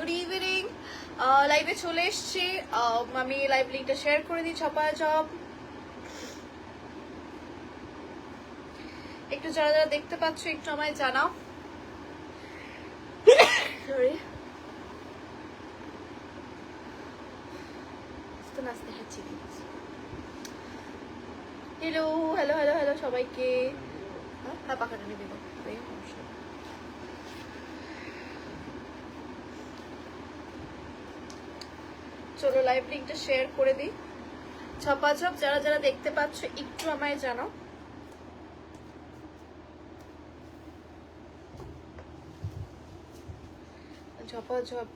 Good evening. লাইভে চলে এসছি। আমি লাইভ লিঙ্কটা শেয়ার করে দিই। ছপা জব একটু যারা যারা দেখতে পাচ্ছ একটু আমায় জানাও। সরি, নাচতে হাঁচি দিচ্ছি। হ্যালো হ্যালো হ্যালো হ্যালো সবাইকে। হ্যাঁ পাখাটা নিয়ে দেবো। চলো লাইভ লিঙ্কটা শেয়ার করে দিই। ছপাছপ যারা যারা দেখতে পাচ্ছ একটু আমায় জানাও। ঝপাঝপ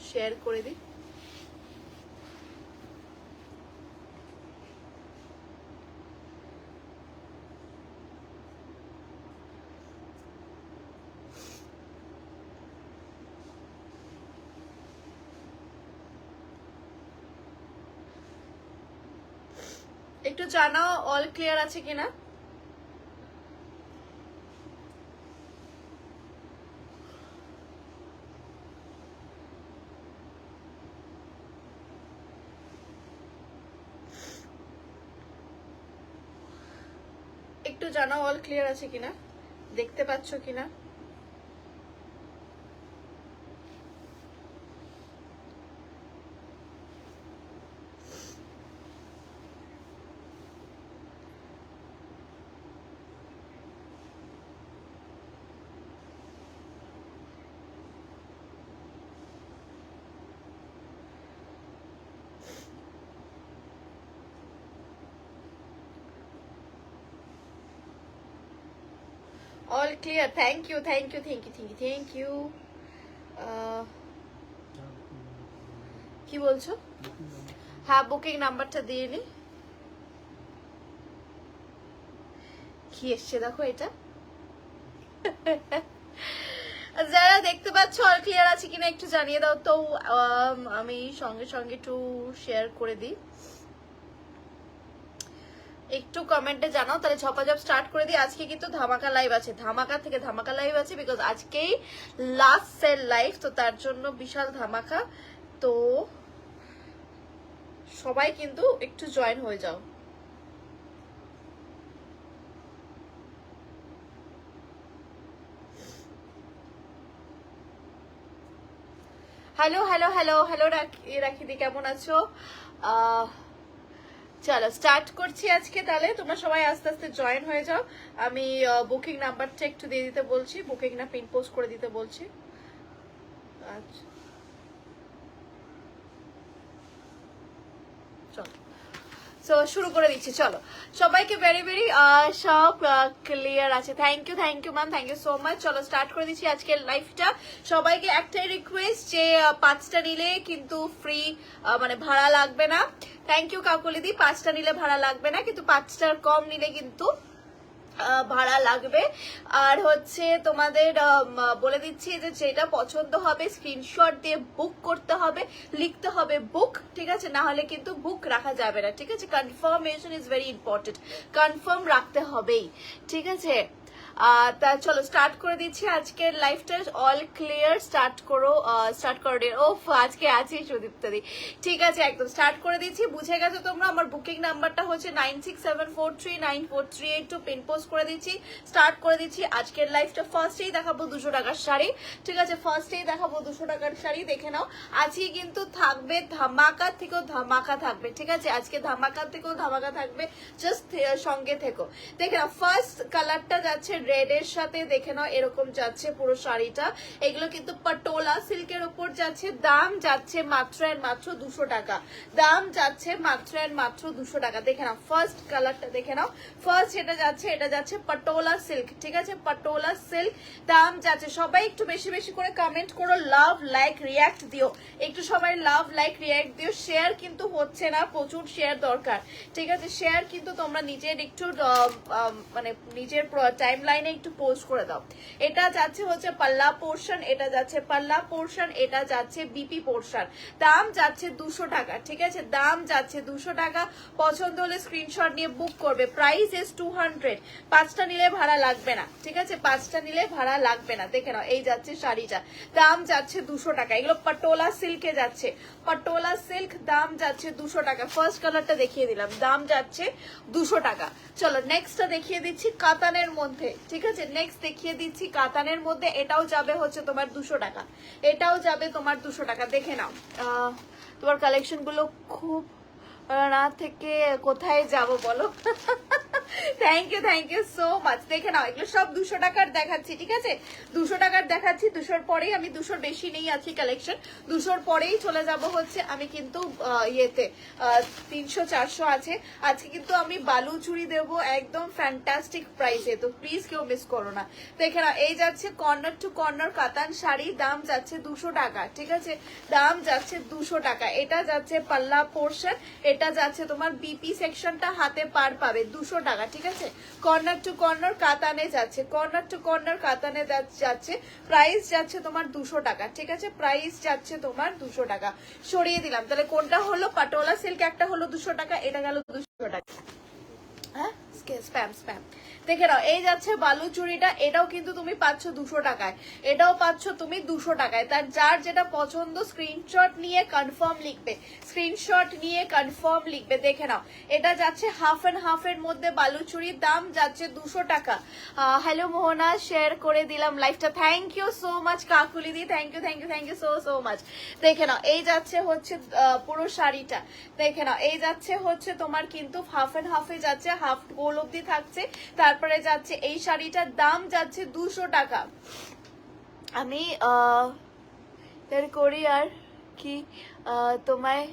শেয়ার করে দিই। একটু জানাও অল ক্লিয়ার আছে কিনা। একটু জানাও অল ক্লিয়ার আছে কিনা, দেখতে পাচ্ছ কিনা। All clear, thank you thank you thank you thank you thank you. কি বলছো? হ্যাঁ বুকিং নাম্বারটা দিয়ে নি। কি এসছে দেখো এটা। যারা দেখতে পাচ্ছ অল ক্লিয়ার আছে কিনা একটু জানিয়ে দাও তো। আমি সঙ্গে সঙ্গে একটু শেয়ার করে দিই। একটু কমেন্টে জানাও, তাহলে ঝপাঝপ স্টার্ট করে দিই। আজকে কিন্তু ধামাকা লাইভ আছে, ধামাকা থেকে ধামাকা লাইভ আছে, বিকজ আজকেই লাস্ট সেল লাইভ, তো তার জন্য বিশাল ধামাকা। তো সবাই কিন্তু একটু জয়েন হয়ে যাও। হ্যালো হ্যালো হ্যালো হ্যালো রাখিদি, কেমন আছো? চলো স্টার্ট করছি আজকে। তাহলে তোমরা সবাই আস্তে আস্তে জয়েন হয়ে যাও। আমি বুকিং নাম্বারটা একটু দিয়ে দিতে বলছি, বুকিং না পিন পোস্ট করে দিতে বলছি। আচ্ছা চলো সো শুরু করে দিচ্ছি। চলো সবাইকে ভেরি ভেরি সব ক্লিয়ার আছে। Thank you ma'am, thank you so much. চলো স্টার্ট করে দিচ্ছি আজকের লাইভটা। সবাইকে একটাই রিকোয়েস্ট যে 5টা নিলে কিন্তু ফ্রি, মানে ভাড়া লাগবে না। থ্যাংক ইউ কাকুলিদি। 5টা নিলে ভাড়া লাগবে না, কিন্তু 5টার কম নিলে কিন্তু ভাড়া লাগবে। আর হচ্ছে তোমাদের বলে দিচ্ছি যে যেটা পছন্দ হবে স্ক্রিনশট দিয়ে বুক করতে হবে, লিখতে হবে বুক, ঠিক আছে? না হলে কিন্তু বুক রাখা যাবে না, ঠিক আছে? Confirmation is very important, confirm রাখতে হবেই, ঠিক আছে? তা চলো স্টার্ট করে দিচ্ছি আজকের লাইভটা। অল ক্লিয়ার, স্টার্ট করো ও আজকে আছি সুদীপ্তা দি, ঠিক আছে? একদম স্টার্ট করে দিচ্ছি। বুঝে গেছো তোমরা? আমার বুকিং নাম্বারটা হচ্ছে 9674394382, পিন পোস্ট করে দিচ্ছি। স্টার্ট করে দিচ্ছি আজকের লাইভটা। ফার্স্টেই দেখাবো 200 টাকার শাড়ি, ঠিক আছে? ফার্স্টেই দেখাবো 200 টাকার শাড়ি, দেখে নাও। আজকে কিন্তু থাকবে ধামাকা থেকেও ধামাকা থাকবে, ঠিক আছে? আজকে ধামাকা থেকেও ধামাকা থাকবে, জাস্ট সঙ্গে থেকো। দেখে নাও ফার্স্ট কালারটা যাচ্ছে রেড এর সাথে, দেখে নাও এরকম যাচ্ছে পুরো শাড়িটা। এগুলো কিন্তু পাটোলা সিল্কের উপর যাচ্ছে। দাম যাচ্ছে মাত্র এন্ড মাত্র 200 টাকা, দাম যাচ্ছে মাত্র এন্ড মাত্র 200 টাকা। দেখে নাও ফার্স্ট কালারটা, দেখে নাও ফার্স্ট এটা যাচ্ছে পাটোলা সিল্ক, ঠিক আছে? পাটোলা সিল্ক, দাম যাচ্ছে। সবাই একটু বেশি বেশি করে কমেন্ট করো, লাভ লাইক রিয়াক্ট দিও, একটু সবাই লাভ লাইক রিয়াক্ট দিও। শেয়ার কিন্তু হচ্ছে না, প্রচুর শেয়ার দরকার, ঠিক আছে? শেয়ার কিন্তু তোমরা নিজের একটু মানে নিজের টাইম লাইন লাইনে একটু পোস্ট করে দাও। এটা যাচ্ছে হচ্ছে পাল্লা পোর্শন, এটা যাচ্ছে পাল্লা পোর্শন, এটা যাচ্ছে বিপি পোর্শন। দাম যাচ্ছে 200 টাকা, ঠিক আছে, দাম যাচ্ছে 200 টাকা। পছন্দ হলে স্ক্রিনশট নিয়ে বুক করবে। Price is 200। 5টা নিলে ভাড়া লাগবে না, ঠিক আছে, 5টা নিলে ভাড়া লাগবে না। দেখে নাও, এই যাচ্ছে শাড়িটা, দাম যাচ্ছে 200 টাকা। এগুলো পাটোলা সিল্কে যাচ্ছে, পাটোলা সিল্ক, দাম যাচ্ছে 200 টাকা। ফার্স্ট কালারটা দেখিয়ে দিলাম, দাম যাচ্ছে 200 টাকা। চলো নেক্সটটা দেখিয়ে দিচ্ছি কাতানের মধ্যে, ঠিক আছে, নেক্সট দেখিয়ে দিচ্ছি কাতানের মধ্যে। এটাও যাবে হচ্ছে তোমার 200 টাকা, এটাও যাবে তোমার 200 টাকা। দেখে নাও, তোমার কালেকশন গুলো খুব না থেকে কোথায় যাব বলো। Thank you so much. দেখে নাও, এগুলো সব 200 টাকার দেখাচ্ছি, ঠিক আছে, 200 টাকার দেখাচ্ছি। 200-র পরেই আমি 200-র বেশি নেই আছি কালেকশন, 200-র পরেই চলে যাব হচ্ছে আমি কিন্তু ইয়েতে 300-400 আছে আজকে। কিন্তু আমি বালু চুড়ি দেবো একদম ফ্যান্টাস্টিক প্রাইসে, তো প্লিজ কেউ মিস করো না। দেখে নাও, এই যাচ্ছে কর্নার টু কর্নার কাতান শাড়ি, দাম যাচ্ছে 200 টাকা, ঠিক আছে, দাম যাচ্ছে 200 টাকা। এটা যাচ্ছে পাল্লা পোর্শন, এটা যাচ্ছে তোমার বিপি সেকশনটা হাতে পার পাবে 200 টাকা, ঠিক আছে। কর্নার টু কর্নার কাতানে যাচ্ছে, কর্নার টু কর্নার কাতানে যাচ্ছে। প্রাইস যাচ্ছে তোমার 200 টাকা, ঠিক আছে, প্রাইস যাচ্ছে তোমার 200 টাকা। সরিয়ে দিলাম, তাহলে কোনটা হলো পাটোলা সিল্ক, একটা হলো 200 টাকা, এটা গেল 200 টাকা। হ্যাঁ, স্প্যাম স্প্যাম। দেখে নাও, এই যাচ্ছে বালু চুড়িটা, এটাও কিন্তু তুমি পাচ্ছ 200 টাকায়, এটাও পাচ্ছ তুমি 200 টাকায়। তার যার যেটা পছন্দ স্ক্রিনশট নিয়ে কনফার্ম লিখবে, স্ক্রিনশট নিয়ে কনফার্ম লিখবে। দেখে নাও, এটা যাচ্ছে হাফ এন্ড হাফের মধ্যে বালু চুড়ির, দাম যাচ্ছে 200 টাকা। হ্যালো মোহনা, শেয়ার করে দিলাম লাইভটা, thank you so much Kakuli di, thank you so much. দেখে নাও, এই যাচ্ছে হচ্ছে পুরো শাড়িটা, দেখে নাও, এই যাচ্ছে হচ্ছে তোমার কিন্তু হাফ এন্ড হাফে যাচ্ছে, হাফ গোল অব্দি থাকছে। তারপরে যাচ্ছে এই শাড়িটার দাম যাচ্ছে 200 টাকা। আমি করি আর কি তোমায়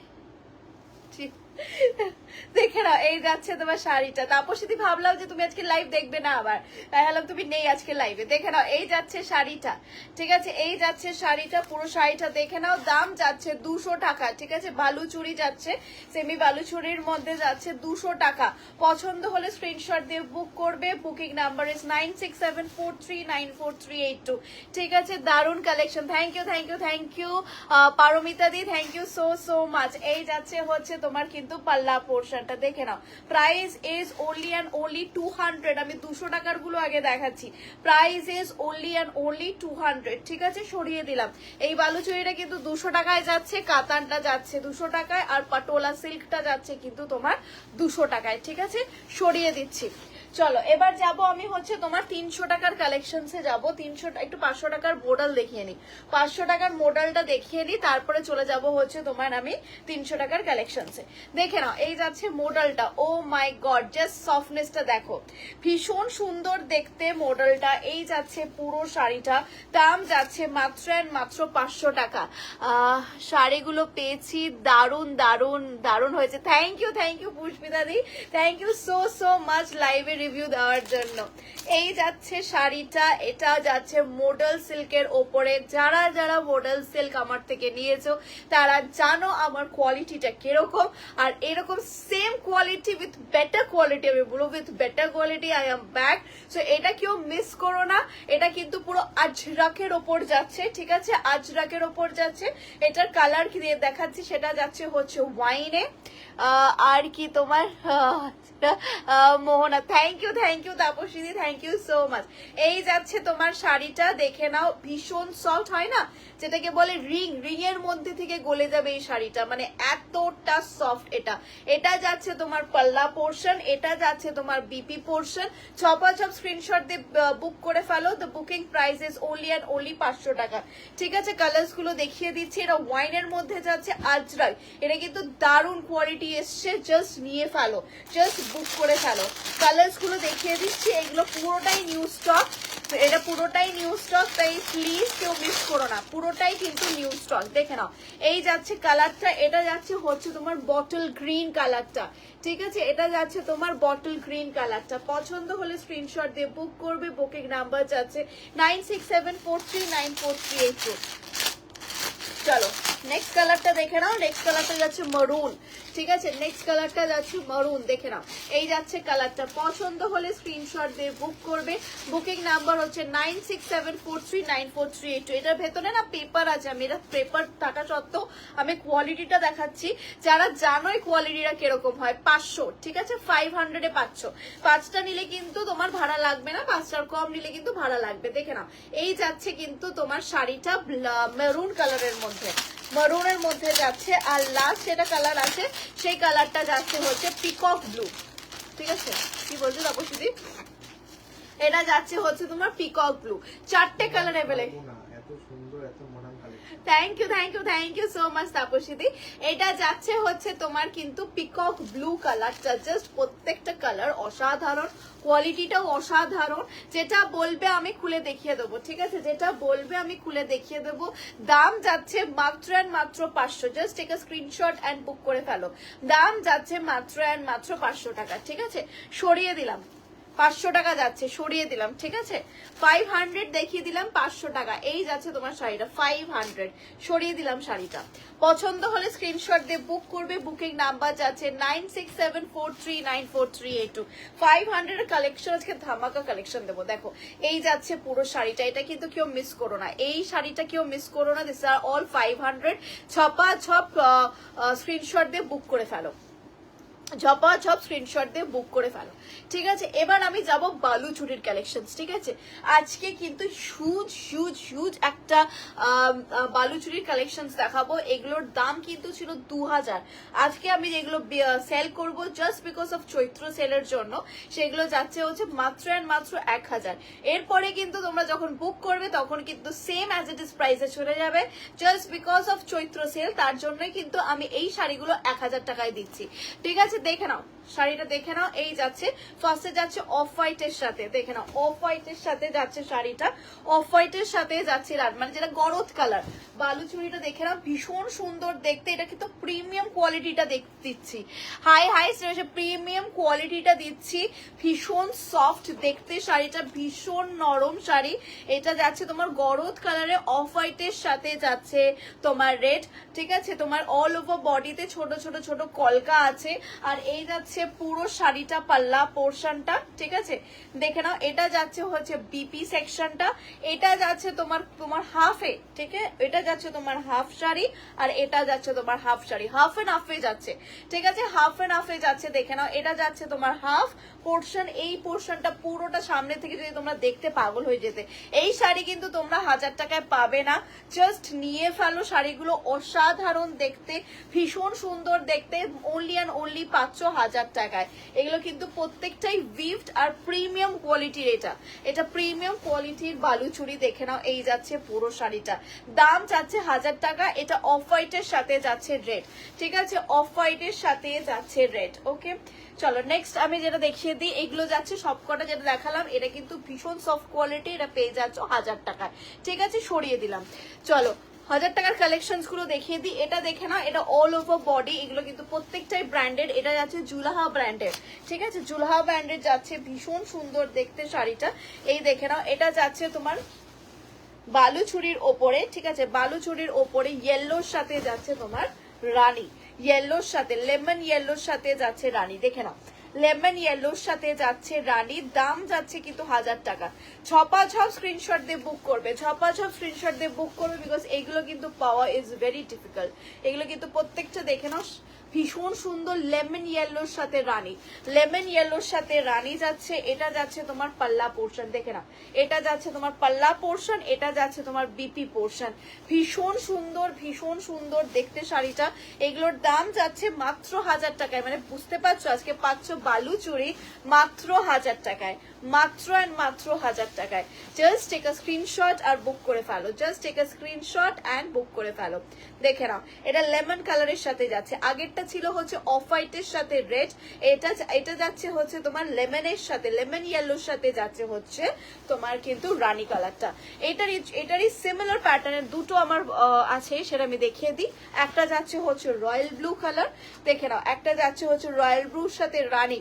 দেখে নাও, এই যাচ্ছে তোমার শাড়িটা। তারপর সেদিন ভাবলাম যে তুমি আজকে লাইভ দেখবে না, আবার তাই ভাবলাম তুমি নেই আজকে লাইভে। দেখে নাও, এই যাচ্ছে শাড়িটা, ঠিক আছে, এই যাচ্ছে শাড়িটা, পুরো শাড়িটা দেখে নাও, দাম যাচ্ছে 200 টাকা, ঠিক আছে। বালু চুড়ি যাচ্ছে, সেমি বালু চুড়ির মধ্যে যাচ্ছে 200 টাকা। পছন্দ হলে স্ক্রিনশট দিয়ে বুক করবে। বুকিং নাম্বার ইজ 9674394382, ঠিক আছে। দারুণ collection, thank you Paramita di, thank you so much. এই যাচ্ছে হচ্ছে তোমার কিন্তু পাল্লা পোর্শনটা, দেখে নাও, price is only and only 200। আমি 200 টাকার গুলো আগে দেখাচ্ছি, price is only and only 200, ঠিক আছে, সরিয়ে দিলাম। এই বালুচুরিটা কিন্তু 200 টাকায় যাচ্ছে, কাতানটা যাচ্ছে 200 টাকায়, আর পাটোলা সিল্কটা যাচ্ছে কিন্তু তোমার 200 টাকায়, ঠিক আছে, সরিয়ে দিচ্ছি। চলো এবার যাব আমি হচ্ছে তোমার 300 টাকার কালেকশনসে যাব। 300 একটু 500 টাকার মডেল দেখিয়ে নি, 500 টাকার মডেলটা দেখিয়ে নি, তারপরে চলে যাব হচ্ছে তোমার আমি 300 টাকার কালেকশনসে। দেখে নাও, এই যাচ্ছে মডেলটা, ও মাই গড, জাস্ট সফটনেসটা দেখো, ভীষণ সুন্দর দেখতে মডেলটা। এই যাচ্ছে পুরো শাড়িটা, দাম যাচ্ছে মাত্র মাত্র 500 টাকা। শাড়িগুলো পেয়েছি, দারুণ দারুণ দারুণ হয়েছে। Thank you Pushpita di, thank you so much লাইভে রিভিউ দেওয়ার জন্য। এই যাচ্ছে শাড়িটা, এটা যাচ্ছে মডেল সিল্কের ওপরে। যারা যারা মডেল সিল্ক আমার থেকে নিয়েছো তারা জানো আমার কোয়ালিটিটা কিরকম, আর এরকম same quality with better quality, আমি বলবো with better quality I am back. So এটা কেউ মিস করো না, এটা কিন্তু পুরো আজরাকের ওপর যাচ্ছে, ঠিক আছে, আজরাকের ওপর যাচ্ছে। এটার কালার কি দিয়ে দেখাচ্ছি, সেটা যাচ্ছে হচ্ছে ওয়াইনে, আর কি তোমার Mohana, thank you Tapasi, thank you so much. এই যাচ্ছে তোমার শাড়িটা, দেখে নাও, ভীষণ সফট হয় না, যেটাকে বলে রিং এর মধ্যে থেকে গলে যাবে এই শাড়িটা, মানে এতটা সফট। এটা যাচ্ছে তোমার পাল্লা পোর্শন, এটা যাচ্ছে তোমার বিপি পোর্শন। ছপাছপ স্ক্রিনশট দিয়ে বুক করে ফেলো। The booking price is only and only 500 টাকা, ঠিক আছে। কালার্স গুলো দেখিয়ে দিচ্ছি, এটা ওয়াইনের মধ্যে যাচ্ছে আজরাক, এটা কিন্তু দারুণ কোয়ালিটি এসছে, জাস্ট নিয়ে ফেলো, জাস্ট বুক করে ফেলো। কালার্স গুলো দেখিয়ে দিচ্ছি, এগুলো পুরোটাই নিউ স্টক, এটা পুরোটাই নিউ স্টক, তাই প্লিজ কেউ মিস করো না, পুরোটাই কিন্তু নিউ স্টক। দেখে নাও, এই যাচ্ছে কালারটা, এটা যাচ্ছে হচ্ছে তোমার বটল গ্রিন কালারটা, ঠিক আছে, এটা যাচ্ছে তোমার বটল গ্রিন কালারটা। পছন্দ হলে স্ক্রিনশট দিয়ে বুক করবে। বুকিং নাম্বার যাচ্ছে 9674394382। চলো নেক্সট কালারটা দেখে নাও, নেক্সট কালারটা যাচ্ছে মারুন, ঠিক আছে, নেক্সট কালারটা যাচ্ছে মারুন, দেখে নাও এই যাচ্ছে কালারটা। পছন্দ হলে স্ক্রিনশট দিয়ে বুক করবে। বুকিং নাম্বার হচ্ছে 9674394382। এটার ভেতরে না পেপার আছে, আমি এটা পেপার থাকা সত্ত্বেও আমি কোয়ালিটিটা দেখাচ্ছি, যারা জানোই কোয়ালিটিটা কিরকম হয়। 500, ঠিক আছে, 500-এ পাচ্ছ। 5টা নিলে কিন্তু তোমার ভাড়া লাগবে না, 5টার কম নিলে কিন্তু ভাড়া লাগবে। দেখে নাও এই যাচ্ছে কিন্তু তোমার শাড়িটা মেরুন কালারের মধ্যে, মারুনের মধ্যে যাচ্ছে। আর লাস্ট যেটা কালার আছে সেই কালারটা যাচ্ছে হচ্ছে পিকক ব্লু, ঠিক আছে, কি বলছো তাপসী? এটা যাচ্ছে হচ্ছে তোমার পিকক ব্লু। 4টে colour available. Thank you thank you thank you so much Tapasi. এটা যাচ্ছে হচ্ছে তোমার কিন্তু পিকক ব্লু কালারটা, জাস্ট প্রত্যেকটা কালার অসাধারণ, কোয়ালিটিটাও অসাধারণ। যেটা বলবে আমি খুলে দেখিয়ে দেবো, ঠিক আছে, যেটা বলবে আমি খুলে দেখিয়ে দেবো। দাম যাচ্ছে মাত্র অ্যান্ড মাত্র 500। Just take a screenshot and book করে ফেলো। দাম যাচ্ছে মাত্র অ্যান্ড মাত্র 500 টাকা, ঠিক আছে, সরিয়ে দিলাম 500 টাকা যাচ্ছে, সরিয়ে দিলাম, ঠিক আছে, 500 দেখিয়ে দিলাম, 500 টাকা এই যাচ্ছে তোমার শাড়িটা, 500 সরিয়ে দিলাম শাড়িটা। পছন্দ হলে স্ক্রিনশট দিয়ে বুক করবে। বুকিং নাম্বার যাচ্ছে 9674394382। 500 এর কালেকশন, আজকে ধামাকা কালেকশন দেবো। দেখো এই যাচ্ছে পুরো শাড়িটা, এটা কিন্তু কেউ মিস করো না, এই শাড়িটা কেউ মিস করো না। This are all 500। ছপা ছপ স্ক্রিনশট দিয়ে বুক করে ফেলো, ঝপাঝপ স্ক্রিনশট দিয়ে বুক করে ফেলো, ঠিক আছে। এবার আমি যাব বালুচুরির কালেকশন, ঠিক আছে। আজকে কিন্তু হিউজ হিউজ হিউজ একটা বালুচুরির কালেকশন দেখাবো। এগুলোর দাম কিন্তু ছিল 2000। আজকে আমি যেগুলো সেল করব জাস্ট বিকজ অফ চৈত্র সেলের জন্য, সেগুলো যাচ্ছে হচ্ছে মাত্র অ্যান্ড মাত্র 1000। এরপরে কিন্তু তোমরা যখন বুক করবে তখন কিন্তু সেম অ্যাজ ইট ইজ প্রাইসে চলে যাবে, just because of Chaitra sale. তার জন্যই কিন্তু আমি এই শাড়িগুলো 1000 টাকায় দিচ্ছি, ঠিক আছে। দেখে নাও শাড়িটা, দেখে নাও এই যাচ্ছে, ফার্স্টে যাচ্ছে অফ হোয়াইটের সাথে, দেখে নাও অফ হোয়াইটের সাথে যাচ্ছে শাড়িটা, অফ হোয়াইটের সাথে যাচ্ছে মানে যেটা গরদ কালার। বালুচুরিটা দেখে নাও, ভীষণ সুন্দর দেখতে। এটা কিন্তু প্রিমিয়াম কোয়ালিটিটা দিচ্ছি, হাই হাই প্রিমিয়াম কোয়ালিটিটা দিচ্ছি। ভীষণ সফট দেখতে শাড়িটা, ভীষণ নরম শাড়ি। এটা যাচ্ছে তোমার গরদ কালারে, অফ হোয়াইটের সাথে যাচ্ছে তোমার রেড, ঠিক আছে। তোমার অল ওভার বডিতে ছোট ছোট ছোট কলকা আছে। আর এই যাচ্ছে পুরো শাড়িটা পাল্লা পোর্শনটা, ঠিক আছে, দেখে নাও। এটা যাচ্ছে হচ্ছে বিপি সেকশনটা, এটা যাচ্ছে তোমার হাফে, ঠিক আছে, এটা যাচ্ছে তোমার হাফ শাড়ি, আর এটা যাচ্ছে তোমার হাফ শাড়ি, হাফ এন্ড হাফে যাচ্ছে, ঠিক আছে, হাফ এন্ড হাফে যাচ্ছে। দেখে নাও এটা যাচ্ছে তোমার হাফ পোর্শন। এই পোর্শনটা পুরোটা সামনে থেকে যদি তোমরা দেখতে পাগল হয়ে যেতে। এই শাড়ি কিন্তু তোমরা 1000 টাকায় পাবে না, জাস্ট নিয়ে ফেলো। শাড়িগুলো অসাধারণ দেখতে, ভীষণ সুন্দর দেখতে, অনলি অ্যান্ড অনলি পাচ্ছ 1000 টাকায়। এগুলো কিন্তু প্রত্যেকটাই উইভড আর প্রিমিয়াম কোয়ালিটির। এটা প্রিমিয়াম কোয়ালিটির বালুচুরি, দেখে নাও এই যাচ্ছে পুরো শাড়িটা। দাম যাচ্ছে 1000 টাকা। এটা অফ হোয়াইটের সাথে যাচ্ছে রেড, ঠিক আছে, অফ হোয়াইটের সাথে যাচ্ছে রেড। ওকে চলো নেক্সট আমি যেটা দেখিয়ে দিই। এগুলো যাচ্ছে সবকটা যেটা দেখালাম, এটা কিন্তু ভীষণ সফট কোয়ালিটি, এটা পেয়ে যাচ্ছ 1000 টাকায়, ঠিক আছে, সরিয়ে দিলাম। চলো 1000 টাকার কালেকশন গুলো দেখিয়ে দিই। এটা দেখে না, এটা অল ওভার বডি, এগুলো কিন্তু প্রত্যেকটাই ব্র্যান্ডেড। এটা যাচ্ছে জুলাহা ব্র্যান্ডের, ঠিক আছে, জুলাহা ব্র্যান্ডের যাচ্ছে, ভীষণ সুন্দর দেখতে শাড়িটা। এই দেখে নাও এটা যাচ্ছে তোমার বালুচুরির ওপরে, ঠিক আছে, বালুচুরির ওপরে ইয়েলোর সাথে যাচ্ছে তোমার রানী, ইয়েলোর সাথে লেমন ইয়েলোর সাথে যাচ্ছে রানী, দেখে নাও লেমন ইয়েলোর সাথে যাচ্ছে রানী। দাম যাচ্ছে কিন্তু 1000 টাকা। ছপাছপ স্ক্রিনশট দিয়ে বুক করবে, ছপাছপ স্ক্রিনশট দিয়ে বুক করবে, বিকজ এগুলো কিন্তু পাওয়া ইজ ভেরি ডিফিকাল্ট। এগুলো কিন্তু প্রত্যেকটা দেখে নাও ভীষণ সুন্দর লেমন ইয়েলোর সাথে রানী, লেমন ইয়েলোর সাথে রানী যাচ্ছে। এটা যাচ্ছে তোমার পাল্লা পোর্শন, দেখে নাও এটা যাচ্ছে তোমার পাল্লা পোর্শন, এটা যাচ্ছে তোমার বিপি পোর্শন। ভীষণ সুন্দর, ভীষণ সুন্দর দেখতে শাড়িটা। এগুলোর দাম যাচ্ছে মাত্র 1000 টাকায়, মানে বুঝতে পারছো আজকে পাচ্ছ বালুচুরি মাত্র 1000 টাকায়, মাত্র অ্যান্ড মাত্র 1000 টাকায়। জাস্ট টেক আ স্ক্রিনশট আর বুক করে ফেলো, just take a screenshot and book করে ফেলো। দেখে নাও এটা লেমন কালারের সাথে যাচ্ছে, আগেরটা ছিল হচ্ছে অফ হোয়াইটের সাথে রেড, এটা যাচ্ছে হচ্ছে তোমার লেমনের সাথে, লেমন ইয়েলোর সাথে যাচ্ছে হচ্ছে তোমার কিন্তু রানী কালারটা। এটারই সিমিলার প্যাটার্নের দুটো আমার আছে, সেটা আমি দেখিয়ে দিই। একটা যাচ্ছে হচ্ছে রয়্যাল ব্লু কালার, দেখে নাও একটা যাচ্ছে হচ্ছে রয়্যাল ব্লুর সাথে রানী,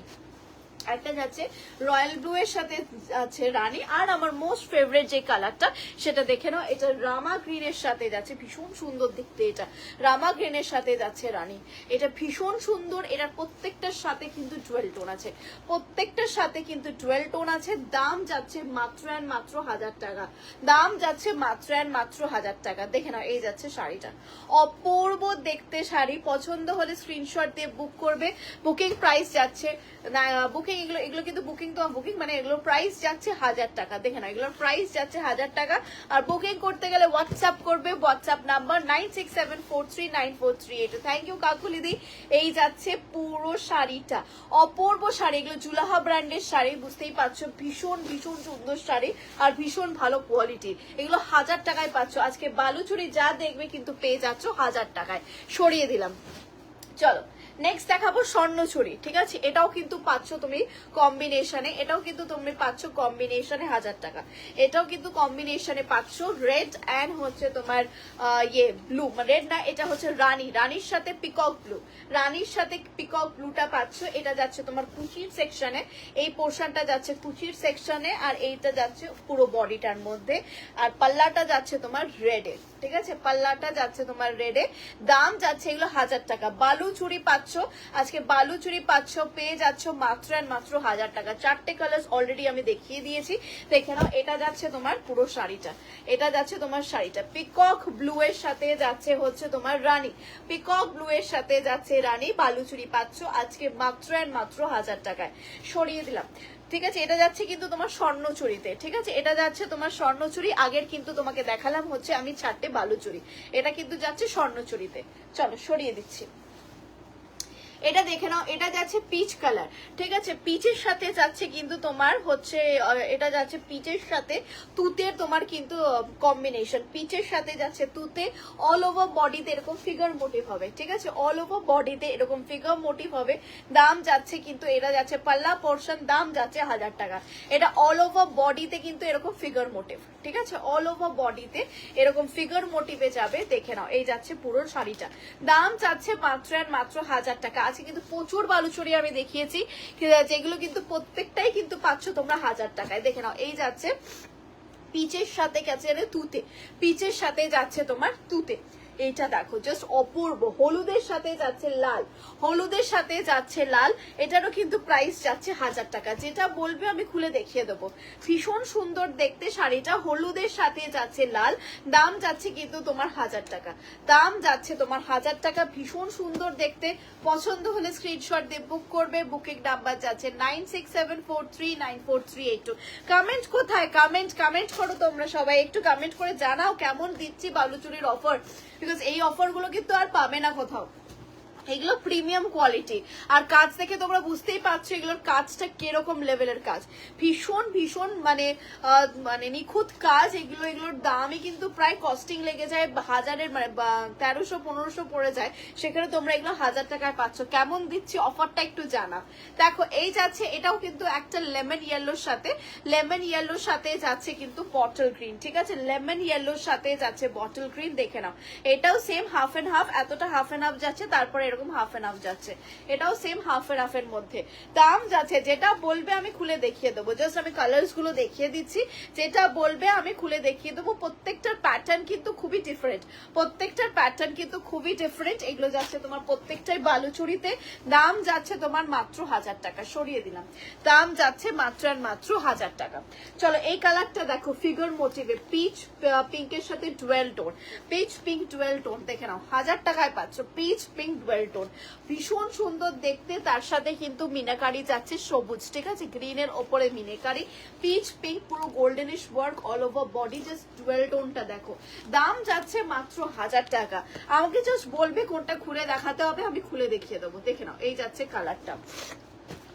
একটা যাচ্ছে রয়্যাল ব্লু এর সাথে আছে রানী, আর আমার মোস্ট ফেভারিট যে কালারটা সেটা দেখে নাও, এটা রামা গ্রিন এর সাথে যাচ্ছে, ভীষণ সুন্দর দেখতে, এটা রামা গ্রিন এর সাথে যাচ্ছে রানী, এটা ভীষণ সুন্দর। এটার প্রত্যেকটার সাথে কিন্তু ডুয়েল টোন আছে, প্রত্যেকটার সাথে কিন্তু ডুয়েল টোন আছে। দাম যাচ্ছে মাত্র অ্যান্ড মাত্র 1000 টাকা, দাম যাচ্ছে মাত্র অ্যান্ড মাত্র 1000 টাকা। দেখে নাও এই যাচ্ছে শাড়িটা, অপূর্ব দেখতে শাড়ি। পছন্দ হলে স্ক্রিনশট দিয়ে বুক করবে। বুকিং প্রাইস যাচ্ছে না, বুকিং এগুলো কিন্তু বুকিং তো বুকিং মানে এগুলোর প্রাইস যাচ্ছে 1000 টাকা। দেখে না এগুলোর প্রাইস যাচ্ছে 1000 টাকা। আর বুকিং করতে গেলে হোয়াটসঅ্যাপ করবে, হোয়াটসঅ্যাপ নাম্বার 9674394338। থ্যাংক ইউ কাকুলিদি। এই যাচ্ছে পুরো শাড়িটা, অপূর্ব শাড়ি, এগুলো জুলাহা ব্র্যান্ডের শাড়ি, বুঝতেই পারছো, ভীষণ ভীষণ সুন্দর শাড়ি আর ভীষণ ভালো কোয়ালিটির। এগুলো 1000 টাকায় পাচ্ছ। আজকে বালুচুরি যা দেখবে কিন্তু পেয়ে যাচ্ছ 1000 টাকায়, সরিয়ে দিলাম। চলো নেক্সট দেখাবো স্বর্ণচুরি, ঠিক আছে, এটাও কিন্তু পাচ্ছ তুমি কম্বিনেশনে, এটাও কিন্তু তুমি পাচ্ছ কম্বিনেশনে 1000 টাকা, এটাও কিন্তু কম্বিনেশনে পাচ্ছ রেড অ্যান্ড হচ্ছে তোমার ইয়ে ব্লু, রেড না, এটা হচ্ছে রানী, রানীর সাথে পিকক ব্লু, রানীর সাথে পিকক ব্লুটা পাচ্ছ। এটা যাচ্ছে তোমার কুচির সেকশনে, এই পোর্শনটা যাচ্ছে কুচির সেকশনে, আর এইটা যাচ্ছে পুরো বডিটার মধ্যে, আর পাল্লাটা যাচ্ছে তোমার রেডে, ঠিক আছে, পাল্লাটা যাচ্ছে তোমার রেডে। দাম যাচ্ছে এগুলো 1000 টাকা। বালু চুড়ি পাচ্ছ, আজকে বালু চুড়ি পাচ্ছ, পেয়ে যাচ্ছ মাত্র অ্যান্ড মাত্র 1000 টাকা। 4টে কালার অলরেডি আমি দেখিয়ে দিয়েছি, দেখে নাও। এটা যাচ্ছে তোমার পুরো শাড়িটা, এটা যাচ্ছে তোমার শাড়িটা পিকক ব্লু এর সাথে যাচ্ছে হচ্ছে তোমার রানী, পিকক ব্লু এর সাথে যাচ্ছে রানী। বালু চুড়ি পাচ্ছ আজকে মাত্র অ্যান্ড মাত্র 1000 টাকায়, সরিয়ে দিলাম, ঠিক আছে। এটা যাচ্ছে কিন্তু তোমার স্বর্ণচুরিতে, ঠিক আছে, এটা যাচ্ছে তোমার স্বর্ণচুরি। আগের কিন্তু তোমাকে দেখালাম হচ্ছে আমি 4টে বালুচুরি, এটা কিন্তু যাচ্ছে স্বর্ণচুরিতে। চলো সরিয়ে দিচ্ছি। এটা দেখে নাও, এটা যাচ্ছে পিচ কালার, ঠিক আছে, পিচের সাথে যাচ্ছে কিন্তু তোমার হচ্ছে এটা যাচ্ছে পিচের সাথে তুতের তোমার কিন্তু কম্বিনেশন, পিচের সাথে যাচ্ছে তুতে। অল ওভার বডিতে এরকম ফিগার মোটিভ হবে, ঠিক আছে, অল ওভার বডিতে এরকম ফিগার মোটিভ হবে। দাম যাচ্ছে কিন্তু এটা যাচ্ছে পাল্লা পোর্শন, দাম যাচ্ছে 1000 টাকা। এটা অল ওভার বডিতে কিন্তু এরকম ফিগার মোটিভ, ঠিক আছে, অল ওভার বডিতে এরকম ফিগার মোটিভে যাবে। দেখে নাও এই যাচ্ছে পুরো শাড়িটা, দাম যাচ্ছে মাত্র আর মাত্র 1000 টাকা। আজকে কিন্তু প্রচুর বালুচুরি আমি দেখিয়েছি, যেগুলো কিন্তু প্রত্যেকটাই কিন্তু পাচ্ছ তোমরা 1000 টাকায়। দেখে নাও এই যাচ্ছে পিচের সাথে গেছে তুতে, পিচের সাথে যাচ্ছে তোমার তুতে। এইটা দেখো জাস্ট অপূর্ব, হলুদের সাথে যাচ্ছে লাল, হলুদের সাথে যাচ্ছে লাল। এটারও কিন্তু প্রাইস যাচ্ছে 1000 টাকা। যেটা বলবে আমি খুলে দেখিয়ে দেবো। ভীষণ সুন্দর দেখতে শাড়িটা, হলুদের সাথে যাচ্ছে লাল, দাম যাচ্ছে কিন্তু তোমার 1000 টাকা, দাম যাচ্ছে তোমার 1000 টাকা। ভীষণ সুন্দর দেখতে, পছন্দ হলে স্ক্রিনশট দিয়ে বুক করবে। বুকিং নাম্বার যাচ্ছে 9674394382। কমেন্ট কোথায়? কমেন্ট করো তোমরা সবাই, একটু কমেন্ট করে জানাও কেমন দিচ্ছি বালুচুরির অফার, বিকজ এই অফারগুলো কিন্তু আর পাবে না কোথাও। এগুলো প্রিমিয়াম কোয়ালিটি, আর কাজ দেখে তোমরা বুঝতেই পারছো এগুলোর কাজটা কিরকম লেভেলের কাজ। ভীষণ ভীষণ মানে মানে নিখুঁত কাজ এগুলো। এগুলোর দামই কিন্তু প্রায় কস্টিং লেগে যায় হাজারের, মানে 1300-1500 পড়ে যায়, সেখানে তোমরা এগুলো 1000 টাকায় পাচ্ছ। কেমন দিচ্ছি অফারটা একটু জানা। দেখো এই যাচ্ছে, এটাও কিন্তু একটা লেমন ইয়েলোর সাথে, লেমন ইয়েলোর সাথে যাচ্ছে কিন্তু বটল গ্রিন, ঠিক আছে, লেমন ইয়েলোর সাথে যাচ্ছে বটল গ্রিন। দেখে নাও এটাও সেম হাফ এন্ড হাফ, এতটা হাফ এন্ড হাফ যাচ্ছে, তারপরে এরকম হাফ এন্ড হাফ যাচ্ছে, এটাও সেম হাফ এন্ড হাফ এর মধ্যে। দাম যাচ্ছে, যেটা বলবে আমি খুলে দেখিয়ে দেবো, জাস্ট আমি কালার্স গুলো দেখিয়ে দিচ্ছি, যেটা বলবে আমি খুলে দেখিয়ে দেবো। প্রত্যেকটার প্যাটার্ন কিন্তু খুবই ডিফারেন্ট, প্রত্যেকটার প্যাটার্ন কিন্তু খুবই ডিফারেন্ট। এগুলো যাচ্ছে তোমার প্রত্যেকটাই বালুচুরিতে, দাম যাচ্ছে তোমার মাত্র 1000 টাকা, সরিয়ে দিলাম, দাম যাচ্ছে মাত্র আর মাত্র 1000 টাকা। চলো এই কালারটা দেখো, ফিগার মোটিভে পিচ পিঙ্কের সাথে dual tone, pitch pink dual tone. দেখে নাও 1000 টাকায় পাচ্ছ পিচ পিঙ্ক ডুয়েল টোন, ভীষণ সুন্দর দেখতে। তার সাথে কিন্তু মিনাকারি যাচ্ছে সবুজ, ঠিক আছে, গ্রিনের ওপরে মিনাকারি, পিচ পিঙ্ক পুরো goldenish work all over body, just dual টোনটা দেখো। দাম যাচ্ছে মাত্র 1000 টাকা। আমাকে জাস্ট বলবে কোনটা খুলে দেখাতে হবে, আমি খুলে দেখিয়ে দেবো। দেখে নাও এই যাচ্ছে কালারটা।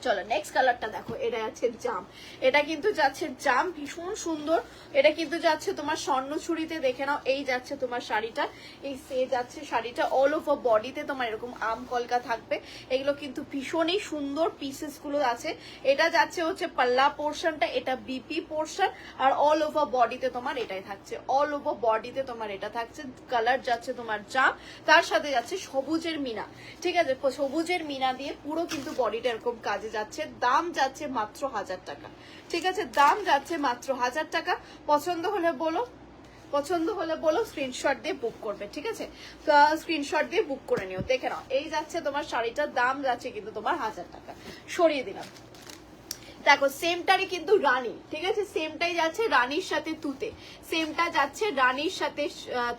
চলো নেক্সট কালারটা দেখো, এটা যাচ্ছে জাম, এটা কিন্তু যাচ্ছে জাম, ভীষণ সুন্দর। এটা কিন্তু যাচ্ছে তোমার স্বর্ণচুরিতে। দেখে নাও এই যাচ্ছে তোমার শাড়িটা, এই সে যাচ্ছে শাড়িটা অল ওভার বডিতে তোমার এরকম আম কলকা থাকবে। এগুলো কিন্তু ভীষণই সুন্দর পিসেস গুলো আছে। এটা যাচ্ছে হচ্ছে পাল্লা পোর্শনটা, এটা বিপি পোর্শন, আর অল ওভার বডিতে তোমার এটাই থাকছে, অল ওভার বডিতে তোমার এটা থাকছে। কালার যাচ্ছে তোমার জাম, তার সাথে যাচ্ছে সবুজের মিনা, ঠিক আছে, সবুজের মিনা দিয়ে পুরো কিন্তু বডিটা এরকম কাজে যাচ্ছে, দাম যাচ্ছে মাত্র 1000 টাকা। ঠিক আছে, দাম যাচ্ছে মাত্র 1000 টাকা। পছন্দ হলে বলো, পছন্দ হলে বলো, স্ক্রিনশট দিয়ে বুক করবে। ঠিক আছে, স্ক্রিনশট দিয়ে বুক করে নিও। দেখে নাও, এই যাচ্ছে তোমার শাড়িটার দাম যাচ্ছে কিন্তু তোমার 1000 টাকা। সরিয়ে দিলাম। দেখো সেমটারই কিন্তু রানী, ঠিক আছে, সেমটাই যাচ্ছে রানীর সাথে তুতে, সেমটা যাচ্ছে রানীর সাথে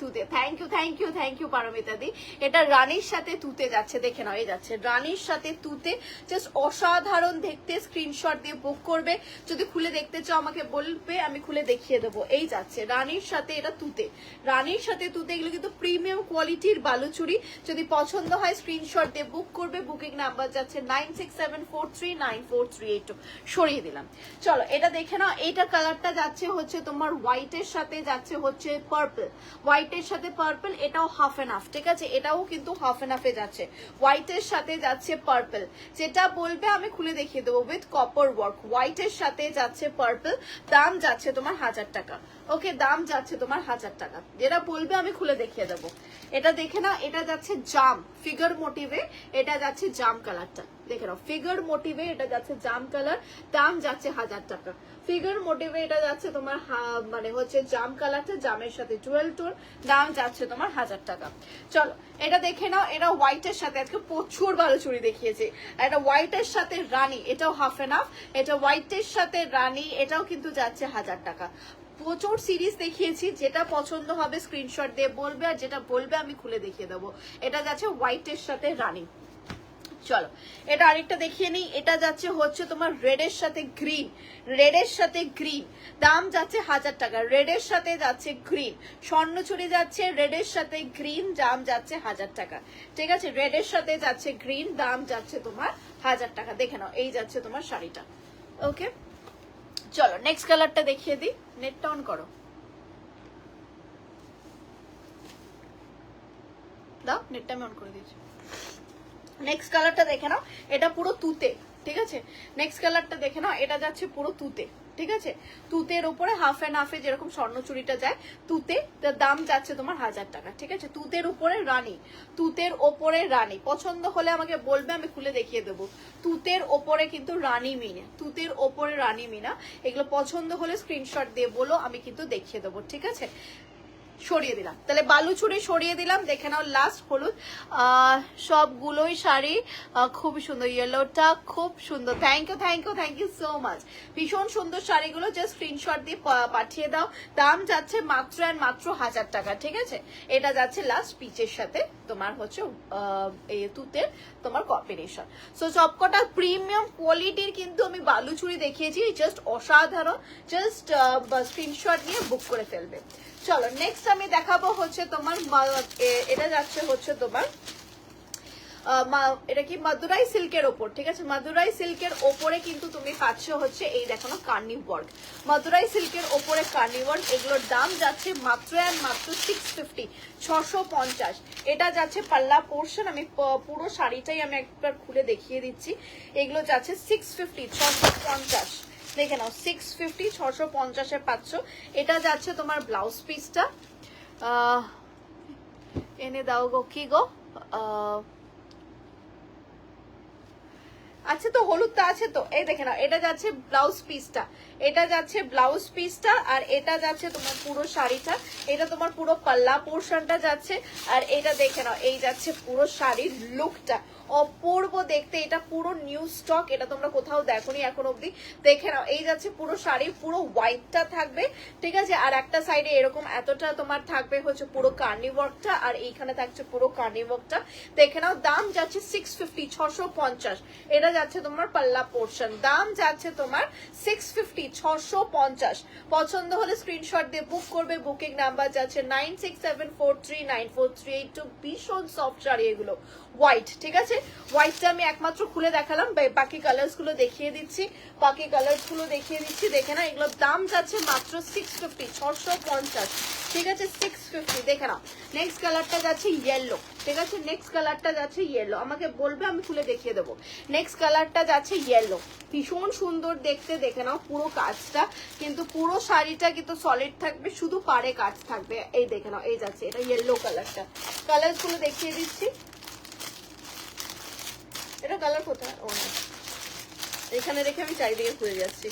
তুতে। Thank you thank you thank you Paramita di. এটা রানীর সাথে তুতে যাচ্ছে, দেখে নাও, এই যাচ্ছে রানীর সাথে তুতে, জাস্ট অসাধারণ দেখতে। স্ক্রিনশট দিয়ে বুক করবে। যদি খুলে দেখতে চাও আমাকে বলবে, আমি খুলে দেখিয়ে দেবো। এই যাচ্ছে রানীর সাথে, এটা তুতে, রানীর সাথে তুতে। এগুলো কিন্তু প্রিমিয়াম কোয়ালিটির বালুচুরি। যদি পছন্দ হয় স্ক্রিনশট দিয়ে বুক করবে। বুকিং নাম্বার যাচ্ছে 9674394382। সরিয়ে দিলাম। চলো এটা দেখে নাও, এইটা কালারটা যাচ্ছে হচ্ছে তোমার হোয়াইটের সাথে যাচ্ছে হচ্ছে পার্পল, হোয়াইটের সাথে পার্পল। এটাও হাফ এন্ড হাফ, ঠিক আছে, এটাও কিন্তু হাফ এন্ড হাফে যাচ্ছে, হোয়াইটের সাথে যাচ্ছে পার্পল। যেটা বলবে আমি খুলে দেখিয়ে দেবো, উইথ কপার ওয়ার্ক, হোয়াইটের সাথে যাচ্ছে পার্পল। দাম যাচ্ছে তোমার 1000 টাকা। ওকে, দাম যাচ্ছে তোমার 1000 টাকা। যেটা বলবে আমি খুলে দেখিয়ে দেবো। এটা দেখে না, এটা যাচ্ছে জাম ফিগার মোটিভে, এটা যাচ্ছে জাম কালারটা। দেখে নাও, ফিগার মোটিভে এটা যাচ্ছে জাম কালার। দাম যাচ্ছে 1000 টাকা। ফিগার মোটিভে এটা যাচ্ছে তোমার মানে হচ্ছে জাম কালারটা, জামের সাথে জুয়েল টোন। দাম যাচ্ছে তোমার 1000 টাকা। চলো এটা দেখে নাও, এটা হোয়াইটের সাথে, আজকে প্রচুর ভালো চুড়ি দেখিয়েছি। এটা হোয়াইটের সাথে রানী, এটাও হাফ এন্ড হাফ। এটা হোয়াইটের সাথে রানী, এটাও কিন্তু যাচ্ছে 1000 টাকা। প্রচুর সিরিজ দেখিয়েছি, যেটা পছন্দ হবে স্ক্রিনশট দিয়ে বলবে, আর যেটা বলবে আমি খুলে দেখিয়ে দেবো। এটা যাচ্ছে হোয়াইটের সাথে রানী। চলো এটা আরেকটা দেখিয়ে নিই। এটা যাচ্ছে হচ্ছে তোমার রেডের সাথে গ্রিন, রেডের সাথে গ্রিন। দাম যাচ্ছে 1000 টাকা। রেডের সাথে যাচ্ছে গ্রিন, স্বর্ণচুরি যাচ্ছে রেডের সাথে গ্রিন, দাম যাচ্ছে 1000 টাকা। ঠিক আছে, রেডের সাথে যাচ্ছে গ্রিন, দাম যাচ্ছে তোমার 1000 টাকা। দেখে নাও, এই যাচ্ছে তোমার শাড়িটা। ওকে, চলো নেক্সট কালারটা দেখিয়ে দিই। নেটটা অন করো, দাও, নেটটা আমি অন করে দিয়েছি। নেক্সট কালারটা দেখে নাও, এটা পুরো তুতে। ঠিক আছে, নেক্সট কালারটা দেখে নাও, এটা যাচ্ছে পুরো তুতে। ঠিক আছে, তুতের উপরে হাফ এন্ড হাফে যেরকম স্বর্ণচুরিটা যায়, তুতে, তার দাম যাচ্ছে তোমার 1000 টাকা। ঠিক আছে, তুতের উপরে রানী, তুতের ওপরে রানী। পছন্দ হলে আমাকে বলবে, আমি খুলে দেখিয়ে দেবো। তুতের ওপরে কিন্তু রানী মিনা, তুতের ওপরে রানী মিনা। এগুলো পছন্দ হলে স্ক্রিনশট দিয়ে বলো, আমি কিন্তু দেখিয়ে দেবো। ঠিক আছে, সরিয়ে দিলাম। তাহলে বালুচুরি সরিয়ে দিলাম। দেখে নাও লাস্ট হলুদ, সবগুলোই শাড়ি খুবই সুন্দর। ইয়েলোটা খুব সুন্দর। Thank you thank you thank you so much. ভীষণ সুন্দর শাড়িগুলো, জাস্ট স্ক্রিনশট দিয়ে পাঠিয়ে দাও। দাম যাচ্ছে মাত্র আর মাত্র 1000 টাকা। ঠিক আছে, এটা যাচ্ছে লাস্ট পিচের সাথে তোমার হচ্ছে এই তুতের তোমার কম্বিনেশন। সো সবকটা প্রিমিয়াম কোয়ালিটির কিন্তু আমি বালুচুরি দেখিয়েছি, জাস্ট অসাধারণ। জাস্ট স্ক্রিনশট নিয়ে বুক করে ফেলবে। চলো নেক্সট আমি দেখাবো হচ্ছে তোমার এটা যাচ্ছে হচ্ছে তোমার এটা কি মাদুরাই সিল্কের ওপর। ঠিক আছে, মাদুরাই সিল্কের ওপরে কিন্তু তুমি পাচ্ছ হচ্ছে এই দেখো না কার্নি ওয়ার্ক, মাদুরাই সিল্কের ওপরে কার্নি ওয়ার্ক। এগুলোর দাম যাচ্ছে মাত্র আর মাত্র 650, 650। এটা যাচ্ছে পাল্লা পোর্শন। আমি পুরো শাড়িটাই আমি একবার খুলে দেখিয়ে দিচ্ছি। এগুলো যাচ্ছে 650, 650। দেখে নাও, 650, 650-এ পাচ্ছ। এটা যাচ্ছে তোমার ব্লাউজ পিসটা। এনে দাও গো, কি গো, আচ্ছা তো হলুদটা আছে তো, এই দেখে নাও, এটা যাচ্ছে ব্লাউজ পিসটা, এটা যাচ্ছে ব্লাউজ পিসটা, আর এটা যাচ্ছে তোমার পুরো শাড়িটা। এটা তোমার পুরো পাল্লা পোর্শনটা যাচ্ছে, আর এটা দেখে নাও, এই যাচ্ছে পুরো শাড়ির লুকটা। অপূর্ব দেখতে, এটা পুরো নিউ স্টক, এটা তোমরা কোথাও দেখোনি এখন অব্দি। দেখে নাও, এই যাচ্ছে পুরো শাড়ি, পুরো হোয়াইটটা থাকবে। ঠিক আছে, আর একটা সাইডে এরকম এতটা তোমার থাকবে হচ্ছে পুরো কার্নি ওয়ার্কটা, আর এইখানে থাকছে পুরো কার্নি ওয়ার্কটা। দেখে নাও, দাম যাচ্ছে 650, 650। এটা যাচ্ছে তোমার পাল্লা পোর্শন, দাম যাচ্ছে তোমার 650, 650। পছন্দ হলে স্ক্রিনশট দিয়ে বুক করবে। বুকিং নাম্বার যাচ্ছে 9674394382। ভীষণ সফট শাড়ি এগুলো, হোয়াইট। ঠিক আছে, হোয়াইটটা আমি একমাত্র খুলে দেখালাম, বাকি কালার্স গুলো দেখিয়ে দিচ্ছি, বাকি কালার্স গুলো দেখিয়ে দিচ্ছি। দেখে না, এগুলোর দাম যাচ্ছে মাত্র 650, 650। ঠিক আছে, 650। দেখে নাও, নেক্সট কালারটা যাচ্ছে ইয়েলো। ঠিক আছে, নেক্সট কালারটা যাচ্ছে ইয়েলো। আমাকে বলবে, আমি খুলে দেখিয়ে দেবো। নেক্সট কালারটা যাচ্ছে ইয়েলো, ভীষণ সুন্দর দেখতে। দেখে নাও, পুরো কাজটা কিন্তু পুরো শাড়িটা কিন্তু সলিড থাকবে, শুধু পাড়ে কাজ থাকবে। এই দেখে নাও, এই যাচ্ছে, এটা ইয়েলো কালারটা। কালার্স গুলো দেখিয়ে দিচ্ছি। এটা কালার কোথায়, ও না, এখানে রেখে আমি চারিদিকে ঘুরে যাচ্ছি।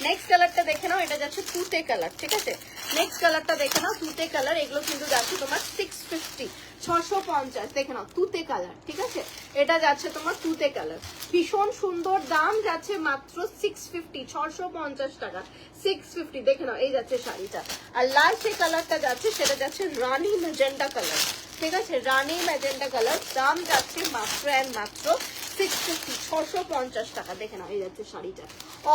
নেক্সট কালারটা দেখে নাও, এটা যাচ্ছে তুতে কালার, ঠিক আছে। নেক্সট কালারটা দেখে নাও, তুতে কালার, এগুলো কিন্তু যাচ্ছে তোমার 650, 650, দেখে নাও তুতে কালার, ঠিক আছে। এটা যাচ্ছে তোমার তুতে কালার, ভীষণ সুন্দর, দাম যাচ্ছে মাত্র 650, 650 টাকা, 650, দেখে নাও এই যাচ্ছে শাড়িটা। আর লাস্ট যে কালারটা যাচ্ছে সেটা যাচ্ছে রানী ম্যাজেন্টা কালার, ঠিক আছে, রানী ম্যাজেন্টা কালার, দাম যাচ্ছে মাত্র অ্যান্ড মাত্র 650, 650 টাকা, দেখে নাও এই যাচ্ছে শাড়িটা,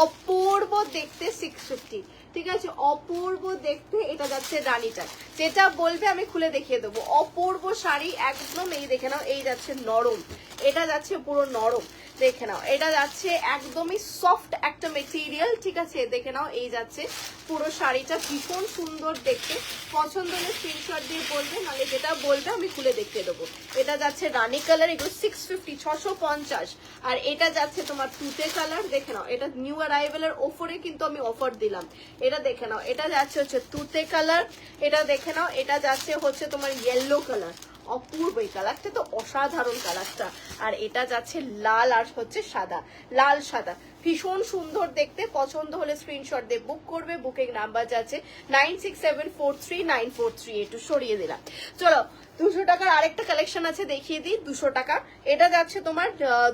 অপূর্ব দেখতে, 650, ঠিক আছে, অপূর্ব দেখতে। এটা যাচ্ছে রানীটা, যেটা বলবে আমি খুলে দেখিয়ে দেবো, অপূর্ব শাড়ি একদম। এই দেখে নাও, এই যাচ্ছে নরম, এটা যাচ্ছে পুরো নরম, দেখে নাও এটা যাচ্ছে একদমই সফট একটা মেটেরিয়াল, ঠিক আছে, দেখে নাও এই যাচ্ছে পুরো শাড়িটা, ভীষণ সুন্দর দেখতে। পছন্দ হলে স্ক্রিনশট দিয়ে বলবে, নাহলে যেটা বলবে আমি খুলে দেখিয়ে দেবো। এটা যাচ্ছে রানী কালার, এগুলো 650, 650। আর এটা যাচ্ছে তোমার তুতে কালার, দেখে নাও এটা নিউ অ্যারাইভেলের ওপরে কিন্তু আমি অফার দিলাম। এটা দেখে নাও, এটা যাচ্ছে হচ্ছে তুতে কালার, এটা দেখে নাও এটা যাচ্ছে হচ্ছে তোমার ইয়েলো কালার, অপূর্ব, এই কালারটা তো অসাধারণ কালারটা। আর এটা যাচ্ছে লাল আর হচ্ছে সাদা, লাল সাদা, ভীষণ সুন্দর দেখতে। পছন্দ হলে স্ক্রিনশট দিয়ে বুক করবে, বুকিং নাম্বার যাচ্ছে 96743943, একটু সরিয়ে দিলাম। চলো 200 টাকার আরেকটা কালেকশন আছে, দেখিয়ে দিই। 200 টাকা, এটা যাচ্ছে তোমার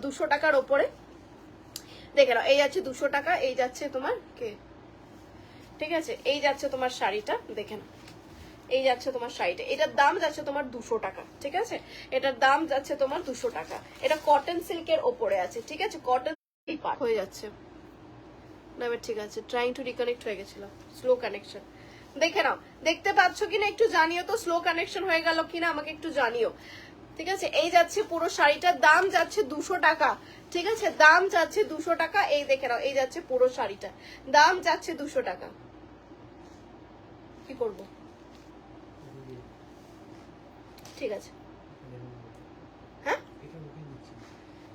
200 টাকার ওপরে, দেখে নাও এই যাচ্ছে 200 টাকা, এই যাচ্ছে তোমার কে, ঠিক আছে, এই যাচ্ছে তোমার শাড়িটা, দেখে নাও এই যাচ্ছে তোমার শাড়িটা, এটার দাম যাচ্ছে তোমার 200 টাকা, ঠিক আছে, এটার দাম যাচ্ছে তোমার 200 টাকা। এটা কটন সিল্কের ওপরে আছে, ঠিক আছে, কটন পার্ট হয়ে যাচ্ছে না, ঠিক আছে, ট্রাইং টু রিকানেক্ট হয়ে গেছিল, স্লো কানেকশন, দেখে নাও, দেখতে পাচ্ছ কিনা একটু জানিও তো, স্লো কানেকশন হয়ে গেল কিনা আমাকে একটু জানিও, ঠিক আছে। এই যাচ্ছে পুরো শাড়িটার দাম যাচ্ছে 200 টাকা, ঠিক আছে, দাম যাচ্ছে 200 টাকা। এই দেখে নাও এই যাচ্ছে পুরো শাড়িটা, দাম যাচ্ছে 200 টাকা। কি করব, ঠিক আছে, হ্যাঁ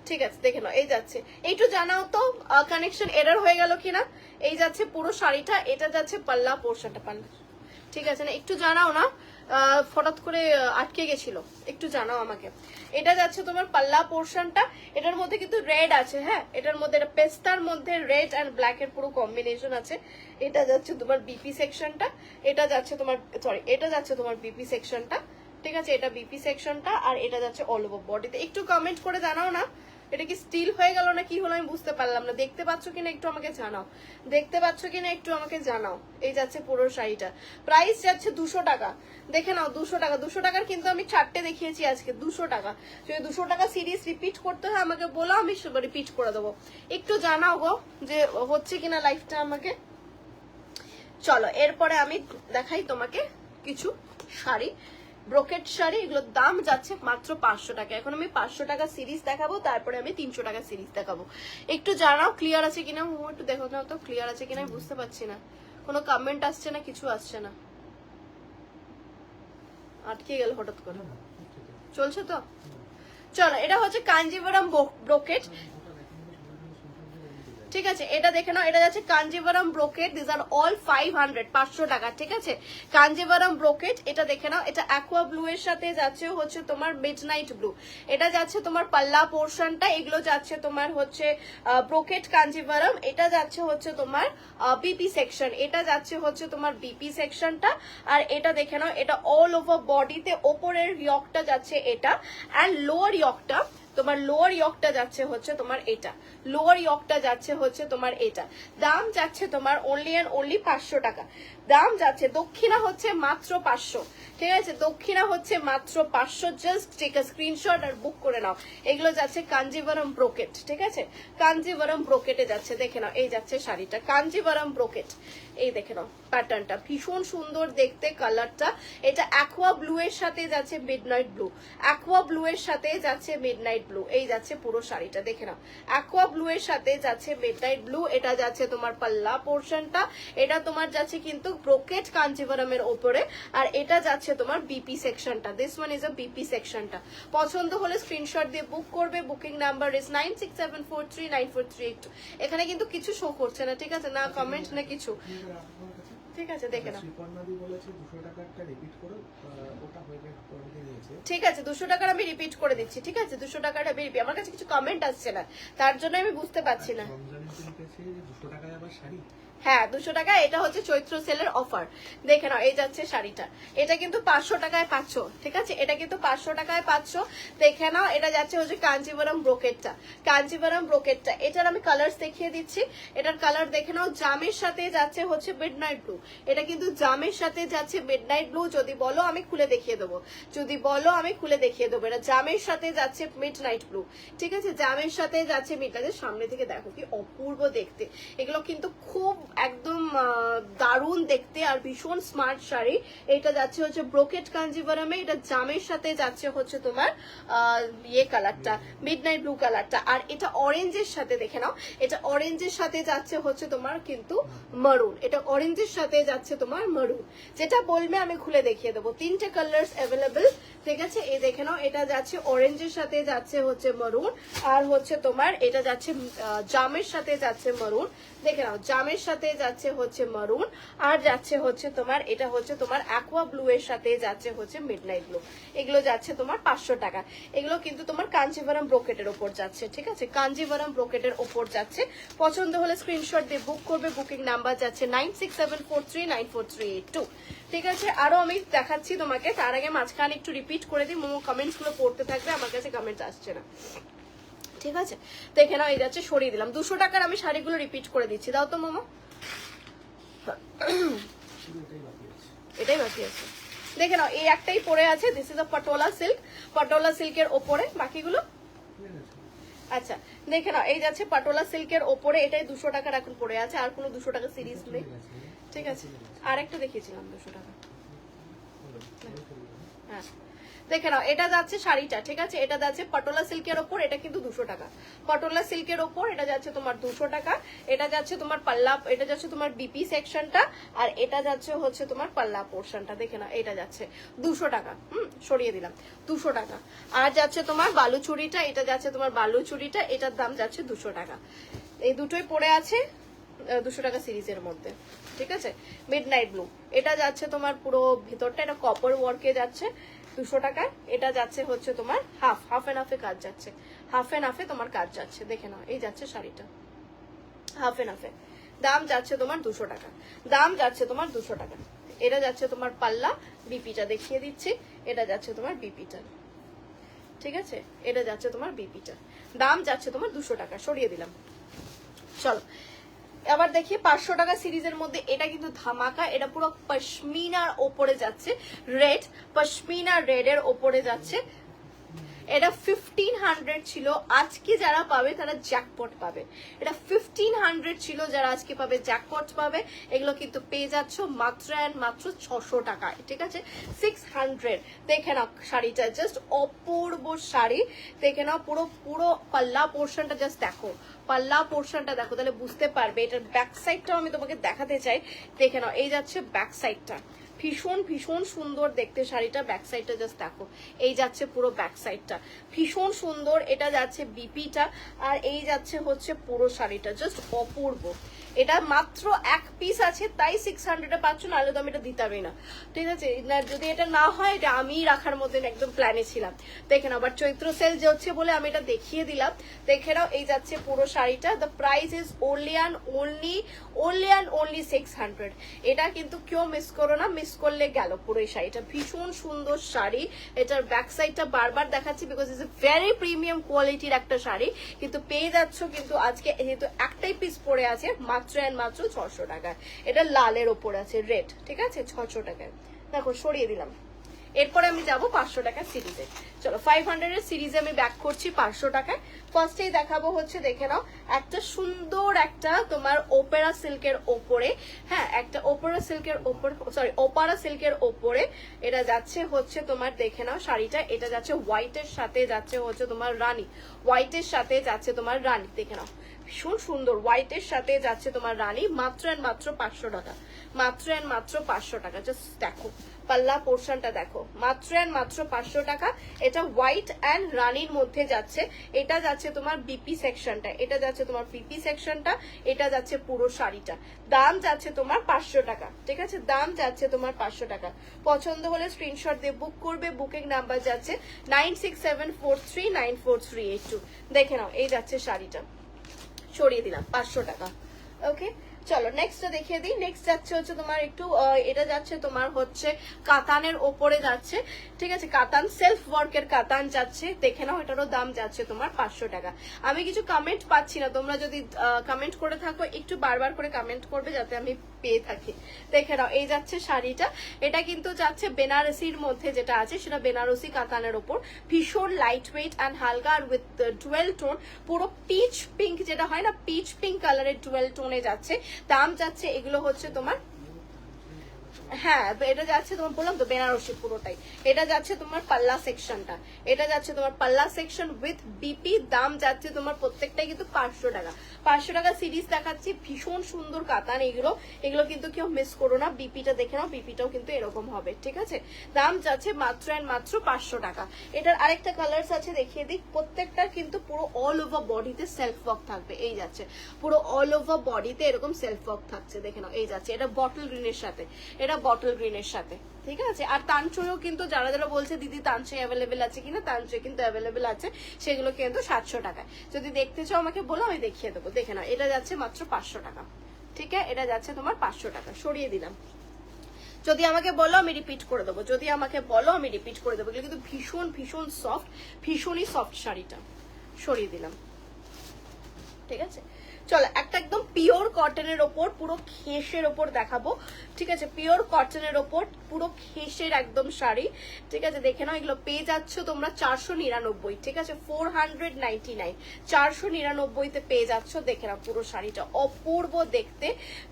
ঠিক আছে, দেখে নাও এই যাচ্ছে, একটু জানাও তো কানেকশন এরর হয়ে গেল কিনা। এই যাচ্ছে পুরো শাড়িটা, এটা যাচ্ছে পাল্লা পোর্শনটা, পাল্লা, ঠিক আছে না, একটু জানাও না, হঠাৎ করে আটকে গেছিল, একটু জানাও আমাকে। এটা যাচ্ছে তোমার পাল্লা পোর্শনটা, এটার মধ্যে কিন্তু রেড আছে, হ্যাঁ এটার মধ্যে, এটা পেস্তার মধ্যে রেড অ্যান্ড ব্ল্যাক এর পুরো কম্বিনেশন আছে। এটা যাচ্ছে তোমার বিপি সেকশনটা, এটা যাচ্ছে তোমার সরি, এটা যাচ্ছে তোমার বিপি সেকশনটা, ঠিক আছে, এটা বিপি সেকশনটা। আর এটা যাচ্ছে অল ওভার বডিতে। একটু কমেন্ট করে জানাও না, এটা কি স্টিল হয়ে গেল না কি হলো আমি বুঝতে পারলাম না। দেখতে পাচ্ছ কিনা একটু আমাকে জানাও, দেখতে পাচ্ছ কিনা একটু আমাকে জানাও। এই যাচ্ছে পুরো শাড়িটা, প্রাইস যাচ্ছে 200 টাকা, দেখে নাও 200 টাকা। 200 টাকার কিন্তু আমি 4টে দেখিয়েছি আজকে, 200 টাকা। যদি 200 টাকা সিরিজ রিপিট করতে হয় আমাকে বলো, আমি রিপিট করে দেবো। একটু জানাও গো যে হচ্ছে কিনা লাইফটা আমাকে। চলো এরপরে আমি দেখাই তোমাকে কিছু শাড়ি, ব্রোকেট শাড়ি, এগুলোর দাম যাচ্ছে মাত্র 500 টাকা। এখন আমি 500 টাকা সিরিজ দেখাবো, তারপরে আমি 300 টাকা সিরিজ দেখাবো। একটু জানাও ক্লিয়ার আছে কিনা, একটু দেখো না তো ক্লিয়ার আছে কিনা, আমি বুঝতে পারছি না, কোনো কমেন্ট আসছে না, কিছু আসছে না, আটকে গেল হঠাৎ করে, চলছে তো। চলো এটা হচ্ছে কাঞ্জিভারাম ব্রোকেট, ঠিক আছে, এটা দেখে নাও, এটা যাচ্ছে Kanjivaram brocade, this are all 500, 500 টাকা, ঠিক আছে, কাঞ্জিভারাম ব্রোকেট। এটা দেখে নাও, এটা অ্যাকোয়া ব্লু এর সাথে যাচ্ছে হচ্ছে তোমার মিডনাইট ব্লু, এটা যাচ্ছে তোমার পাল্লা পোর্শনটা, এগুলো যাচ্ছে তোমার হচ্ছে ব্রোকেট কাঞ্জিভারাম, এটা যাচ্ছে হচ্ছে তোমার বিপি সেকশন, এটা যাচ্ছে হচ্ছে তোমার বিপি সেকশনটা। আর এটা দেখে নাও, এটা অল ওভার বডিতে, ওপরের ইয়কটা যাচ্ছে এটা, অ্যান্ড লোয়ার ইয়কটা, তোমার লোয়ার ইয়কটা যাচ্ছে হচ্ছে তোমার এটা, লোয়ার ইয়কটা যাচ্ছে হচ্ছে তোমার এটা। দাম যাচ্ছে তোমার অনলি অ্যান্ড অনলি 500 টাকা, দাম যাচ্ছে। দক্ষিণা হচ্ছে মাত্র 500, ঠিক আছে, দক্ষিণা হচ্ছে মাত্র 500। জাস্ট টেক আ স্ক্রিনশট আর বুক করে নাও। এগুলো যাচ্ছে কাঞ্জিভারাম ব্রোকেট, ঠিক আছে, কাঞ্জিভারাম ব্রোকেটে যাচ্ছে, দেখে নাও এই যাচ্ছে শাড়িটা, কাঞ্জিভারাম ব্রোকেট। এই দেখে নাও প্যাটার্নটা, ভীষণ সুন্দর দেখতে কালারটা। এটা অ্যাকোয়া ব্লু এর সাথে যাচ্ছে মিডনাইট ব্লু, অ্যাকোয়া ব্লু এর সাথে যাচ্ছে মিডনাইট ব্লু। এই যাচ্ছে পুরো শাড়িটা, দেখে নাও অ্যাকোয়া ব্লু এর সাথে যাচ্ছে মিডনাইট ব্লু। এটা যাচ্ছে তোমার পাল্লা পোর্শনটা, এটা তোমার যাচ্ছে কিন্তু ব্রোকেট কাঞ্জিভারামের ওপরে। আর এটা যাচ্ছে তোমার বিপি সেকশনটা, this one is a BP সেকশনটা। পছন্দ হলে স্ক্রিনশট দিয়ে বুক করবে, বুকিং নাম্বার ইজ 9674394382। এখানে কিন্তু কিছু শো করছে না, ঠিক আছে, না কমেন্ট না কিছু, ঠিক আছে দেখে নাও। শ্রীপর্ণাদি বলেছে 200 টাকারটা রিপিট করো, ওটা হয়ে গেছে। ঠিক আছে 200 টাকার আমি রিপিট করে দিচ্ছি, ঠিক আছে 200 টাকাটা আমি রিপিট, আমার কাছে কিছু কমেন্ট আসছে না তার জন্য আমি বুঝতে পারছি না। রমজানের দিন কাছে 200 টাকায় আবার শাড়ি, হ্যাঁ 200 টাকা, এটা হচ্ছে চৈত্র সেলের অফার। দেখে নাও এই যাচ্ছে শাড়িটা, এটা কিন্তু 500 টাকায় পাচ্ছ, ঠিক আছে এটা কিন্তু 500 টাকায় পাচ্ছ। দেখে নাও এটা যাচ্ছে হচ্ছে কাঞ্জিভারাম ব্রোকেটটা, কাঞ্জিভারাম ব্রোকেটটা। এটার আমি কালার্স দেখিয়ে দিচ্ছি, এটার কালার দেখে নাও। জামের সাথে যাচ্ছে হচ্ছে মিডনাইট ব্লু, এটা কিন্তু জামের সাথে যাচ্ছে মিডনাইট ব্লু। যদি বলো আমি খুলে দেখিয়ে দেবো, যদি বলো আমি খুলে দেখিয়ে দেবো। এটা জামের সাথে যাচ্ছে মিডনাইট ব্লু, ঠিক আছে জামের সাথে যাচ্ছে মিডনাইট। সামনে থেকে দেখো কি অপূর্ব দেখতে, এগুলো কিন্তু খুব একদম দারুণ দেখতে আর ভীষণ স্মার্ট শাড়ি। এটা যাচ্ছে হচ্ছে ব্রোকেট কাঞ্জিভারামে, এটা জামের সাথে যাচ্ছে হচ্ছে তোমার ইয়ে কালারটা মিডনাইট ব্লু কালারটা, আর এটা অরেঞ্জের সাথে দেখে নাও, এটা অরেঞ্জের সাথে যাচ্ছে হচ্ছে তোমার কিন্তু মারুন, এটা অরেঞ্জের সাথে যাচ্ছে তোমার মারুন। যেটা বলবে আমি খুলে দেখিয়ে দেবো, 3টে কালার্স অ্যাভেলেবেল, ঠিক আছে এই দেখে নাও। এটা যাচ্ছে অরেঞ্জের সাথে যাচ্ছে হচ্ছে মারুন, আর হচ্ছে তোমার এটা যাচ্ছে জামের সাথে যাচ্ছে মারুন। দেখে নাও জামের সাথে যাচ্ছে হচ্ছে মারুন, আর যাচ্ছে হচ্ছে তোমার এটা হচ্ছে তোমার অ্যাকোয়া ব্লু এর সাথে যাচ্ছে হচ্ছে মিডনাইট ব্লু। এগুলো যাচ্ছে তোমার 500 টাকা। এগুলো কিন্তু তোমার কাঞ্জিভারাম ব্রোকেটের ওপর যাচ্ছে, ঠিক আছে কাঞ্জিভারাম ব্রোকেটের ওপর যাচ্ছে। পছন্দ হলে স্ক্রিনশট দিয়ে বুক করবে, বুকিং নাম্বার যাচ্ছে 9674394382, ঠিক আছে। আরো আমি দেখাচ্ছি তোমাকে, তার আগে মাঝখানে একটু রিপিট করে দিই, মোমো কমেন্টস গুলো পড়তে থাকবে, আমার কাছে কমেন্টস আসছে না, ঠিক আছে দেখে নাও এই যাচ্ছে সরিয়ে দিলাম। 200 টাকার আমি শাড়িগুলো রিপিট করে দিচ্ছি, দাও তো মোমো, এটাই বাকি আছে। দেখে নাও এই একটাই পরে আছে, this is a patola silk, patola সিল্কের ওপরে বাকিগুলো। আচ্ছা দেখে নাও এই যাচ্ছে পাটোলা সিল্কের ওপরে, এটাই 200 টাকার এখন পড়ে আছে, আর কোনো 200 টাকা সিরিজ নেই, ঠিক আছে আর একটা দেখিয়েছিলাম 200 টাকা। হ্যাঁ দেখে নাও এটা যাচ্ছে শাড়িটা, ঠিক আছে এটা যাচ্ছে পটোলা সিল্কের ওপর, এটা কিন্তু 200 টাকা, পটোলা সিল্কের ওপর এটা যাচ্ছে তোমার 200 টাকা। এটা যাচ্ছে তোমার পাল্লা, এটা যাচ্ছে তোমার বিপি সেকশনটা, আর এটা যাচ্ছে হচ্ছে তোমার পাল্লা পোর্শনটা। দেখে নাও এটা যাচ্ছে 200 টাকা, সরিয়ে দিলাম 200 টাকা। আর যাচ্ছে তোমার বালুচুরিটা, এটা যাচ্ছে তোমার বালুচুরিটা, এটার দাম যাচ্ছে 200 টাকা। এই দুটোই পড়ে আছে 200 টাকা সিরিজের মধ্যে, ঠিক আছে মিডনাইট ব্লু। এটা যাচ্ছে তোমার পুরো ভিতরটা, এটা কপার ওয়ার্কে যাচ্ছে 200 টাকায়। এটা যাচ্ছে হচ্ছে তোমার হাফ এন্ড হাফে কাজ যাচ্ছে, হাফ এন্ড হাফে তোমার কাজ যাচ্ছে। দেখে নাও এই যাচ্ছে শাড়িটা হাফ এন্ড হাফে, দাম যাচ্ছে তোমার 200 টাকা, দাম যাচ্ছে তোমার 200 টাকা। এটা যাচ্ছে তোমার পাল্লা, বিপিটা দেখিয়ে দিচ্ছি, এটা যাচ্ছে তোমার বিপিটা, ঠিক আছে এটা যাচ্ছে তোমার বিপিটা, দাম যাচ্ছে তোমার 200 টাকা, সরিয়ে দিলাম। চলো আবার দেখি 500 টাকা সিরিজের মধ্যে এটা কিন্তু ধামাকা, এটা পুরো পশমিনার ওপরে যাচ্ছে, রেড পশমিনা রেড এর ওপরে যাচ্ছে। এটা 1500 ছিল, আজকে যারা পাবে তারা জ্যাকপট পাবে। এটা 1500 ছিল, যারা আজকে পাবে জ্যাকপট পাবে। এগুলো কিন্তু পেয়ে যাচ্ছ মাত্র মাত্র 600 টাকায়, ঠিক আছে 600। দেখে নাও শাড়িটা জাস্ট অপূর্ব শাড়ি, দেখে নাও পুরো পুরো পাল্লা পোর্শনটা জাস্ট দেখো, পাল্লা পোর্শনটা দেখো তাহলে বুঝতে পারবে। এটার ব্যাক সাইডটাও আমি তোমাকে দেখাতে চাই, দেখে নাও এই যাচ্ছে ব্যাক সাইডটা, ভীষণ ভীষণ সুন্দর দেখতে শাড়িটা। ব্যাক সাইডটা জাস্ট দেখো, এই যাচ্ছে পুরো ব্যাক সাইডটা ভীষণ সুন্দর। এটা যাচ্ছে বিপিটা, আর এই যাচ্ছে হচ্ছে পুরো শাড়িটা জাস্ট অপূর্ব। এটা মাত্র এক পিস আছে তাই 600-এ পাচ্ছ, নাহলে তো আমি এটা দিতামই না, ঠিক আছে যদি এটা না হয় এটা আমি রাখার মধ্যে একদম প্ল্যানে ছিলাম। দেখে নাও আবার চৈত্র সেল হচ্ছে বলে আমি এটা দেখিয়ে দিলাম। দেখে নাও এই যাচ্ছে পুরো শাড়িটা, দ্য প্রাইস ইজ only 600। এটা কিন্তু কেউ মিস করো না, মিস করলে গেল পুরো এই শাড়িটা। ভীষণ সুন্দর শাড়ি, এটার ব্যাক সাইডটা বারবার দেখাচ্ছি because is a very premium কোয়ালিটির একটা শাড়ি, কিন্তু পেয়ে যাচ্ছ কিন্তু আজকে যেহেতু একটাই পিস পরে আছে মাত্র 600 টাকায়। এটা লালের ওপর আছে রেড, ঠিক আছে 600 টাকায়। দেখো সরিয়ে দিলাম। এরপরে আমি যাব 500 টাকার সিরিজে। চলো 500 এর সিরিজে আমি ব্যাক করছি 500 টাকায়। ফার্স্টেই দেখাবো হচ্ছে দেখে নাও একটা সুন্দর একটা তোমার ওপেরা সিল্কের ওপরে, হ্যাঁ একটা ওপেরা সিল্কের ওপর সরি ওপারা সিল্কের ওপরে এটা যাচ্ছে হচ্ছে তোমার দেখে নাও শাড়িটা। এটা যাচ্ছে হোয়াইটের সাথে যাচ্ছে হচ্ছে তোমার রানী, হোয়াইটের সাথে যাচ্ছে তোমার রানী। দেখে নাও ভীষণ সুন্দর হোয়াইটের সাথে যাচ্ছে তোমার রানী, মাত্র অ্যান্ড মাত্র 500 টাকা, মাত্র অ্যান্ড মাত্র 500 টাকা। জাস্ট দেখো পাল্লা পোর্শনটা দেখো, মাত্র অ্যান্ড মাত্র 500 টাকা। এটা হোয়াইট অ্যান্ড রানীর মধ্যে যাচ্ছে, এটা যাচ্ছে তোমার বিপি সেকশনটা, এটা যাচ্ছে তোমার পিপি সেকশনটা, এটা যাচ্ছে পুরো শাড়িটা। দাম যাচ্ছে তোমার 500 টাকা, ঠিক আছে, দাম যাচ্ছে তোমার 500 টাকা। পছন্দ হলে স্ক্রিনশট দিয়ে বুক করবে, বুকিং নাম্বার যাচ্ছে 9674394382। দেখে নাও, এই যাচ্ছে শাড়িটা, সরিয়ে দিলাম 500 টাকা। ওকে, চলো নেক্সটটা দেখিয়ে দিই। নেক্সট যাচ্ছে হচ্ছে তোমার একটু এটা যাচ্ছে তোমার হচ্ছে কাতানের ওপরে যাচ্ছে, ঠিক আছে, কাতান সেলফ ওয়ার্কের কাতান যাচ্ছে। দেখে নাও, এটারও দাম যাচ্ছে তোমার 500 টাকা। আমি কিছু কমেন্ট পাচ্ছি না, তোমরা যদি কমেন্ট করে থাকো একটু বারবার করে কমেন্ট করবে যাতে আমি পেয়ে থাকি। দেখে নাও, এই যাচ্ছে শাড়িটা, এটা কিন্তু যাচ্ছে বেনারসির মধ্যে যেটা আছে সেটা বেনারসি কাতানের ওপর, ভীষণ লাইট ওয়েট অ্যান্ড হালকা আর উইথ ডুয়েল টোন, পুরো পিচ পিঙ্ক যেটা হয় না, পিচ পিঙ্ক কালারের ডুয়েল টোনে যাচ্ছে। দাম যাচ্ছে এগুলো হচ্ছে তোমার, হ্যাঁ এটা যাচ্ছে তোমার, বললাম তো বেনারসি পুরোটাই। এটা যাচ্ছে তোমার পাল্লা সেকশনটা, এটা যাচ্ছে তোমার পাল্লা সেকশন উইথ বিপি। দাম যাচ্ছে তোমার প্রত্যেকটাই কিন্তু 500 টাকা। 500 টাকা সিরিজ দেখাচ্ছি, ভীষণ সুন্দর কাতান এগুলো, এগুলো কিন্তু কেউ মিস করো না। বিপিটা দেখে নাও, বিপিটাও কিন্তু এরকম হবে, ঠিক আছে। দাম যাচ্ছে মাত্র অ্যান্ড মাত্র 500 টাকা। এটার আরেকটা কালার্স আছে, দেখিয়ে দিই। প্রত্যেকটার কিন্তু পুরো অল ওভার বডিতে সেলফ ওয়ার্ক থাকবে, এই যাচ্ছে পুরো অল ওভার বডিতে এরকম সেলফ ওয়ার্ক থাকছে। দেখে নাও, এই যাচ্ছে, এটা বটল গ্রিনের সাথে, এটা বটল গ্রিনের সাথে, ঠিক আছে। আর তানচুইও কিন্তু যারা যারা বলছে দিদি তানচুই অ্যাভেলেবেল আছে কিনা, তানচুই কিন্তু অ্যাভেলেবেল আছে, সেগুলো কিন্তু 700 টাকায়। যদি দেখতে চাও আমাকে বলো, আমি দেখিয়ে দেবো। দেখে নাও, এটা যাচ্ছে মাত্র 500 টাকা, ঠিক আছে, এটা যাচ্ছে তোমার 500 টাকা, সরিয়ে দিলাম। যদি আমাকে বলো আমি রিপিট করে দেবো, যদি আমাকে বলো আমি রিপিট করে দেবো। এগুলো কিন্তু ভীষণ ভীষণ সফট, ভীষণই সফট শাড়িটা, সরিয়ে দিলাম, ঠিক আছে। চলো একটা একদম পিওর কটনের ওপর, পুরো খেসের ওপর দেখাবো, ঠিক আছে, পিওর কটনের ওপর পুরো খেসের একদম শাড়ি, ঠিক আছে। দেখে নাও, এগুলো পেয়ে যাচ্ছ তোমরা 499, ঠিক আছে, 499, 499-তে পেয়ে যাচ্ছ। দেখে নাও, পুরো শাড়িটা অপূর্ব দেখতে,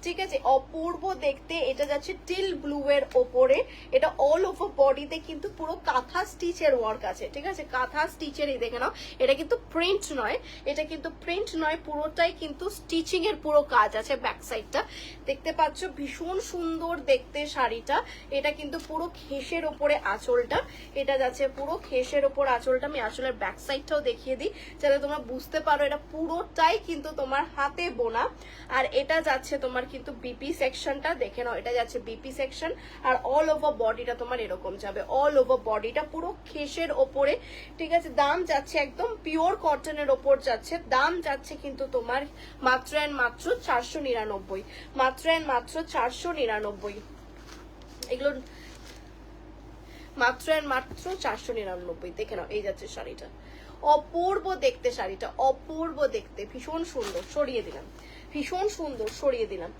ঠিক আছে, অপূর্ব দেখতে। এটা যাচ্ছে টিল ব্লু এর ওপরে, এটা অল ওভার বডিতে কিন্তু পুরো কাঁথা স্টিচের ওয়ার্ক আছে, ঠিক আছে, কাঁথা স্টিচের। এই দেখে নাও, এটা কিন্তু প্রিন্ট নয়, এটা কিন্তু প্রিন্ট নয়, পুরোটাই কিন্তু স্টিচিং এর পুরো কাজ আছে। ব্যাক সাইডটা দেখতে পাচ্ছ, ভীষণ সুন্দর দেখতে শাড়িটা। এটা কিন্তু পুরো খেসের ওপরে আঁচলটা, এটা যাচ্ছে পুরো খেসের ওপর আঁচলটা। আমি আসলের ব্যাক সাইডটাও দেখিয়ে দিই যাতে তোমরা বুঝতে পারো, এটা পুরোটাই কিন্তু তোমার হাতে বোনা। আর এটা যাচ্ছে তোমার কিন্তু বিপি সেকশনটা, দেখে নাও, এটা যাচ্ছে বিপি সেকশন। আর অল ওভার বডিটা তোমার এরকম যাবে, অল ওভার বডিটা পুরো খেসের ওপরে, ঠিক আছে। দাম যাচ্ছে একদম পিওর কটনের ওপর যাচ্ছে, দাম যাচ্ছে কিন্তু তোমার মাত্র অ্যান্ড মাত্র 499, মাত্র অ্যান্ড মাত্র 499। এগুলো মাত্র অ্যান্ড মাত্র 499। দেখে নাও, এই যাচ্ছে শাড়িটা, অপূর্ব দেখতে শাড়িটা, অপূর্ব দেখতে, ভীষণ সুন্দর, সরিয়ে দিলাম, ভীষণ সুন্দর, সরিয়ে দিলাম।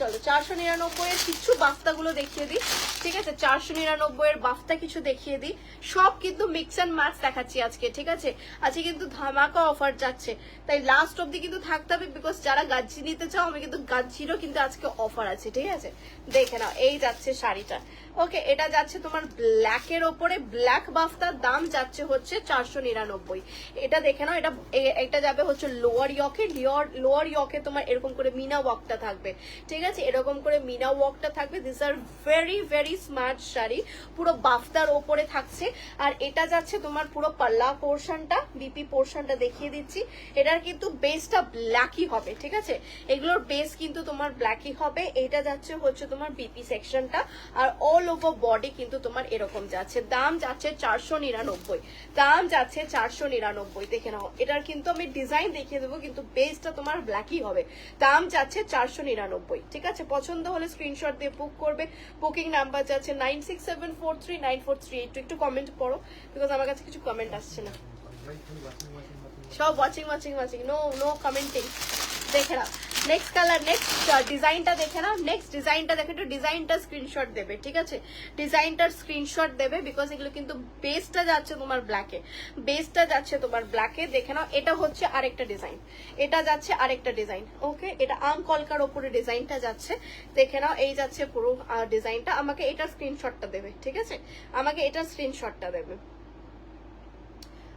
চলো 499 এর কিছু বাফতাগুলো দেখিয়ে দিই, ঠিক আছে, 499 এর বাফতা কিছু দেখিয়ে দিই। সব কিন্তু মিক্স অ্যান্ড ম্যাচ দেখাচ্ছি আজকে, ঠিক আছে। আজকে কিন্তু ধামাকা অফার যাচ্ছে, তাই লাস্ট অব্দি কিন্তু থাকতে হবে, বিকজ যারা গাজ্জি নিতে চাও, আমি কিন্তু গাজ্জিরও কিন্তু আজকে অফার আছে, ঠিক আছে। দেখে নাও, এই যাচ্ছে শাড়িটা, ওকে। এটা যাচ্ছে তোমার ব্ল্যাকের ওপরে, ব্ল্যাক বাফতার, দাম যাচ্ছে হচ্ছে 499। এটা দেখে নাও, এটা যাবে হচ্ছে লোয়ার ইয়কে, লোয়ার ইয়কে তোমার এরকম করে মিনা ওয়ার্কটা থাকবে, ঠিক আছে, এরকম করে মিনা ওয়ার্কটা থাকবে। This are very very smart sari, পুরো বাফতার ওপরে থাকছে। আর এটা যাচ্ছে তোমার পুরো পাল্লা পোর্শনটা, বিপি পোর্শনটা দেখিয়ে দিচ্ছি। এটার কিন্তু বেসটা ব্ল্যাকই হবে, ঠিক আছে, এগুলোর বেস কিন্তু তোমার ব্ল্যাকই হবে। এটা যাচ্ছে হচ্ছে তোমার বিপি সেকশনটা, আর অল ওভার বডি কিন্তু তোমার এরকম যাচ্ছে। দাম যাচ্ছে 499, দাম যাচ্ছে 499। দেখে নাও, এটার কিন্তু আমি ডিজাইন দেখিয়ে দেবো, কিন্তু বেসটা তোমার ব্ল্যাকই হবে। দাম যাচ্ছে 499, ঠিক আছে। পছন্দ হলে স্ক্রিনশট দিয়ে বুক করবে, বুকিং নাম্বার যাচ্ছে 9674394382। একটু কমেন্ট পড়ো, বিকজ আমার কাছে কিছু কমেন্ট আসছে না, সব watching watching watching, no commenting. দেখে নাও নেক্সট কালার, নেক্সট ডিজাইনটা দেখে নাও, নেক্সট ডিজাইনটা দেখে একটু ডিজাইনটা স্ক্রিনশট দেবে, ঠিক আছে, ডিজাইনটার স্ক্রিনশট দেবে, বিকজ এগুলো কিন্তু বেসটা যাচ্ছে তোমার ব্ল্যাকে, বেসটা যাচ্ছে তোমার ব্ল্যাকে। দেখে নাও, এটা হচ্ছে আরেকটা ডিজাইন, এটা যাচ্ছে আরেকটা ডিজাইন, ওকে। এটা আম কলকার ওপরে ডিজাইনটা যাচ্ছে, দেখে নাও, এই যাচ্ছে পুরো ডিজাইনটা। আমাকে এটার স্ক্রিনশটটা দেবে, ঠিক আছে, আমাকে এটার স্ক্রিনশটটা দেবে,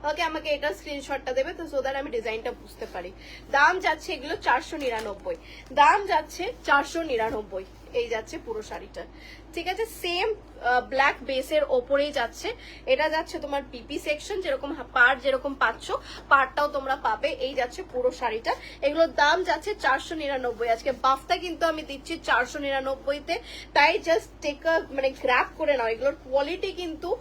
ওকে, আমাকে এটা স্ক্রিনশটটা দেবে তো সো দ্যাট আমি ডিজাইনটা বুঝতে পারি। দাম যাচ্ছে এগুলো 499, দাম যাচ্ছে 499, এই যাচ্ছে পুরো শাড়িটা। ঠিক আছে, সেম ব্ল্যাক বেসের ওপরেই যাচ্ছে। এটা যাচ্ছে তোমার পিপি সেকশন, যেরকম পার যেরকম পাচ্ছ পারটাও তোমরা পাবে। এই যাচ্ছে পুরো শাড়িটা, এগুলোর দাম যাচ্ছে 499। আজকে বাফটা কিন্তু আমি দিচ্ছি 499-তে, তাই জাস্ট টেক মানে গ্র্যাব করে নাও। এগুলোর কোয়ালিটি কিন্তু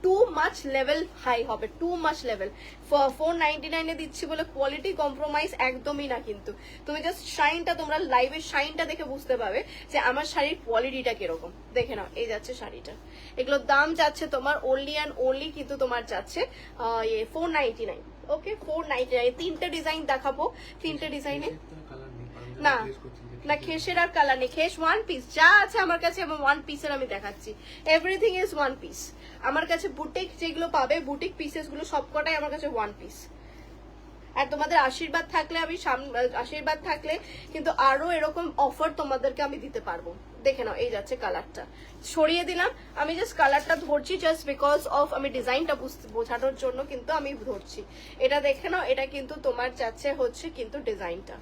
টু মাচ লেভেল হাই হবে, টু মাচ লেভেল। 499-এ দিচ্ছি বলে কোয়ালিটি কম্প্রোমাইজ একদমই না, কিন্তু তুমি জাস্ট শাইনটা, তোমরা লাইভের শাইনটা দেখে বুঝতে পারবে যে আমার শাড়ির কোয়ালিটিটা কিরকম। দেখে নাও, এই যাচ্ছে শাড়িটা। এগুলোর দাম যাচ্ছে তোমার ওনলি অ্যান্ড ওনলি কিন্তু তোমার যাচ্ছে 499। ওকে, 499। তিনটে ডিজাইন দেখাবো, তিনটে ডিজাইনে না না খেসের আর কালার নেই। খেস ওয়ান পিস যা আছে আমার কাছে, আমার ওয়ান পিসের আমি দেখাচ্ছি। এভরিথিং ইজ ওয়ান পিস আমার কাছে। বুটিক যেগুলো পাবে, বুটিক পিসেস গুলো সবকটাই আমার কাছে ওয়ান পিস। আর তোমাদের আশীর্বাদ থাকলে আমি আশীর্বাদ থাকলে কিন্তু আরো এরকম অফার তোমাদেরকে আমি দিতে পারবো। দেখে নাও, এই যাচ্ছে কালারটা। সরিয়ে দিলাম, আমি জাস্ট কালারটা ধরছি জাস্ট বিকজ অফ আমি ডিজাইনটা বোঝানোর জন্য কিন্তু আমি ধরছি। এটা দেখে নাও, এটা কিন্তু তোমার যাচ্ছে হচ্ছে কিন্তু ডিজাইনটা।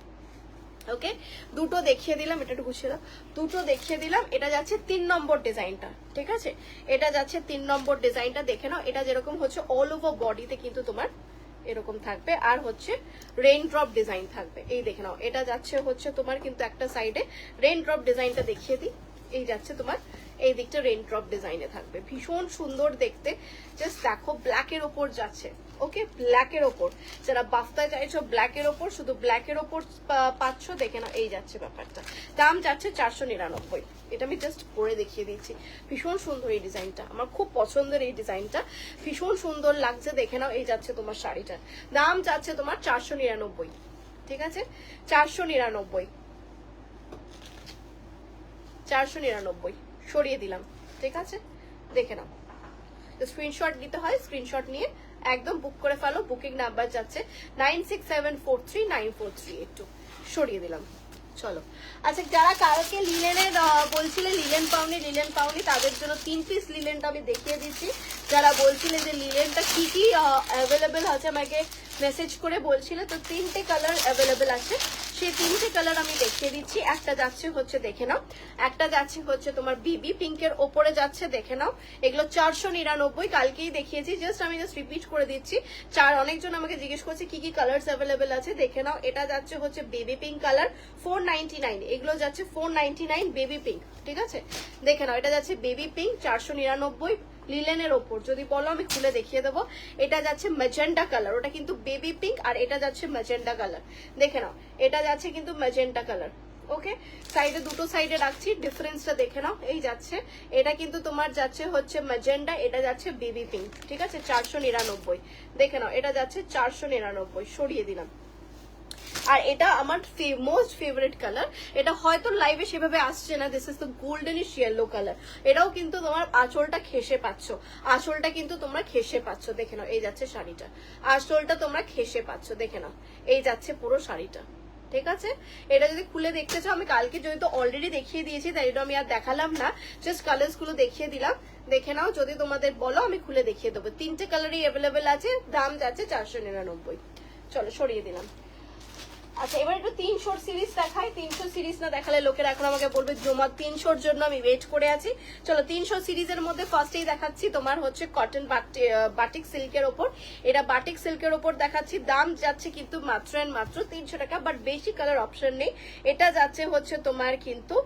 ওকে, দুটো দেখিয়ে দিলাম, এটা একটু গুছিয়ে দাও। দুটো দেখিয়ে দিলাম, এটা যাচ্ছে 3 নম্বর ডিজাইনটা। ঠিক আছে, এটা যাচ্ছে 3 নম্বর ডিজাইনটা। দেখে নাও, এটা যেরকম হচ্ছে অল ওভার বডিতে কিন্তু তোমার এরকম থাকবে, আর হচ্ছে রেইন ড্রপ ডিজাইন থাকবে। এই দেখে নাও, এটা যাচ্ছে হচ্ছে তোমার কিন্তু একটা সাইডে রেইন ড্রপ ডিজাইনটা দেখিয়ে দিই। এই যাচ্ছে তোমার এই দিকটা রেইন ড্রপ ডিজাইনে থাকবে, ভীষণ সুন্দর দেখতে। জাস্ট দেখো, ব্ল্যাকের ওপর যাচ্ছে। ওকে, ব্ল্যাকের ওপর যারা বাফতা চাইছো, ব্ল্যাকের ওপর, শুধু ব্ল্যাকের ওপর পাচ্ছ। দেখে না, এই যাচ্ছে ব্যাপারটা। দাম যাচ্ছে 499। এটা আমি জাস্ট পরে দেখিয়ে দিচ্ছি। ভীষণ সুন্দর এই ডিজাইনটা, আমার খুব পছন্দের এই ডিজাইনটা, ভীষণ সুন্দর লাগছে। দেখে নাও, এই যাচ্ছে তোমার শাড়িটা। দাম যাচ্ছে তোমার 499। ঠিক আছে, 499, 499 সরিয়ে দিলাম। ঠিক আছে, দেখে নাও। স্ক্রিনশট নিতে হয়, স্ক্রিনশট নিয়ে একদম বুক করে ফেলো। বুকিং নাম্বার যাচ্ছে 9674394382। সরিয়ে দিলাম। চলো, আচ্ছা, যারা কালকে লিলেনের বলছিলে লিলেন পাওনি তাদের জন্য 3 পিস লিলেনটা আমি দেখিয়ে দিচ্ছি। যারা বলছিলেন যে লিলেনটা কি কি অ্যাভেলেবেল আছে আমাকে মেসেজ করে বলছিলে, তো 3টে কালার অ্যাভেলেবেল আছে। সেই 3টে কালার আমি দেখিয়ে দিচ্ছি। একটা যাচ্ছে হচ্ছে, দেখে নাও, একটা যাচ্ছে হচ্ছে তোমার বিবি পিঙ্কের ওপরে যাচ্ছে। দেখে নাও, এগুলো 499, কালকেই দেখিয়েছি, জাস্ট আমি রিপিট করে দিচ্ছি। অনেকজন আমাকে জিজ্ঞেস করছে কি কি কালার্স অ্যাভেলেবেল আছে। দেখে নাও, এটা যাচ্ছে হচ্ছে বেবি পিঙ্ক কালার, 499। এগুলো যাচ্ছে 499 বেবি পিঙ্ক। ঠিক আছে, দেখে নাও, এটা যাচ্ছে বেবি পিঙ্ক 499 লিলেনের ওপর। যদি বলো আমি খুলে দেখিয়ে দেবো। এটা যাচ্ছে ম্যাজেন্ডা কালার, ওটা কিন্তু বেবি পিঙ্ক, আর এটা যাচ্ছে ম্যাজেন্ডা কালার। দেখে নাও, এটা যাচ্ছে কিন্তু ম্যাজেন্ডা কালার। ওকে, সাইডে দুটো সাইডে রাখছি, ডিফারেন্সটা দেখে নাও। এই যাচ্ছে, এটা কিন্তু তোমার যাচ্ছে হচ্ছে ম্যাজেন্ডা, এটা যাচ্ছে বেবি পিঙ্ক। ঠিক আছে, 499। দেখে নাও, এটা যাচ্ছে 499। সরিয়ে দিলাম। আর এটা আমার মোস্ট ফেভারিট কালার, এটা হয়তো লাইভে সেভাবে আসছে না। This is the goldenish yellow colour. এটাও কিন্তু তোমার আঁচলটা খেসে পাচ্ছ, আঁচলটা কিন্তু তোমরা খেসে পাচ্ছ। দেখে নাও, এই যাচ্ছে শাড়িটা, আঁচলটা তোমরা খেসে পাচ্ছ। দেখে নাও, এই যাচ্ছে পুরো শাড়িটা। ঠিক আছে, এটা যদি খুলে দেখতে চাও, আমি কালকে যেহেতু অলরেডি দেখিয়ে দিয়েছি তাই এটা আমি আর দেখালাম না, জাস্ট কালার্স গুলো দেখিয়ে দিলাম। দেখে নাও, যদি তোমাদের বলো আমি খুলে দেখিয়ে দেবো। 3টে কালারই অ্যাভেলেবেল আছে, দাম যাচ্ছে 499। চলো, সরিয়ে দিলাম। আচ্ছা, এবার একটু 300 সিরিজ দেখাই। 300 সিরিজ না দেখালে লোকেরা এখন আমাকে বলবে জমা 300-র জন্য আমি ওয়েট করে আছি। চলো, 300 সিরিজের মধ্যে ফার্স্টেই দেখাচ্ছি তোমার হচ্ছে কটন বাটিক সিল্কের ওপর। এটা বাটিক সিল্কের ওপর দেখাচ্ছি। দাম যাচ্ছে কিন্তু মাত্র এন্ড মাত্র 300 টাকা, বাট বেশি কালার অপশন নেই। এটা যাচ্ছে হচ্ছে তোমার কিন্তু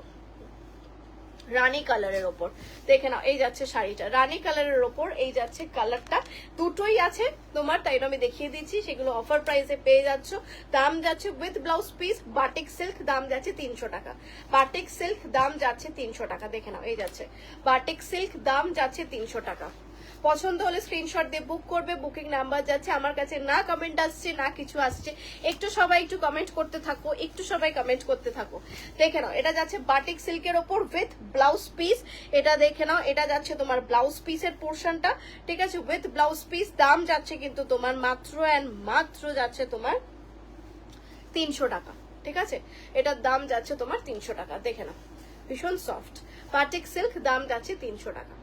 রানী কালারের ওপর। দেখে নাও, এই যাচ্ছে শাড়িটা রানী কালারের ওপর। এই যাচ্ছে কালারটা, দুটোই আছে তোমার, তাই আমি দেখিয়ে দিচ্ছি। সেগুলো অফার প্রাইসে পেয়ে যাচ্ছ। দাম যাচ্ছে with blouse piece batik silk, দাম যাচ্ছে 300 টাকা। বাটিক সিল্ক দাম যাচ্ছে 300 টাকা। দেখে নাও, এই যাচ্ছে বাটিক সিল্ক, দাম যাচ্ছে 300 টাকা। পছন্দ হলে স্ক্রিনশট দিয়ে বুক করবে। বুকিং নাম্বার যাচ্ছে। আমার কাছে না কমেন্ট আসছে না কিছু আসছে, একটু সবাই একটু কমেন্ট করতে থাকো, একটু সবাই কমেন্ট করতে থাকো। দেখে নাও, এটা যাচ্ছে বাটিক সিল্কের ওপর উইথ ব্লাউজ পিস। এটা দেখে নাও, এটা যাচ্ছে তোমার ব্লাউজ পিসের পোর্শনটা। ঠিক আছে, উইথ ব্লাউজ পিস। দাম যাচ্ছে কিন্তু তোমার মাত্র এন্ড মাত্র যাচ্ছে তোমার 300 টাকা। ঠিক আছে, এটার দাম যাচ্ছে তোমার 300 টাকা। দেখে নাও, ভীষণ সফট বাটিক সিল্ক, দাম যাচ্ছে 300 টাকা।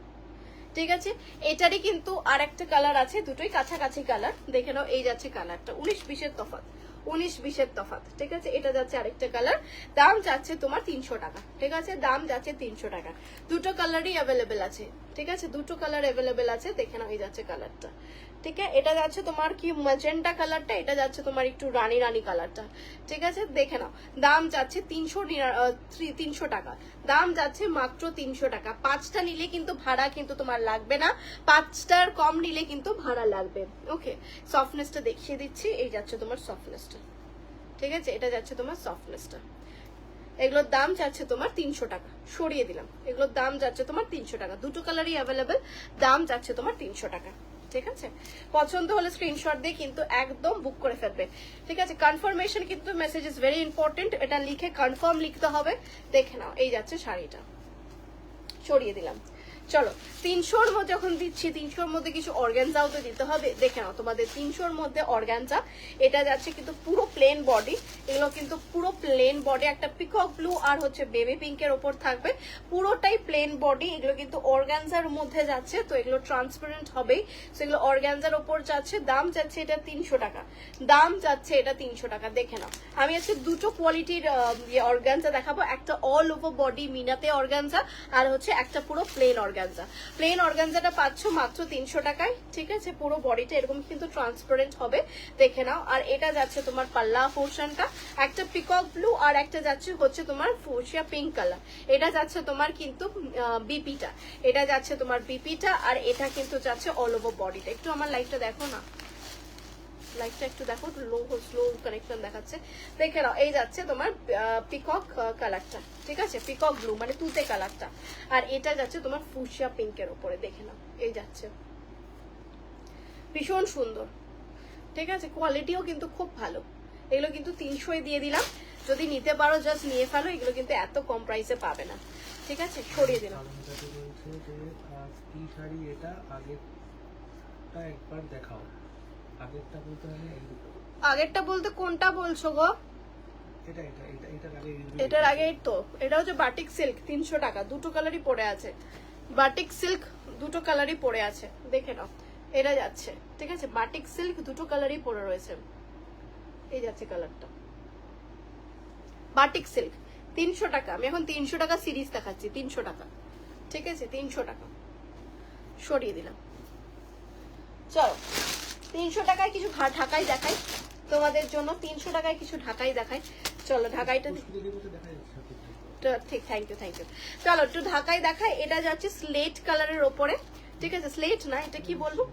ঠিক আছে, এটারই কিন্তু আর একটা কালার আছে, দুটোই কাছাকাছি কালার, দেখে নাও। এই যাচ্ছে কালারটা, 19-20 তফাৎ, 19-20 তফাৎ। ঠিক আছে, এটা যাচ্ছে আরেকটা কালার, দাম যাচ্ছে তোমার 300 টাকা। ঠিক আছে, দাম যাচ্ছে 300 টাকা। দুটো কালারই অ্যাভেলেবেল আছে। ঠিক আছে, দুটো কালার অ্যাভেলেবেল আছে, দেখে নাও। এই যাচ্ছে কালারটা। ঠিক আছে, এটা যাচ্ছে তোমার কি ম্যাজেন্টা কালারটা, এটা যাচ্ছে তোমার একটু রানী রানী কালারটা। ঠিক আছে, দেখে নাও। দাম যাচ্ছে 300 টাকা, দাম যাচ্ছে মাত্র 300 টাকা। 5টা নিলে কিন্তু ভাড়া কিন্তু তোমার লাগবে না, 5টার কম নিলে কিন্তু ভাড়া লাগবে। ওকে, সফটনেসটা দেখিয়ে দিচ্ছি। এই যাচ্ছে তোমার সফটনেসটা। ঠিক আছে, এটা যাচ্ছে তোমার সফটনেসটা। এগুলোর দাম যাচ্ছে তোমার 300 টাকা, সরিয়ে দিলাম। এগুলোর দাম যাচ্ছে তোমার 300 টাকা, দুটো কালারই অ্যাভেলেবেল, দাম যাচ্ছে তোমার 300 টাকা। ঠিক আছে, পছন্দ হলে স্ক্রিনশট দিয়ে কিন্তু একদম বুক করে ফেলবে। ঠিক আছে, কনফার্মেশন কিন্তু মেসেজ ইজ ভেরি ইম্পর্টেন্ট, এটা লিখে কনফার্ম লিখতে হবে। দেখে নাও, এই যাচ্ছে শাড়িটা, সরিয়ে দিলাম। চলো, 300-র মধ্যে যখন দিচ্ছি, 300-র মধ্যে কিছু অর্গানজাও তো দিতে হবে। দেখে নাও, তোমাদের 300-র মধ্যে অর্গানজা, এটা যাচ্ছে কিন্তু পুরো প্লেন বডি, এগুলো কিন্তু পুরো প্লেন বডি, একটা পিকক ব্লু আর হচ্ছে বেবি পিঙ্কের ওপর থাকবে, পুরোটাই প্লেন বডি। এগুলো কিন্তু অর্গানজার মধ্যে যাচ্ছে, তো এগুলো ট্রান্সপারেন্ট হবেই, সেগুলো অর্গানজার ওপর যাচ্ছে। দাম যাচ্ছে এটা 300 টাকা, দাম যাচ্ছে এটা 300 টাকা। দেখে নাও, আমি আজকে দুটো কোয়ালিটির অর্গানজা দেখাবো, একটা অল ওভার বডি মিনাতে অর্গানজা, আর হচ্ছে একটা পুরো প্লেন অর্গানজা। প্লেন অর্গানজাটা পাচ্ছ মাত্র 300 টাকায়। ঠিক আছে, পুরো বডিটা এরকম কিন্তু ট্রান্সপারেন্ট হবে, দেখে নাও। আর এটা যাচ্ছে তোমার পাল্লা পোর্শনটা, একটা পিকক ব্লু আর একটা যাচ্ছে হচ্ছে তোমার ফুশিয়া পিঙ্ক কালার। এটা যাচ্ছে তোমার কিন্তু বিপিটা, এটা যাচ্ছে তোমার বিপিটা, আর এটা কিন্তু যাচ্ছে অল ওভার বডিটা। একটু আমার লাইটটা দেখো না, লাইটটা একটু দেখো, স্লো কানেকশন দেখাচ্ছে। দেখে নাও, এই যাচ্ছে তোমার পিকক কালারটা। ঠিক আছে, পিকক ব্লু মানে তুতে কালারটা, আর এটা যাচ্ছে তোমার ফুশিয়া পিঙ্কের উপরে। দেখে নাও, এই যাচ্ছে, ভীষণ সুন্দর। ঠিক আছে, কোয়ালিটিও কিন্তু খুব ভালো। এগুলো কিন্তু 300-এ দিয়ে দিলাম, যদি নিতে পারো জাস্ট নিয়ে ফেলো, এগুলো কিন্তু এত কম প্রাইসে পাবে না। ঠিক আছে, সরিয়ে দিলাম। কি শাড়ি এটা, আগেরটা একবার দেখাও। আগেরটা বলতে আমি এই দুটো, আগেরটা বলতে কোনটা বলছো গো? এটা এটা এটা এটার আগে এটার আগেই তো, এটা হচ্ছে বাটিক সিল্ক, 300 টাকা, দুটো কালারই পড়ে আছে। বাটিক সিল্ক দুটো কালারই পড়ে আছে, দেখে নাও। এটা যাচ্ছে, ঠিক আছে, বাটিক সিল্ক দুটো কালারই পড়ে রয়েছে। এই যাচ্ছে কালারটা, বাটিক সিল্ক 300 টাকা। আমি এখন 300 টাকা সিরিজ দেখাচ্ছি, 300 টাকা। ঠিক আছে, 300 টাকা, সরিয়ে দিলাম। চলো, 300 টাকায় কিছু ঢাকাই দেখাই তোমাদের জন্য, 300 টাকায় কিছু ঢাকাই দেখাই। চলো, ঢাকাইটা ঠিক, থ্যাংক ইউ। চলো একটু ঢাকাই দেখাই। এটা যাচ্ছে স্লেট কালারের ওপরে। ঠিক আছে, স্লেট না, এটা কি বলবো,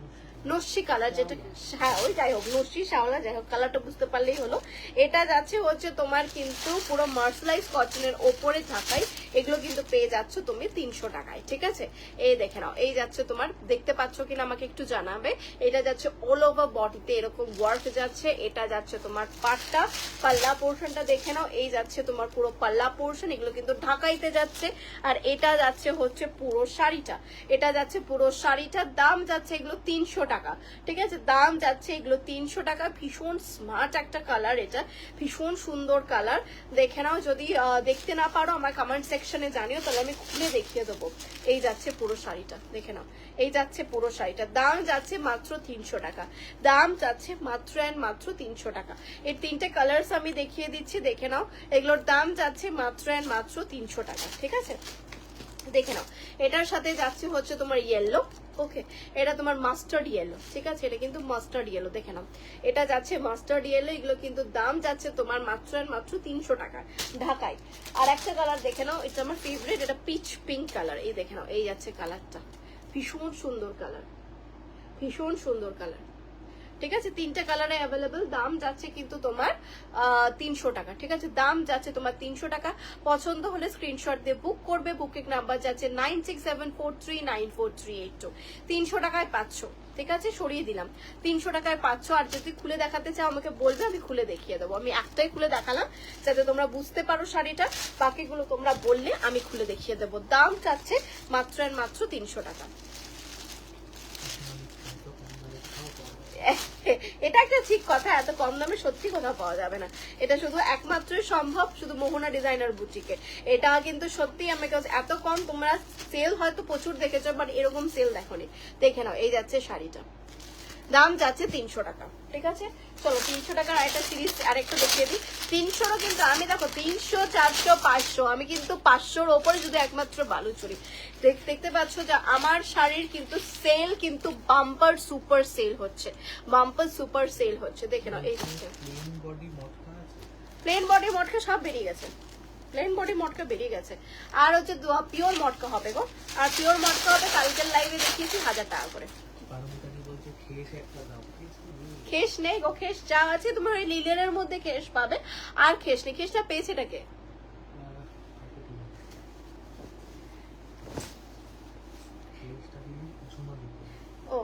নস্যি কালার, যেটা, হ্যাঁ ওই যাই হোক, নস্যি শ্যাওলা, যাই হোক, কালারটা বুঝতে পারলেই হলো। এটা যাচ্ছে হচ্ছে তোমার কিন্তু পুরো মার্সেলাইজ কটনের ওপরে ঢাকাই, এগুলো কিন্তু পেয়ে যাচ্ছ তুমি 300 টাকায়। ঠিক আছে, এই দেখে নাও, এই যাচ্ছে তোমার, দেখতে পাচ্ছ কিনা আমাকে একটু জানাবে। এটা যাচ্ছে অল ওভার বডিতে এরকম ওয়ার্ক যাচ্ছে। এটা যাচ্ছে তোমার পাটটা, পাল্লা পোর্শনটা দেখে নাও। এই যাচ্ছে তোমার পুরো পাল্লা পোর্শন, এগুলো কিন্তু ঢাকাইতে যাচ্ছে। আর এটা যাচ্ছে হচ্ছে পুরো শাড়িটা, এটা যাচ্ছে পুরো শাড়িটার দাম যাচ্ছে এগুলো 300 টাকা। ঠিক আছে, দাম যাচ্ছে এগুলো 300 টাকা। ভীষণ স্মার্ট একটা কালার, এটা ভীষণ সুন্দর কালার। দেখে নাও, যদি দেখতে না পারো আমার কমেন্ট সেকশনে জানিও, তাহলে আমি খুলে দেখিয়ে দেবো। এই যাচ্ছে পুরো শাড়িটা, দেখে নাও, এই যাচ্ছে পুরো শাড়িটা, দাম যাচ্ছে মাত্র 300 টাকা, দাম যাচ্ছে মাত্র মাত্র 300 টাকা। এর তিনটে কালার্স আমি দেখিয়ে দিচ্ছি, দেখে নাও। এগুলোর দাম যাচ্ছে মাত্র মাত্র 300 টাকা। ঠিক আছে, দেখে নাও। এটার সাথে যাচ্ছে হচ্ছে তোমার ইয়েলো। ওকে, এটা তোমার মাস্টার্ড ইয়েলো। ঠিক আছে, এটা কিন্তু মাস্টার্ড ইয়েলো, দেখে নাও, এটা যাচ্ছে মাস্টার্ড ইয়েলো। এগুলো কিন্তু দাম যাচ্ছে তোমার মাত্র মাত্র 300 টাকা ঢাকায়। আর একটা কালার দেখে নাও, এটা আমার ফেভারিট, এটা পিচ পিঙ্ক কালার। এই দেখে নাও, এই যাচ্ছে কালারটা, ভীষণ সুন্দর কালার, ভীষণ সুন্দর কালার। ঠিক আছে, তিনটে কালারে অ্যাভেলেবল, দাম যাচ্ছে কিন্তু তোমার 300 টাকা। ঠিক আছে, দাম যাচ্ছে তোমার 300 টাকা। পছন্দ হলে স্ক্রিনশট দিয়ে বুক করবে। বুকিং নাম্বার যাচ্ছে 9674394382। 300 টাকায় পাচ্ছ। ঠিক আছে, সরিয়ে দিলাম, 300 টাকায় পাচ্ছ। আর যদি খুলে দেখাতে চাও আমাকে বলবে, আমি খুলে দেখিয়ে দেবো। আমি একটাই খুলে দেখালাম যাতে তোমরা বুঝতে পারো শাড়িটা, বাকিগুলো তোমরা বললে আমি খুলে দেখিয়ে দেবো। দাম যাচ্ছে মাত্র মাত্র 300 টাকা। এটা একটা ঠিক কথা, এত কম দামে সত্যি কোথাও পাওয়া যাবে না। এটা শুধু একমাত্রই সম্ভব শুধু মোহনা ডিজাইনার বুটিকে। এটা কিন্তু সত্যি আমি এত কম, তোমরা সেল হয়তো প্রচুর দেখেছো বাট এরকম সেল দেখোনি। দেখে নাও, এই যাচ্ছে শাড়িটা, দাম যাচ্ছে 300 টাকা। ঠিক আছে, চলো 300 টাকার আরেকটা সিরিজ আরেকটা দেখিয়ে দিই। 300 কিন্তু আমি দেখো 300, 400, 500, আমি কিন্তু 500-র ওপরে শুধু একমাত্র বালুচরি। দেখতে পাচ্ছ যে আমার শাড়ির কিন্তু সেল কিন্তু বাম্পার সুপার সেল হচ্ছে, বাম্পার সুপার সেল হচ্ছে। দেখে নাও, এই প্লেন বডি মটকা সব বেরিয়ে গেছে, প্লেন বডি মটকা বেরিয়ে গেছে। আর হচ্ছে পিওর মটকা হবে গো, আর পিওর মটকা হবে কালকের লাইভে দেখিয়েছি 1000 টাকা করে। খেস নেই গো, খেস যা আছে তোমার ওই লিলেনের মধ্যে খেস পাবে, আর খেস নেই। খেসটা পেয়েছে এটাকে ও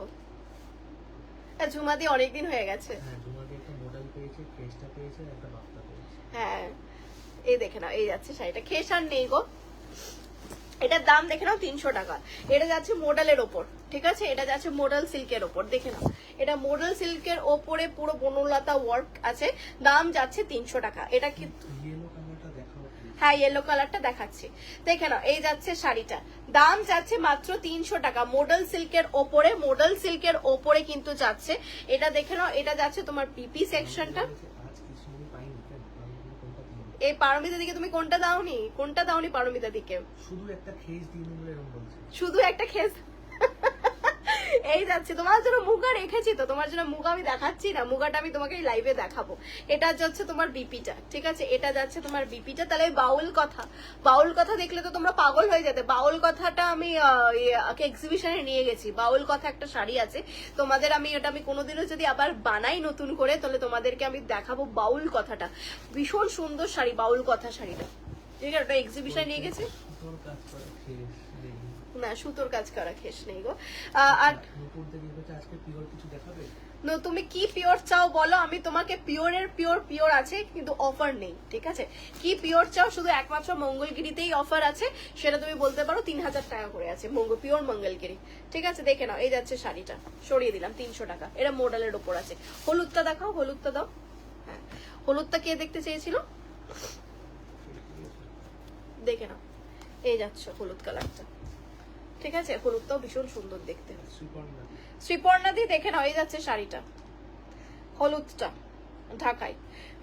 ঝুমাদি অনেকদিন হয়ে গেছে। হ্যাঁ এই দেখে নাও, এই যাচ্ছে শাড়িটা, খেস আর নেই গো। এটার দাম দেখে নাও 300 টাকা। এটা যাচ্ছে মডেলের ওপর, ঠিক আছে, এটা যাচ্ছে মডেল সিল্কের ওপর। দেখে নাও, এটা মডেল সিল্কের ওপরে পুরো বনলতা ওয়ার্ক আছে, দাম যাচ্ছে 300 টাকা। এটা কি, হ্যাঁ ইয়েলো কালারটা দেখাচ্ছি। দেখে নাও, এই যাচ্ছে শাড়িটা, দাম যাচ্ছে মাত্র 300 টাকা। মডেল সিল্কের ওপরে, মডেল সিল্কের ওপরে কিন্তু যাচ্ছে। এটা দেখে নাও, এটা যাচ্ছে তোমার পিপি সেকশনটা। এই পারমিতা দিকে তুমি কোনটা দাওনি, কোনটা দাওনি পারমিতা দিকে? শুধু একটা খেস দিয়ে নেবো এরকম বলছে, শুধু একটা খেস। এই যাচ্ছে, তোমার জন্য মুগা রেখেছি তো, তোমার জন্য মুগা আমি দেখাচ্ছি না, মুগাটা আমি তোমাকে লাইভে দেখাবো। এটা যাচ্ছে তোমার বিপিটা, ঠিক আছে, এটা যাচ্ছে তোমার বিপিটা। তাহলে বাউল কথা, বাউল কথা দেখলে তো তোমরা পাগল হয়ে যেতে। বাউল কথাটা আমি এক্সিবিশনে নিয়ে গেছি, বাউল কথা একটা শাড়ি আছে তোমাদের, আমি ওটা আমি কোনোদিনও যদি আবার বানাই নতুন করে তাহলে তোমাদেরকে আমি দেখাবো বাউল কথাটা। ভীষণ সুন্দর শাড়ি বাউল কথা শাড়িটা, ঠিক আছে, ওটা এক্সিবিশনে নিয়ে গেছি। না সুতোর কাজ করা খেস নেই গো। আর তুমি কি পিওর চাও বলো, আমি তোমাকে পিওরের পিওর আছে কিন্তু অফার নেই, ঠিক আছে। কি পিওর চাও, শুধু একমাত্র মঙ্গলগিরিতেই অফার আছে, সেটা তুমি বলতে পারো 3000 টাকা করে আছে পিওর মঙ্গলগিরি, ঠিক আছে। দেখে নাও, এই যাচ্ছে শাড়িটা, সরিয়ে দিলাম 300 টাকা। এটা মডেলের ওপর আছে। হলুদটা দেখাও, হলুদটা দাও। হ্যাঁ হলুদটা কে দেখতে চেয়েছিল, দেখে নাও, এই যাচ্ছে হলুদ কালারটা, ঠিক আছে, হলুদটাও ভীষণ সুন্দর দেখতে। শ্রীপর্ণা দি দেখে নাও, এই যাচ্ছে শাড়িটা, হলুদটা ঢাকাই,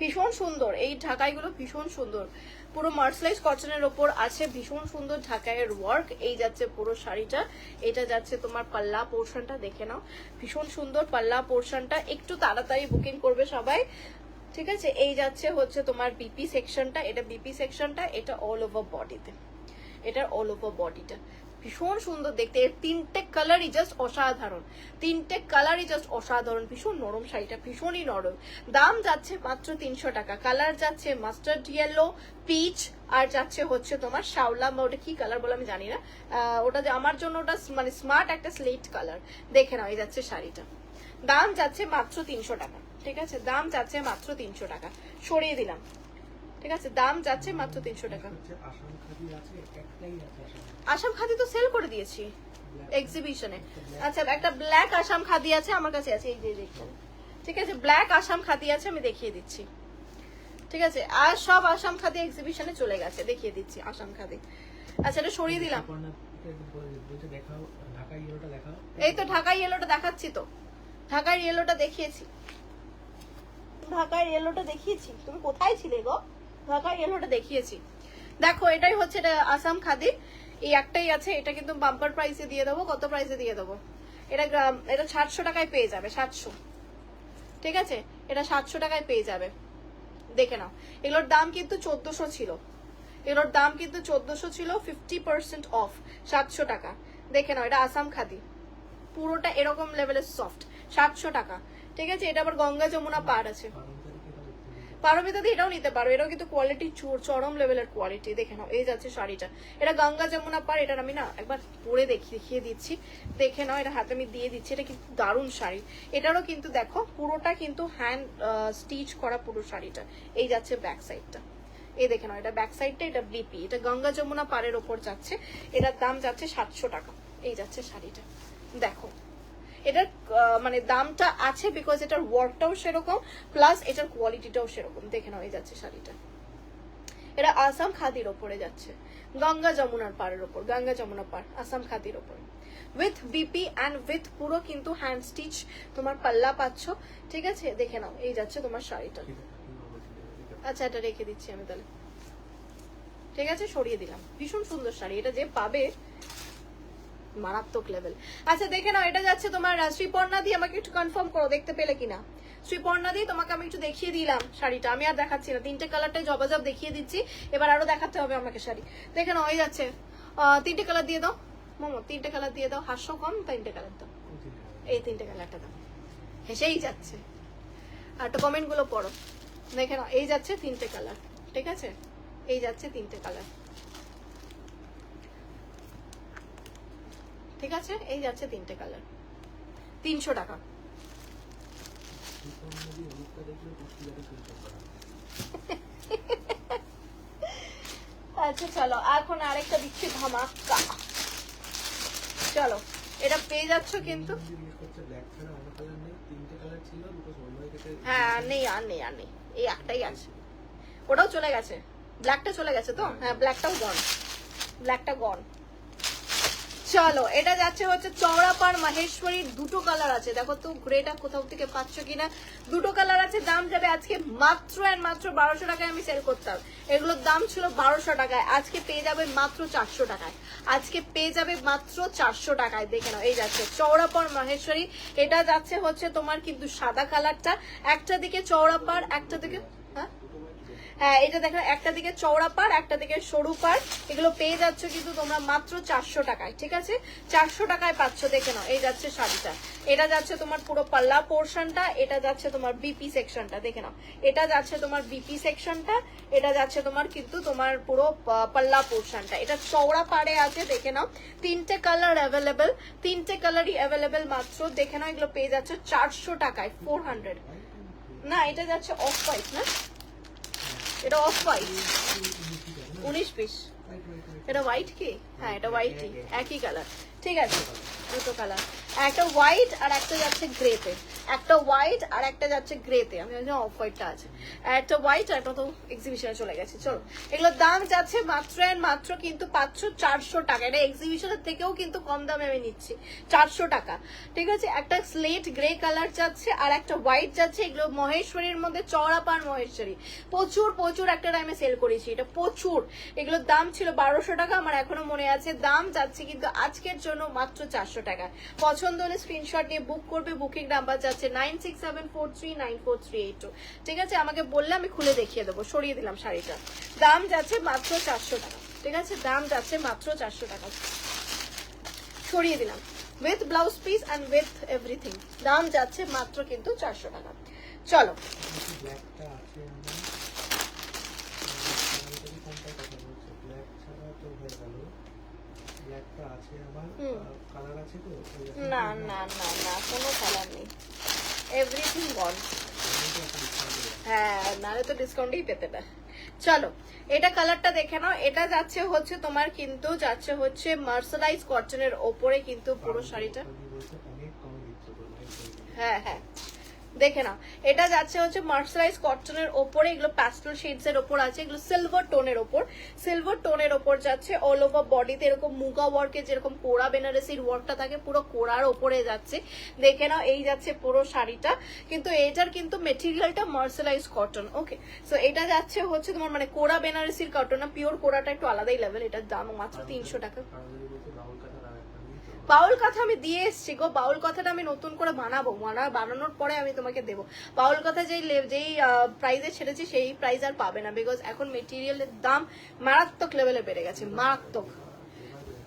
ভীষণ সুন্দর। এই ঢাকাইগুলো ভীষণ সুন্দর, পুরো মার্সলাইজ কটনের ওপর আছে, ভীষণ সুন্দর ঢাকাইয়ের ওয়ার্ক। এই যাচ্ছে পুরো শাড়িটা, এটা যাচ্ছে তোমার পাল্লা পোর্শনটা, দেখে নাও ভীষণ সুন্দর পাল্লা পোর্শনটা। একটু তাড়াতাড়ি বুকিং করবে সবাই, ঠিক আছে। এই যাচ্ছে হচ্ছে তোমার বিপি সেকশনটা, এটা বিপি সেকশনটা, এটা অল ওভার বডিতে, এটার অল ওভার বডিটা ভীষণ সুন্দর দেখতে। এর তিনটে কালারই জাস্ট অসাধারণ, তিনটে কালারই জাস্ট অসাধারণ। ভীষণ নরম শাড়িটা, ভীষণই নরম। দাম যাচ্ছে মাত্র 300 টাকা। কালার যাচ্ছে মাস্টার্ড ইয়েলো, পিচ, আর যাচ্ছে হচ্ছে তোমার শাওলা, ওটা কি কালার বলে আমি জানি না, ওটা আমার জন্য ওটা মানে স্মার্ট একটা স্লেট কালার। দেখে নাও, এই যাচ্ছে শাড়িটা, দাম যাচ্ছে মাত্র 300 টাকা, ঠিক আছে, দাম যাচ্ছে মাত্র 300 টাকা। সরিয়ে দিলাম, ঠিক আছে, দাম যাচ্ছে মাত্র 300 টাকা। আসাম খাদি তো সেল করে দিয়েছি এক্সিবিশনে। আচ্ছা একটা ব্ল্যাক আসাম খাদি আছে আমার কাছে, আছে এই যে দেখুন, ঠিক আছে, ব্ল্যাক আসাম খাদি আছে, আমি দেখিয়ে দিচ্ছি, ঠিক আছে। আর সব আসাম খাদি এক্সিবিশনে চলে গেছে, দেখিয়ে দিচ্ছি আসাম খাদি। আচ্ছা এটা সরিয়ে দিলাম, এই তো ঢাকাই ইয়েলোটা দেখাচ্ছি, তো ঢাকাই ইয়েলোটা দেখিয়েছি, ঢাকাই ইয়েলোটা দেখিয়েছি, তুমি কোথায় ছিলে গো, ঢাকাই ইয়েলোটা দেখিয়েছি। দেখো এটাই হচ্ছে, এটা আসাম খাদি, এই একটাই আছে, এটা কিন্তু বাম্পার প্রাইসে দিয়ে দেবো। কত প্রাইসে দিয়ে দেবো, এটা 700 টাকায় পেয়ে যাবে, 700, ঠিক আছে, এটা 700 টাকায় পেয়ে যাবে। দেখে নাও, এগুলোর দাম কিন্তু 1400 ছিল, এগুলোর দাম কিন্তু 1400 ছিল, 50% অফ, 700 টাকা। দেখে নাও, এটা আসাম খাদি, পুরোটা এরকম লেভেলের সফট, 700 টাকা, ঠিক আছে। এটা আবার গঙ্গা যমুনা পার আছে, পারমিতা দি এটাও নিতে পারো, এটাও কিন্তু কোয়ালিটি চরম লেভেলের কোয়ালিটি। দেখে নাও, এই যাচ্ছে শাড়িটা, এটা গঙ্গা যমুনা পার। এটার আমি না একবার পরে দেখিয়ে দিচ্ছি, দেখে নাও, এটা হাতে আমি দিয়ে দিচ্ছি, এটা কিন্তু দারুণ শাড়ি। এটারও কিন্তু দেখো পুরোটা কিন্তু হ্যান্ড স্টিচ করা পুরো শাড়িটা। এই যাচ্ছে ব্যাক সাইডটা, এই দেখে নাও, এটা ব্যাক সাইডটা, এটা বিপি, এটা গঙ্গা যমুনা পারের ওপর যাচ্ছে, এটার দাম যাচ্ছে 700 টাকা। এই যাচ্ছে শাড়িটা, দেখো এটার মানে দামটা আছে বিকজ এটার ওয়ার্কটাও সেরকম, প্লাস এটার কোয়ালিটিটাও সেরকম। দেখে নাও, এই যাচ্ছে শাড়িটা, এটা আসাম খাদির ওপরে যাচ্ছে, গঙ্গা যমুনার পাড়ের ওপর, গঙ্গা যমুনা পাড় আসাম খাদির ওপর, উইথ বিপি অ্যান্ড উইথ পুরো কিন্তু হ্যান্ড স্টিচ তোমার পাল্লা পাচ্ছ, ঠিক আছে। দেখে নাও, এই যাচ্ছে তোমার শাড়িটা। আচ্ছা, এটা রেখে দিচ্ছি আমি তাহলে, ঠিক আছে, সরিয়ে দিলাম। ভীষণ সুন্দর শাড়ি, এটা যে পাবে মারাত্মক লেভেল। আচ্ছা দেখে নাও, এটা যাচ্ছে তোমার শ্রীপর্ণা দিয়ে, আমাকে একটু কনফার্ম করো দেখতে পেলে কিনা। শ্রীপর্ণা দিয়ে তোমাকে আমি একটু দেখিয়ে দিলাম শাড়িটা, আমি আর দেখাচ্ছি না, তিনটে কালারটাই জবাজব দেখিয়ে দিচ্ছি, এবার আরো দেখাতে হবে আমাকে শাড়ি। দেখে নাও, এই যাচ্ছে, তিনটে কালার দিয়ে দাও মোমো, তিনটে কালার দিয়ে দাও, হাস্য কম, তিনটে কালার দাও, এই তিনটে কালারটা দাও, হেসেই যাচ্ছে। আর তো কমেন্ট গুলো পড়ো। দেখে নাও, এই যাচ্ছে তিনটে কালার, ঠিক আছে, এই যাচ্ছে তিনটে কালার, ঠিক আছে, এই যাচ্ছে তিনটে কালার, 300 টাকা। আচ্ছা চলো, এখন আরেকটা দিচ্ছি ধামাকা। চলো, এটা পেয়ে যাচ্ছ কিন্তু, হ্যাঁ নেই, আর নেই, আর নেই, এই একটাই আছে, ওটাও চলে গেছে, ব্ল্যাকটা চলে গেছে তো, হ্যাঁ ব্ল্যাকটাও গন, ব্ল্যাকটা গন। চলো, এটা যাচ্ছে হচ্ছে চওড়াপাড় মাহেশ্বরীর, দুটো কালার আছে, দেখো তো গ্রেটা কোথাও থেকে পাচ্ছ কিনা, দুটো কালার আছে। দাম যাবে আজকে মাত্র এন্ড মাত্র 1200 টাকায় আমি সেল করতাম, এগুলোর দাম ছিল 1200 টাকায়, আজকে পেয়ে যাবে মাত্র 400 টাকায়, আজকে পেয়ে যাবে মাত্র 400 টাকায়। দেখে নাও, এই যাচ্ছে চওড়াপাড় মাহেশ্বরী, এটা যাচ্ছে হচ্ছে তোমার কিন্তু সাদা কালারটা, একটা দিকে চওড়াপাড়, একটা দিকে হ্যাঁ এটা দেখো, একটা দিকে চওড়া পাড়, একটা দিকে সরু পাড়, এগুলো পেয়ে যাচ্ছ কিন্তু তোমরা মাত্র 400 টাকায়, ঠিক আছে, 400 টাকায় পাচ্ছ। দেখে নাও, এই যাচ্ছে শাড়িটা, এটা যাচ্ছে তোমার পুরো পাল্লা পোর্শনটা, এটা যাচ্ছে তোমার বিপি সেকশনটা, দেখে নাও, এটা যাচ্ছে তোমার বিপি সেকশনটা, এটা যাচ্ছে তোমার কিন্তু তোমার পুরো পাল্লা পোর্শনটা, এটা চওড়া পাড়ে আছে। দেখে নাও, তিনটে কালার অ্যাভেলেবেল, তিনটে কালারই অ্যাভেলেবেল মাত্র। দেখে নাও, এগুলো পেয়ে যাচ্ছে 400 টাকায়, 400 না, এটা যাচ্ছে অফ হোয়াইট না, এটা অফ হোয়াইট 19 পিস, এটা হোয়াইট কি, হ্যাঁ এটা হোয়াইটই, একই কালার, ঠিক আছে, দুটো কালার, একটা হোয়াইট আর একটা যাচ্ছে গ্রেতে, একটা হোয়াইট আর একটা যাচ্ছে গ্রেতে, আমি জানি অফ হোয়াইটটা আছে, একটা হোয়াইট আর একটা তো এক্সিবিশনে চলে গেছে। চলো, এগুলোর দাম যাচ্ছে মাত্র এন্ড মাত্র কিন্তু 400 টাকা, এটা এক্সিবিশনের থেকেও কিন্তু কম দামে আমি নিচ্ছি, 400 টাকা, ঠিক আছে। একটা স্লেট গ্রে কালার যাচ্ছে আর একটা হোয়াইট যাচ্ছে, এগুলো মহেশ্বরীর মধ্যে চওড়াপাড় মহেশ্বরী, প্রচুর প্রচুর একটা টাইমে সেল করেছি এটা, প্রচুর, এগুলোর দাম ছিল 1200 টাকা, আমার এখনো মনে আছে, দাম যাচ্ছে কিন্তু আজকের জন্য মাত্র 400 টাকা। পছন্দ হলে স্ক্রিনশট নিয়ে বুক করবে, বুকিং নাম্বার যাচ্ছে 9674394382, ঠিক আছে, আমাকে বললে আমি খুলে দেখিয়ে দেবো। সরিয়ে দিলাম শাড়িটা, দাম যাচ্ছে মাত্র 400 টাকা, ঠিক আছে, দাম যাচ্ছে মাত্র 400 টাকা, সরিয়ে দিলাম, with blouse piece and with everything, দাম যাচ্ছে মাত্র কিন্তু 400 টাকা। চলো, না না না না, কোনো কালার নেই, এভরিথিং গন, হ্যাঁ নাহলে তো ডিসকাউন্টেই পেতে না। চলো, এটা কালারটা দেখে নাও, এটা যাচ্ছে হচ্ছে তোমার কিন্তু যাচ্ছে হচ্ছে মার্সারাইজ কটনের ওপরে কিন্তু পুরো শাড়িটা, হ্যাঁ হ্যাঁ দেখে নাও, এটা যাচ্ছে হচ্ছে মার্সারাইজ কটনের ওপরে, এগুলো প্যাস্টেল শেডস এর ওপর আছে, এগুলো সিলভার টোনের ওপর, সিলভার টোনের ওপর যাচ্ছে, অল ওভার বডিতে এরকম মুগা ওয়ার্কের যেরকম কোড়া বেনারসির ওয়ার্কটা থাকে পুরো কোড়ার ওপরে যাচ্ছে। দেখে নাও, এই যাচ্ছে পুরো শাড়িটা, কিন্তু এটার কিন্তু মেটেরিয়ালটা মার্সারাইজ কটন, ওকে। সো এটা যাচ্ছে হচ্ছে তোমার মানে কোড়া বেনারসির কটন না, পিওর কোড়াটা একটু আলাদাই লেভেল, এটার দাম মাত্র 300 টাকা। বাউল কথা আমি দিয়ে এসছি গো, বাউল কথাটা আমি নতুন করে বানাবো, বানানোর পরে আমি তোমাকে দেবো। বাউল কথা যেই প্রাইসে ছেড়েছি সেই প্রাইস আর পাবে না, বিকজ এখন মেটেরিয়ালের দাম মারাত্মক লেভেলে বেড়ে গেছে, মারাত্মক।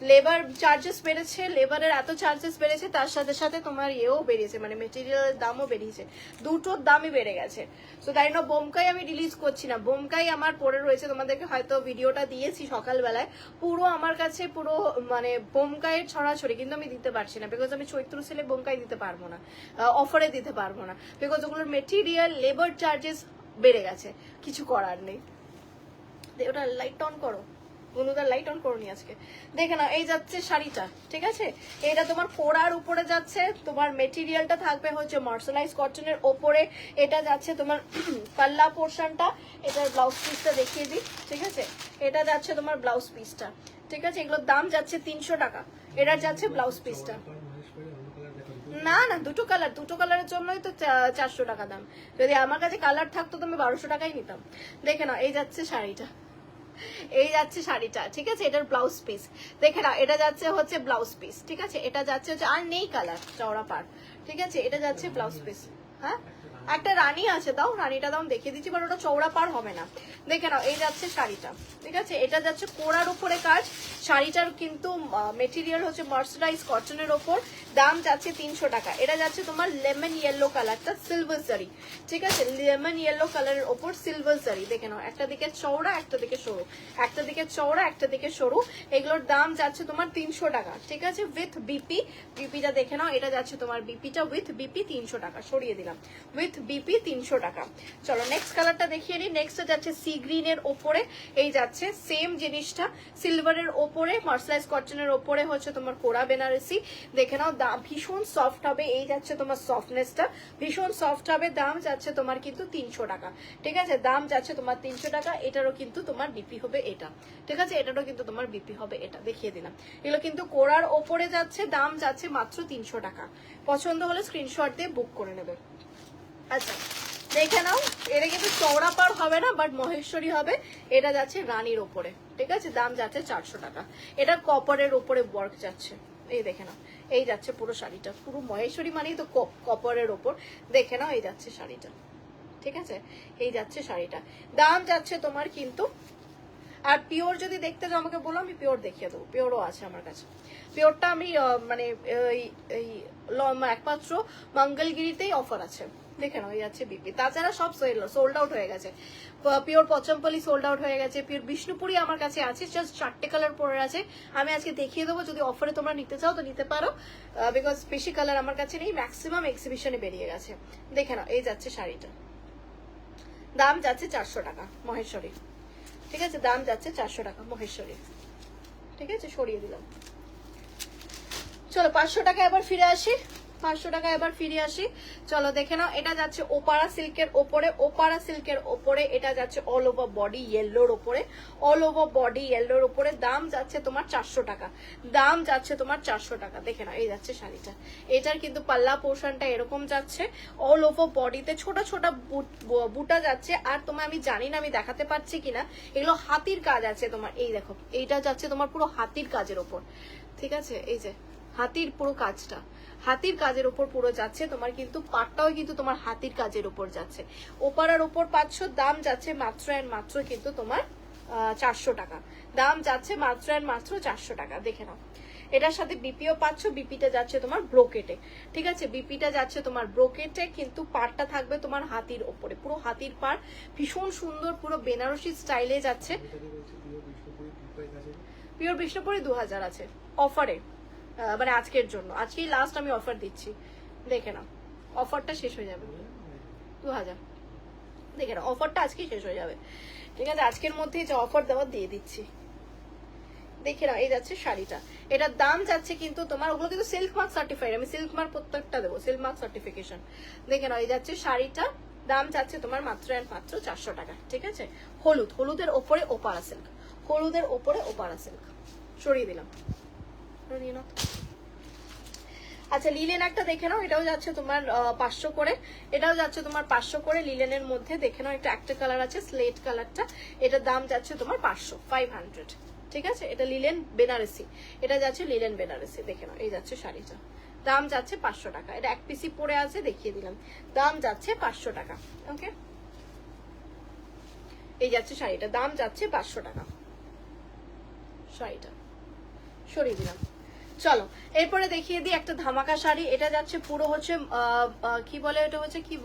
লেবার চার্জেস বেড়েছে, লেবারের এত চার্জেস বেড়েছে, তার সাথে সাথে তোমার ইয়েও বেড়েছে, মানে মেটেরিয়ালের দামও বেরিয়েছে, দুটোর দামই বেড়ে গেছে। সো তাই না বোমকাই আমি রিলিজ করছি না, বোমকাই আমার পরে রয়েছে, তোমাদেরকে হয়তো ভিডিওটা দিয়েছি সকালবেলায়, পুরো আমার কাছে পুরো মানে বোমকাইয়ের ছড়াছড়ি, কিন্তু আমি দিতে পারছি না, বিকজ আমি চৈত্র সেলে বোমকাই দিতে পারবো না, অফারে দিতে পারবো না, বিকজ ওগুলোর মেটেরিয়াল লেবার চার্জেস বেড়ে গেছে, কিছু করার নেই। ওটা লাইট অন করো, বন্ধুদের লাইট অন করনি আজকে। দেখে নাও, এই যাচ্ছে শাড়িটা, ঠিক আছে? এটা তোমার কোরার উপরে যাচ্ছে, তোমার মেটেরিয়ালটা থাকবে হচ্ছে মার্শালাইজ কটনের ওপরে। এটা যাচ্ছে তোমার পাল্লা পোর্শনটা, এটার ব্লাউজ পিসটা দেখিয়ে দিই, ঠিক আছে? এটা যাচ্ছে তোমার ব্লাউজ পিসটা, ঠিক আছে? এগুলোর দাম যাচ্ছে 300 টাকা, এটার যাচ্ছে ব্লাউজ পিসটা। না না, দুটো কালারের জন্যই তো 400 টাকা দাম। যদি আমার কাছে কালার থাকতো তো আমি 1200 টাকাই নিতাম। দেখে নাও, এই যাচ্ছে শাড়িটা, এই যাচ্ছে শাড়িটা, ঠিক আছে? এটার ব্লাউজ পিস দেখে নাও, এটা যাচ্ছে হচ্ছে ব্লাউজ পিস, ঠিক আছে? এটা যাচ্ছে হচ্ছে, আর নেই কালার, চওড়া পাড়, ঠিক আছে? এটা যাচ্ছে ব্লাউজ পিস। হ্যাঁ, একটা রানী আছে, দাও রানীটা দাও, দেখিয়ে দিচ্ছি, বাট ওটা চওড়া পাড় হবে না। দেখে নাও, এই যাচ্ছে শাড়িটা, ঠিক আছে? এটা যাচ্ছে কোরার উপরে কাজ, শাড়িটার কিন্তু মেটেরিয়াল হচ্ছে মার্সারাইজ কটনের ওপর। দাম যাচ্ছে 300 টাকা। এটা যাচ্ছে তোমার লেমন ইয়েলো কালারটা, সিলভার জারি, ঠিক আছে? লেমন ইয়েলো কালারের ওপর সিলভার জারি। দেখে নাও, একটা দিকে চওড়া, একটা দিকে সরু, একটা দিকে চওড়া, একটা দিকে সরু। এগুলোর দাম যাচ্ছে তোমার 300 টাকা, ঠিক আছে? উইথ বিপি, বিপিটা দেখে নাও, এটা যাচ্ছে তোমার বিপিটা উইথ বিপি 300 টাকা, সরিয়ে দিলাম, উইথ বিপি 300 টাকা। চলো নেক্সট কালারটা দেখিয়ে নিই। নেক্সট যাচ্ছে সি গ্রিনের ওপরে, এই যাচ্ছে সেম জিনিসটা, সিলভারের ওপরে মার্সারাইজ কটনের ওপরে হচ্ছে তোমার কোরা বেনারসি। দেখে নাও, দাম ভীষণ সফট হবে, এই যাচ্ছে তোমার সফটনেসটা, ভীষণ সফট হবে। দাম যাচ্ছে তোমার কিন্তু 300 টাকা, ঠিক আছে? দাম যাচ্ছে তোমার 300 টাকা। এটারও কিন্তু তোমার বিপি হবে এটা, ঠিক আছে? এটারও কিন্তু তোমার বিপি হবে এটা, দেখিয়ে দিলাম। এগুলো কিন্তু কোরার ওপরে যাচ্ছে, দাম যাচ্ছে মাত্র 300 টাকা। পছন্দ হলে স্ক্রিনশট দিয়ে বুক করে নেবে। আচ্ছা দেখে নাও, এটা কিন্তু চওড়া পাড় হবে না, বাট মহেশ্বরী হবে। এটা যাচ্ছে রানীর ওপরে, ঠিক আছে? দাম যাচ্ছে 400 টাকা। এটা কপারের ওপরে ওয়ার্ক যাচ্ছে, এই দেখে নাও, এই যাচ্ছে পুরো শাড়িটা, পুরো মহেশ্বরী মানেই তো কপারের ওপর। দেখে নাও, এই যাচ্ছে শাড়িটা, ঠিক আছে? এই যাচ্ছে শাড়িটা, দাম যাচ্ছে তোমার কিন্তু। আর পিওর যদি দেখতে চাও আমাকে বলো, আমি পিওর দেখিয়ে দেবো, পিওরও আছে আমার কাছে। পিওরটা আমি মানে এই একমাত্র মঙ্গলগিরিতেই অফার আছে। দেখে নাও, এই যাচ্ছে বিপি, তাছাড়া সব সোল্ড আউট হয়ে গেছে। পিওর পচমপল্লি সোল্ড আউট হয়ে গেছে, পিওর বিষ্ণুপুরি আমার কাছে আছে, জাস্ট 4টে কালার পরে আছে। আমি আজকে দেখিয়ে দেবো, যদি অফারে তোমরা নিতে চাও তো নিতে পারো, বিকজ বেশি কালার আমার কাছে নেই, ম্যাক্সিমাম এক্সিবিশনে বেরিয়ে গেছে। দেখে নাও, এই যাচ্ছে শাড়িটা, দাম যাচ্ছে 400 টাকা মহেশ্বরী, ঠিক আছে? দাম যাচ্ছে 400 টাকা মহেশ্বরী, ঠিক আছে? সরিয়ে দিলাম। চলো 500 টাকা এবার ফিরে আসি, 500 টাকা এবার ফিরে আসি। চলো দেখে নাও, এটা যাচ্ছে ওপারা সিল্কের ওপরে, ওপারা সিল্কের ওপরে। এটা যাচ্ছে অল ওভার বডি ইয়েলোর ওপরে, অল ওভার বডি ইয়েলোর ওপরে। দাম যাচ্ছে তোমার 400 টাকা, দাম যাচ্ছে তোমার 400 টাকা। দেখে নাও, এই যাচ্ছে শাড়িটা, এটার কিন্তু পাল্লা পোর্শনটা এরকম যাচ্ছে, অল ওভার বডিতে ছোট ছোট বুটা যাচ্ছে। আর তোমার আমি জানি না আমি দেখাতে পারছি কিনা, এগুলো হাতির কাজ আছে তোমার, এই দেখো, এইটা যাচ্ছে তোমার পুরো হাতির কাজের ওপর, ঠিক আছে? এই যে হাতির পুরো কাজটা, হাতির কাজের উপর পুরো যাচ্ছে তোমার, কিন্তু পাটটাও কিন্তু তোমার হাতির কাজের উপর যাচ্ছে। ওপারার উপর পাচ্ছ, দাম যাচ্ছে মাত্র এন্ড মাত্র কিন্তু তোমার 400 টাকা, দাম যাচ্ছে মাত্র এন্ড মাত্র 400 টাকা। দেখে নাও, এটার সাথে বিপিও পাচ্ছ, বিপিটা যাচ্ছে তোমার ব্রোকেটে, ঠিক আছে? বিপিটা যাচ্ছে তোমার ব্রোকেটে, কিন্তু পাড়টা থাকবে তোমার হাতির ওপরে, পুরো হাতির পাড়, ভীষণ সুন্দর, পুরো বেনারসি স্টাইলে যাচ্ছে। পিওর বিষ্ণুপুরি 2000 আছে অফারে, মানে আজকের জন্য, আজকেই লাস্ট আমি অফার দিচ্ছি। দেখে নাও, অফারটা শেষ হয়ে যাবে, 2000। দেখে নাও, অফারটা আজকেই শেষ হয়ে যাবে, ঠিক আছে? আজকের মধ্যেই যে অফার দেওয়া দিয়ে দিচ্ছি। দেখে নাও, এই যাচ্ছে শাড়িটা, এটার দাম যাচ্ছে কিন্তু তোমার, ওগুলো কিন্তু সিল্ক মার্ক সার্টিফাইড, আমি সিল্ক মার্ক প্রত্যেকটা দেবো, সিল্ক মার্ক সার্টিফিকেশন। দেখে নাও, এই যাচ্ছে শাড়িটা, দাম যাচ্ছে তোমার মাত্র এন্ড মাত্র 400 টাকা, ঠিক আছে? হলুদ, হলুদের ওপরে ওপারা সিল্ক, হলুদের ওপরে ওপারা সিল্ক, সরিয়ে দিলাম। আচ্ছা লিলেন একটা দেখে নাও, এটাও যাচ্ছে তোমার 500 করে, এটাও যাচ্ছে তোমার 500 করে লিলেনের মধ্যে। দেখে নাও, এটা একটা কালার আছে স্লেট কালারটা, এটার দাম যাচ্ছে তোমার 500, ঠিক আছে? এটা লিলেন বেনারসি, এটা যাচ্ছে লিলেন বেনারসি। দেখে নাও, এই যাচ্ছে শাড়িটা, দাম যাচ্ছে 500 টাকা। এটা এক পিসি পরে আছে, দেখিয়ে দিলাম, দাম যাচ্ছে 500 টাকা। ওকে, এই যাচ্ছে শাড়িটা, দাম যাচ্ছে 500 টাকা। শাড়িটা সরিয়ে দিলাম। চলো এরপরে দেখিয়ে দিই একটা ধামাকা শাড়ি, এটা যাচ্ছে পুরো হচ্ছে কি বলে, এটা হচ্ছে কি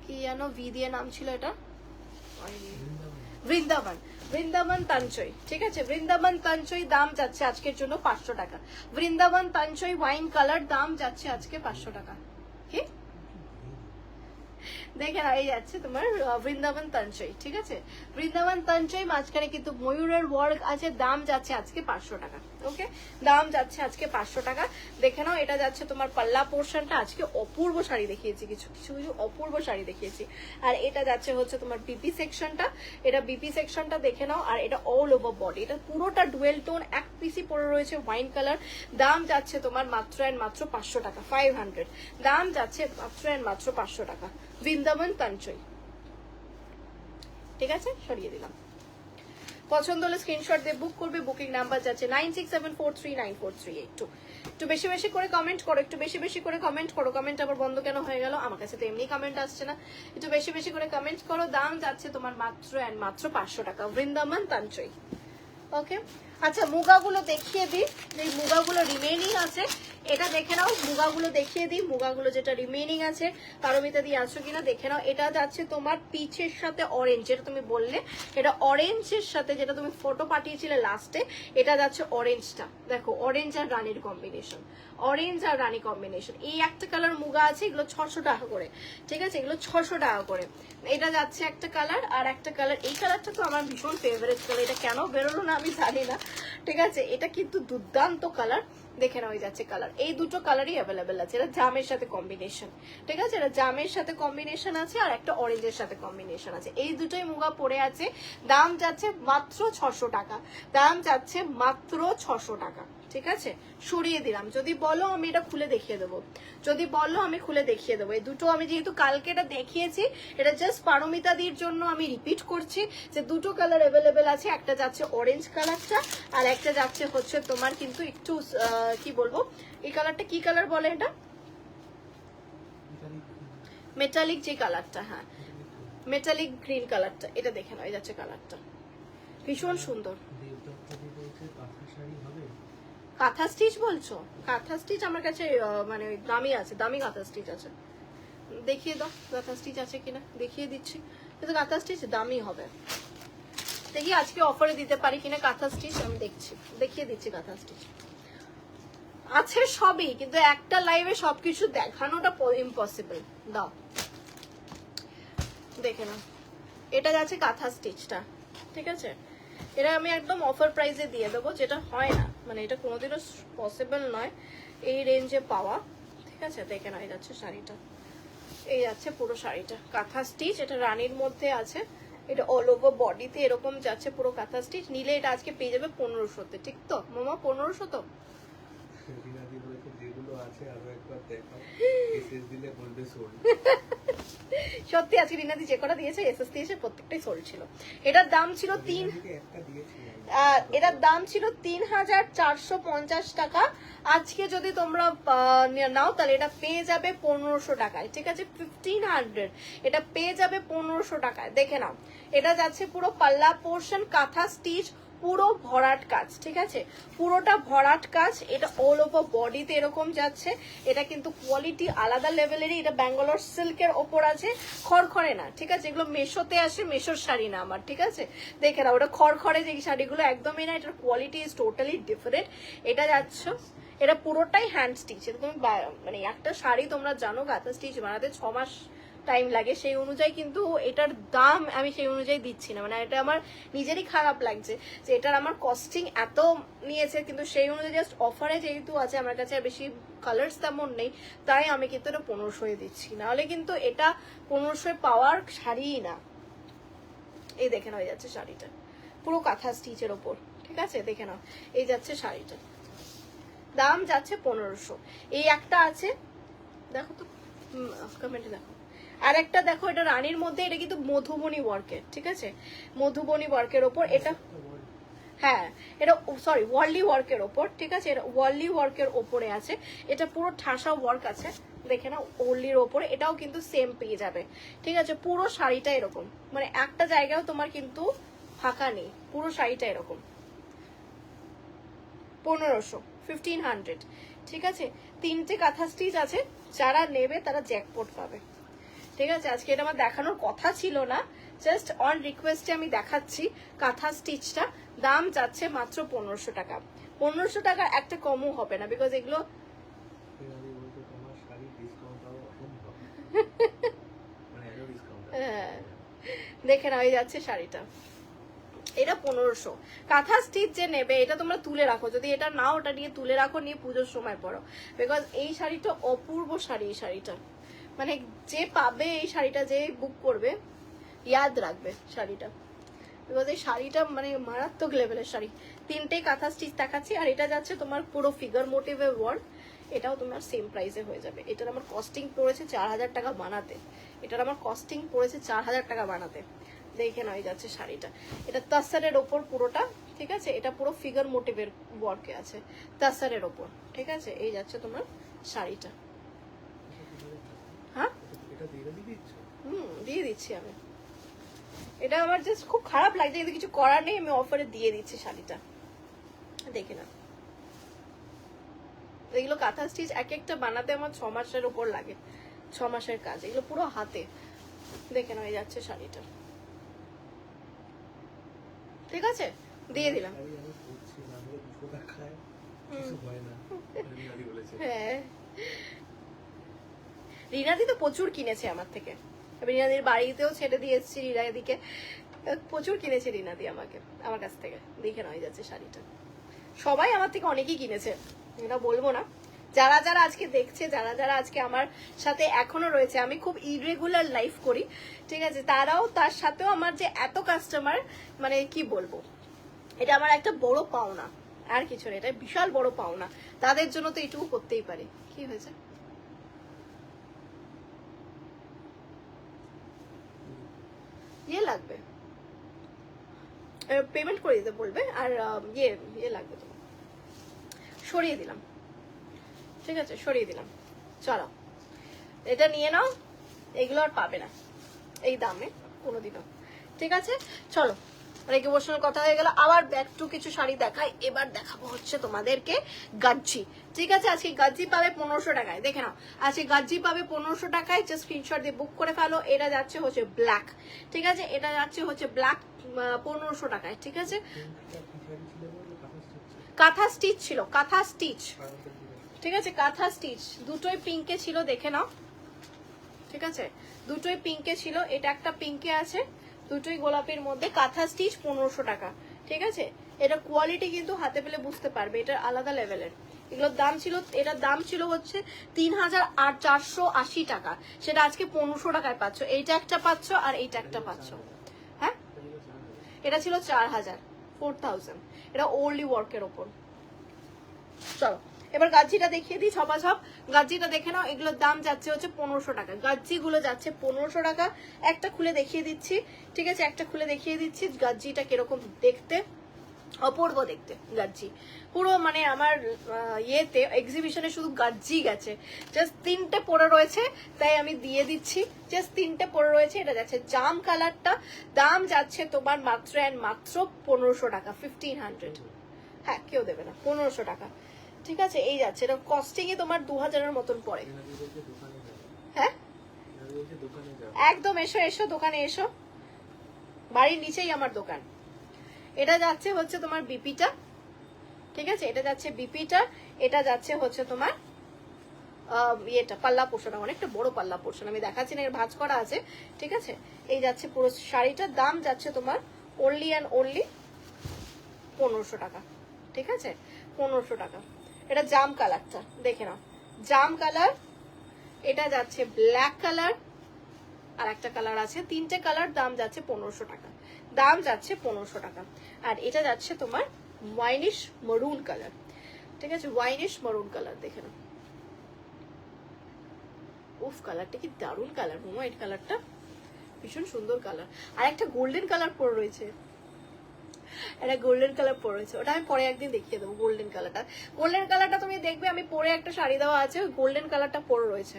কি যেন ভি দিয়ে নাম ছিল, এটা বৃন্দাবন, বৃন্দাবন তাঞ্চই, ঠিক আছে? বৃন্দাবন তাঞ্চই, দাম যাচ্ছে আজকের জন্য 500 টাকা। বৃন্দাবন তাঞ্চই ওয়াইন কালার, দাম যাচ্ছে আজকে 500 টাকা। কি দেখে না, এই যাচ্ছে তোমার বৃন্দাবন তঞ্চই, ঠিক আছে, বৃন্দাবন তঞ্চই, মাঝখানে কিন্তু ময়ূরের ওয়ার্ক আছে, দাম যাচ্ছে আজকে 500 টাকা। ওকে, দাম যাচ্ছে আজকে 500 টাকা। দেখে নাও, এটা যাচ্ছে তোমার পাল্লা পোর্শনটা, আজকে অপূর্ব শাড়ি দেখিয়েছি, কিছু কিছু কিছু অপূর্ব শাড়ি দেখিয়েছি। আর এটা যাচ্ছে হচ্ছে তোমার বিপি সেকশনটা, এটা বিপি সেকশনটা দেখে নাও। আর এটা অল ওভার বডি, এটা পুরোটা ডুয়েল টোন, এক পিসি পরে রয়েছে ওয়াইন কালার। দাম যাচ্ছে তোমার মাত্র অ্যান্ড মাত্র 500 টাকা, 500। দাম যাচ্ছে মাত্র অ্যান্ড মাত্র 500 টাকা, বৃন্দাবন তঞ্চই। ঠিক আছে, সরিয়ে দিলাম। পছন্দ হলে স্ক্রিনশট দিয়ে বুক করবে, বুকিং নাম্বার যাচ্ছে 9674394382। একটু বেশি বেশি করে কমেন্ট করো, একটু বেশি বেশি করে কমেন্ট করো। কমেন্ট আবার বন্ধ কেন হয়ে গেল? আমার কাছে তো এমনি কমেন্ট আসছে না, একটু বেশি বেশি করে কমেন্ট করো। দাম যাচ্ছে তোমার মাত্র অ্যান্ড মাত্র 500 টাকা, বৃন্দাবন তঞ্চই। ওকে, আচ্ছা মুগাগুলো দেখিয়ে দিই, যে মুগাগুলো রিমেইনিং আছে এটা দেখে নাও। মুগাগুলো দেখিয়ে দিই, মুগাগুলো যেটা রিমেইনিং আছে, পারমিতা দিয়ে আছো কিনা দেখে নাও। এটা যাচ্ছে তোমার পিচের সাথে অরেঞ্জ, যেটা তুমি বললে, এটা অরেঞ্জের সাথে, যেটা তুমি ফটো পাঠিয়েছিলে লাস্টে, এটা যাচ্ছে অরেঞ্জটা। দেখো, অরেঞ্জ আর রানীর কম্বিনেশন, অরেঞ্জ আর রানী কম্বিনেশন। এই একটা কালার মুগা আছে, এগুলো 600 টাকা করে, ঠিক আছে, এগুলো 600 টাকা করে। এটা যাচ্ছে একটা কালার, আর একটা কালার, এই কালারটা তো আমার ভীষণ ফেভারিট কালার, এটা কেন বেরোলো না আমি জানি না, ঠিক আছে, এটা কিন্তু দুর্দান্ত কালার। দেখে নাও, যাচ্ছে কালার, এই দুটো কালারই অ্যাভেলেবেল আছে। এটা জামের সাথে কম্বিনেশন, ঠিক আছে, এটা জামের সাথে কম্বিনেশন আছে, আর একটা অরেঞ্জের সাথে কম্বিনেশন আছে। এই দুটোই মুগা পড়ে আছে। দাম যাচ্ছে মাত্র 600 টাকা, দাম যাচ্ছে মাত্র 600 টাকা, ঠিক আছে, সরিয়ে দিলাম। যদি বলো আমি এটা খুলে দেখিয়ে দেবো, যদি বলো আমি খুলে দেখিয়ে দেবো। এই দুটো আমি যেহেতু কালকে এটা দেখিয়েছি, এটা জাস্ট পারমিতাদির জন্য আমি রিপিট করছি যে দুটো কালার অ্যাভেলেবেল আছে। একটা যাচ্ছে অরেঞ্জ কালারটা, আর একটা যাচ্ছে হচ্ছে তোমার কিন্তু একটু কি বলবো, এই কালারটা কি কালার বলে, এটা মেটালিক যে কালারটা, হ্যাঁ মেটালিক গ্রিন কালারটা, এটা দেখে নাও, এই যাচ্ছে কালারটা, ভীষণ সুন্দর। কাঁথা স্টিচ বলছো? কাঁথা স্টিচ আমার কাছে মানে দামি আছে, দামি কাঁথা স্টিচ আছে, দেখিয়ে দাও কাঁথা স্টিচ আছে কিনা, দেখিয়ে দিচ্ছি। কিন্তু কাঁথা স্টিচ দামি হবে, দেখি আজকে অফারে দিতে পারি কিনা কাঁথা স্টিচ, আমি দেখছি, দেখিয়ে দিচ্ছি কাঁথা স্টিচ। আছে সবই, কিন্তু একটা লাইভে সবকিছু দেখানোটা ইম্পসিবল। দাও দেখে নাও, এটা যাচ্ছে কাঁথা স্টিচটা, ঠিক আছে, এটা আমি একদম অফার প্রাইসে দিয়ে দেবো, যেটা হয় না, মানে এটা কোনোদিনও পসিবল নয় এই রেঞ্জে পাওয়া, ঠিক আছে। দেখে নাও, এই যাচ্ছে শাড়িটা, এই যাচ্ছে পুরো শাড়িটা কাঁথা স্টিচ, এটা রানীর মধ্যে আছে, এটা অল ওভার বডিতে এরকম যাচ্ছে পুরো কাঁথা স্টিচ। নিলে এটা আজকে পেয়ে যাবে 1500-তে, ঠিক তো মামা? 1500 তো? সত্যি আজকে রিনাদি যে কটা দিয়েছে এসএস দিয়েছে, প্রত্যেকটাই সোল্ড ছিল। এটার দাম ছিল এটার দাম ছিল 3450 টাকা। আজকে যদি তোমরা নাও তাহলে এটা পেয়ে যাবে 1500 টাকায়, ঠিক আছে, 1500, এটা পেয়ে যাবে 1500 টাকায়। দেখে নাও, এটা যাচ্ছে পুরো পাল্লা পোর্শন, কাঁথা স্টিচ, পুরো ভরাট কাজ, ঠিক আছে, পুরোটা ভরাট কাজ। এটা অল ওভার বডিতে এরকম যাচ্ছে, এটা কিন্তু কোয়ালিটি আলাদা লেভেলেরই। এটা ব্যাঙ্গালোর সিল্কের ওপর আছে, খড়খড়ে না, ঠিক আছে, এগুলো মেশোতে আসে, মেশোর শাড়ি না আমার, ঠিক আছে। দেখে না, ওটা খড়খড়ে যে শাড়িগুলো একদমই না, এটার কোয়ালিটি ইজ টোটালি ডিফারেন্ট। এটা যাচ্ছে, এটা পুরোটাই হ্যান্ড স্টিচ। তুমি মানে একটা শাড়ি তোমরা জানো কাঁথা স্টিচ বানাতে 6 মাস টাইম লাগে, সেই অনুযায়ী কিন্তু এটার দাম আমি সেই অনুযায়ী দিচ্ছি না, মানে এটা আমার নিজেরই খারাপ লাগছে যে এটার আমার কস্টিং এত নিয়েছে, কিন্তু সেই অনুযায়ী জাস্ট অফারে যেহেতু আছে আমার কাছে আর বেশি কালার্স তেমন নেই, তাই আমি কিন্তু এটা 1500-এ দিচ্ছি, নাহলে কিন্তু এটা 1500-এ পাওয়ার শাড়িই না। এই দেখে নাও, এই যাচ্ছে শাড়িটা পুরো কাঁথা স্টিচের ওপর, ঠিক আছে, দেখে নাও, এই যাচ্ছে শাড়িটা, দাম যাচ্ছে 1500। এই একটা আছে, দেখো তো কমেন্টে দেখো, আর একটা দেখো, এটা রানীর মধ্যে, এটা কিন্তু মধুবনী ওয়ার্কের, ঠিক আছে, মধুবনী ওয়ার্কের ওপর এটা, হ্যাঁ এটা সরি ওয়ার্লি ওয়ার্কের ওপর, ঠিক আছে, এটা ওয়ার্লি ওয়ার্কের ওপরে আছে, এটা পুরো ঠাসা ওয়ার্ক আছে, দেখে নাও, ওয়ার্লির ওপরে, এটাও কিন্তু সেম পেয়ে যাবে, ঠিক আছে। পুরো শাড়িটা এরকম, মানে একটা জায়গাও তোমার কিন্তু ফাঁকা নেই, পুরো শাড়িটা এরকম, 1500, ঠিক আছে। 3টে কাঁথা স্টিচ আছে, যারা নেবে তারা জ্যাকপট পাবে, ঠিক আছে। আজকে এটা আমার দেখানোর কথা ছিল না, জাস্ট অন রিকোয়েস্টে আমি দেখাচ্ছি কাঁথা স্টিচটা। দাম যাচ্ছে মাত্র 1500 টাকা, 1500 টাকার একটা কমও হবে না, বিকজ এগুলো দেখে নাও, এই যাচ্ছে শাড়িটা, এটা 1500। কাঁথা স্টিচ যে নেবে এটা তোমরা তুলে রাখো, যদি এটা নাও ওটা নিয়ে তুলে রাখো, নিয়ে পুজোর সময় পরো, বিকজ এই শাড়িটা অপূর্ব শাড়ি। এই শাড়িটা মানে যে পাবে এই শাড়িটা, যে বুক করবে ইয়াদ রাখবে শাড়িটা, বিকজ এই শাড়িটা মানে মারাত্মক লেভেলের শাড়ি। তিনটেই কাঁথা স্টিচ দেখাচ্ছি, আর এটা যাচ্ছে তোমার পুরো ফিগার মোটিভে ওয়ার্ক, এটাও তোমার সেম প্রাইসে হয়ে যাবে। এটার আমার কস্টিং পড়েছে 4000 টাকা বানাতে, এটার আমার কস্টিং পড়েছে 4000 টাকা বানাতে। দেখে নাও, এই যাচ্ছে শাড়িটা, এটা তাসারের ওপর পুরোটা, ঠিক আছে, এটা পুরো ফিগার মোটিভের ওয়ার্কে আছে তাসারের ওপর, ঠিক আছে। এই যাচ্ছে তোমার শাড়িটা। হ্যাঁ দিয়ে দিচ্ছি আমি, এটা আমার জাস্ট খুব খারাপ লাগছে কিন্তু কিছু করার নেই, আমি অফারে দিয়ে দিচ্ছি শাড়িটা, দেখে না। এগুলো কাঁথা স্টিচ এক একটা বানাতে আমার 6 মাসের উপর লাগে, 6 মাসের কাজ, এগুলো পুরো হাতে। দেখে নাও, এই যাচ্ছে শাড়িটা, ঠিক আছে, দিয়ে দিলাম। হ্যাঁ, রিনাদি তো প্রচুর কিনেছে আমার থেকে, রিনাদির বাড়িতেও ছেড়ে দিয়ে এসেছি, রিনাদিকে প্রচুর কিনেছে রিনাদি আমাকে, আমার কাছ থেকে। দেখে নাও, এই যাচ্ছে শাড়িটা, সবাই আমার থেকে অনেকই কিনেছে, এটা বলবো না। যারা যারা আজকে দেখছে, যারা যারা আজকে আমার সাথে এখনো রয়েছে, আমি খুব ইরেগুলার লাইফ করি, ঠিক আছে, তারাও, তার সাথেও আমার যে এত কাস্টমার, মানে কি বলবো, এটা আমার একটা বড় পাওনা, আর কিছু না, এটা বিশাল বড় পাওনা। তাদের জন্য তো এইটুকু করতেই পারি। কি হয়েছে? ইয়ে লাগবে, পেমেন্ট করে দিতে বলবে, আর ইয়ে লাগবে তোমার, সরিয়ে দিলাম, ঠিক আছে, সরিয়ে দিলাম। চলো, এটা নিয়ে নাও, এগুলো আর পাবে না এই দামে কোনোদিনও, ঠিক আছে। চলো, অনেক ইমোশনাল কথা হয়ে গেল, আবার ব্যাক টু কিছু শাড়ি দেখাই। এবার দেখাবো হচ্ছে তোমাদেরকে গাজ্জি, ঠিক আছে। আজকে গাজ্জি পাবে 1500 টাকায়, দেখে নাও, আজকে গাজ্জি পাবে 1500 টাকায়, জাস্ট স্ক্রিনশট দিয়ে বুক করে ফেলো। এটা যাচ্ছে হচ্ছে ব্ল্যাক, ঠিক আছে, এটা যাচ্ছে হচ্ছে ব্ল্যাক 1500 টাকায়, ঠিক আছে। কাঁথা স্টিচ ছিল, কাঁথা স্টিচ, ঠিক আছে, কাঁথা স্টিচ, দুটোই পিঙ্কে ছিল, দেখে নাও, ঠিক আছে, দুটোই পিঙ্কে ছিল, এটা একটা পিঙ্কে আছে, দুটোই গোলাপের মধ্যে, কাঁথা স্টিচ 1500 টাকা, ঠিক আছে। এটা কোয়ালিটি কিন্তু হাতে পেলে বুঝতে পারবে, এটা আলাদা লেভেলের। এগুলোর দাম ছিল, এটার দাম ছিল হচ্ছে 3480 টাকা, সেটা আজকে 1500 টাকায় পাচ্ছ। এইটা একটা পাচ্ছ, আর এইটা একটা পাচ্ছ। হ্যাঁ, এটা ছিল 4000, এটা ওল্ডলি ওয়ার্কের ওপর। চলো, এবার গাজ্জিটা দেখিয়ে দিই ঝপাঝপ। গাজ্জিটা দেখে নাও, এগুলোর দাম যাচ্ছে হচ্ছে 1500 টাকা, গাজ্জি গুলো যাচ্ছে 1500 টাকা। একটা খুলে দেখিয়ে দিচ্ছি, ঠিক আছে, একটা খুলে দেখিয়ে দিচ্ছি গাজ্জিটা কিরকম দেখতে, অপূর্ব দেখতে গাজ্জি পুরো, মানে আমার ইয়েতে এক্সিবিশনে শুধু গাজ্জি গেছে, জাস্ট 3টে পরে রয়েছে, তাই আমি দিয়ে দিচ্ছি, জাস্ট 3টে পরে রয়েছে। এটা যাচ্ছে জাম কালারটা, দাম যাচ্ছে তোমার মাত্র অ্যান্ড মাত্র 1500 টাকা, 1500। হ্যাঁ, কেউ দেবে না, 1500 টাকা, ঠিক আছে। এই যাচ্ছে, এটা কস্টিং এ তোমার 2000-এর মতন পড়ে। হ্যাঁ, একদম এসো এসো, দোকানে এসো, বাড়ির নিচেই আমার দোকান। এটা যাচ্ছে হচ্ছে তোমার বিপিটা, ঠিক আছে, এটা যাচ্ছে বিপিটা, এটা যাচ্ছে হচ্ছে তোমার ইয়েটা পাল্লা পোর্শন, অনেকটা বড় পাল্লা পোর্শন, আমি দেখাচ্ছি না, এর ভাঁজ করা আছে, ঠিক আছে। এই যাচ্ছে পুরো শাড়িটার দাম যাচ্ছে তোমার অনলি অ্যান্ড অনলি 1500 টাকা, ঠিক আছে, 1500 টাকা। এটা জাম কালারটা দেখে নাও, জাম কালার, এটা যাচ্ছে ব্ল্যাক কালার, আর একটা কালার আছে, 3টে কালার, দাম যাচ্ছে 1500 টাকা, দাম যাচ্ছে 1500 টাকা। আর এটা যাচ্ছে তোমার ওয়াইনিশ মরুন কালার, ঠিক আছে, ওয়াইনিশ মরুন কালার, দেখে নাও, উফ, কালারটা কি দারুণ কালার, হোয়াইট কালারটা ভীষণ সুন্দর কালার। আর একটা গোল্ডেন কালার পরে রয়েছে, এটা গোল্ডেন কালার পরে রয়েছে, ওটা আমি পরে একদিন দেখিয়ে দেবো। গোল্ডেন কালারটা তুমি দেখবে, আমি পরে একটা শাড়ি দেওয়া আছে, গোল্ডেন কালারটা পরে রয়েছে,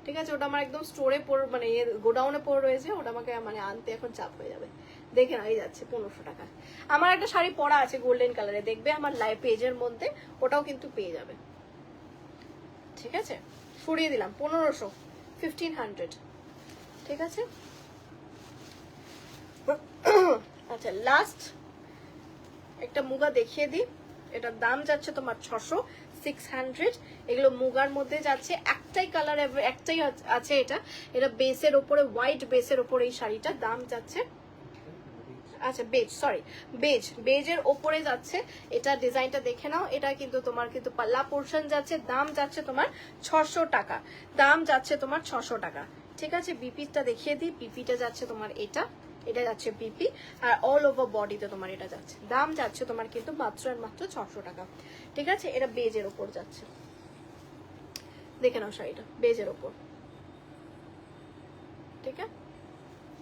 ঠিক আছে। ওটা আমার একদম স্টোরে পরে, মানে গোডাউনে পরে রয়েছে, ওটা আমাকে মানে আনতে এখন চাপ হয়ে যাবে। দেখে না, এই যাচ্ছে 1500 টাকা। আমার একটা শাড়ি পরা আছে গোল্ডেন কালারে, দেখবে আমার লাইভ পেজের মধ্যে, ওটাও কিন্তু পেয়ে যাবে, ঠিক আছে। সরিয়ে দিলাম 1500, 1500, ঠিক আছে। আচ্ছা, লাস্ট একটা মুগা দেখিয়ে দিই, এটার দাম যাচ্ছে তোমার 600, 600। এগুলো মুগার মধ্যে যাচ্ছে, একটাই কালার, একটাই আছে এটা। এটা বেসের ওপরে, হোয়াইট বেসের ওপরে এই শাড়িটা দাম যাচ্ছে, আচ্ছা বেজ, সরি বেজের ওপরে যাচ্ছে। এটা ডিজাইনটা দেখে নাও। এটা কিন্তু তোমার কিন্তু পাল্লা পোর্শন যাচ্ছে, দাম যাচ্ছে তোমার 600 টাকা, দাম যাচ্ছে তোমার 600 টাকা। ঠিক আছে, বিপিটা দেখিয়ে দিই। বিপিটা যাচ্ছে তোমার এটা যাচ্ছে বিপি, আর অল ওভার বডিতে তোমার এটা যাচ্ছে, দাম যাচ্ছে তোমার কিন্তু মাত্র আর মাত্র 600 টাকা। ঠিক আছে, এটা বেজের ওপর যাচ্ছে, দেখে নাও শাড়িটা বেজের ওপর। ঠিক আছে,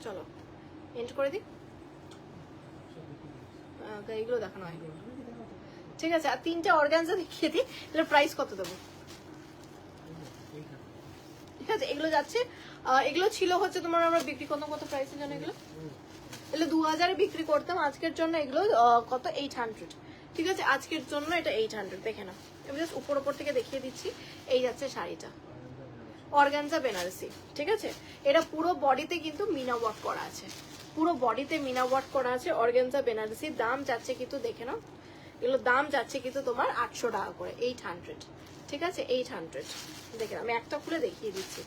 চলো এন্ড করে দিই। এইগুলো দেখানো হয়, ঠিক আছে। আর 3টে অর্গানজা দেখিয়ে দিই, এগুলোর প্রাইস কত দেবো? ঠিক আছে, এগুলো যাচ্ছে, এগুলো ছিল হচ্ছে তোমার, আমরা বিক্রি করতাম কত প্রাইসে জানো? এগুলো 2000 বিক্রি করতাম, আজকের জন্য এগুলো কত 800। ঠিক আছে, আজকের জন্য এটা 800, দেখে না। আমি জাস্ট উপর উপর থেকে দেখিয়ে দিচ্ছি। এই যাচ্ছে শাড়িটা, অর্গানজা বেনারসি। ঠিক আছে, এটা পুরো বডিতে কিন্তু মিনা ওয়ার্ক করা আছে, পুরো বডিতে মিনা ওয়ার্ক করা আছে, অর্গানজা বেনারসি। দাম যাচ্ছে কিন্তু দেখে নাও, এগুলো দাম যাচ্ছে কিন্তু তোমার 800 টাকা করে, 800। ঠিক আছে, 800। দেখে আমি একটা খুলে দেখিয়ে দিচ্ছি,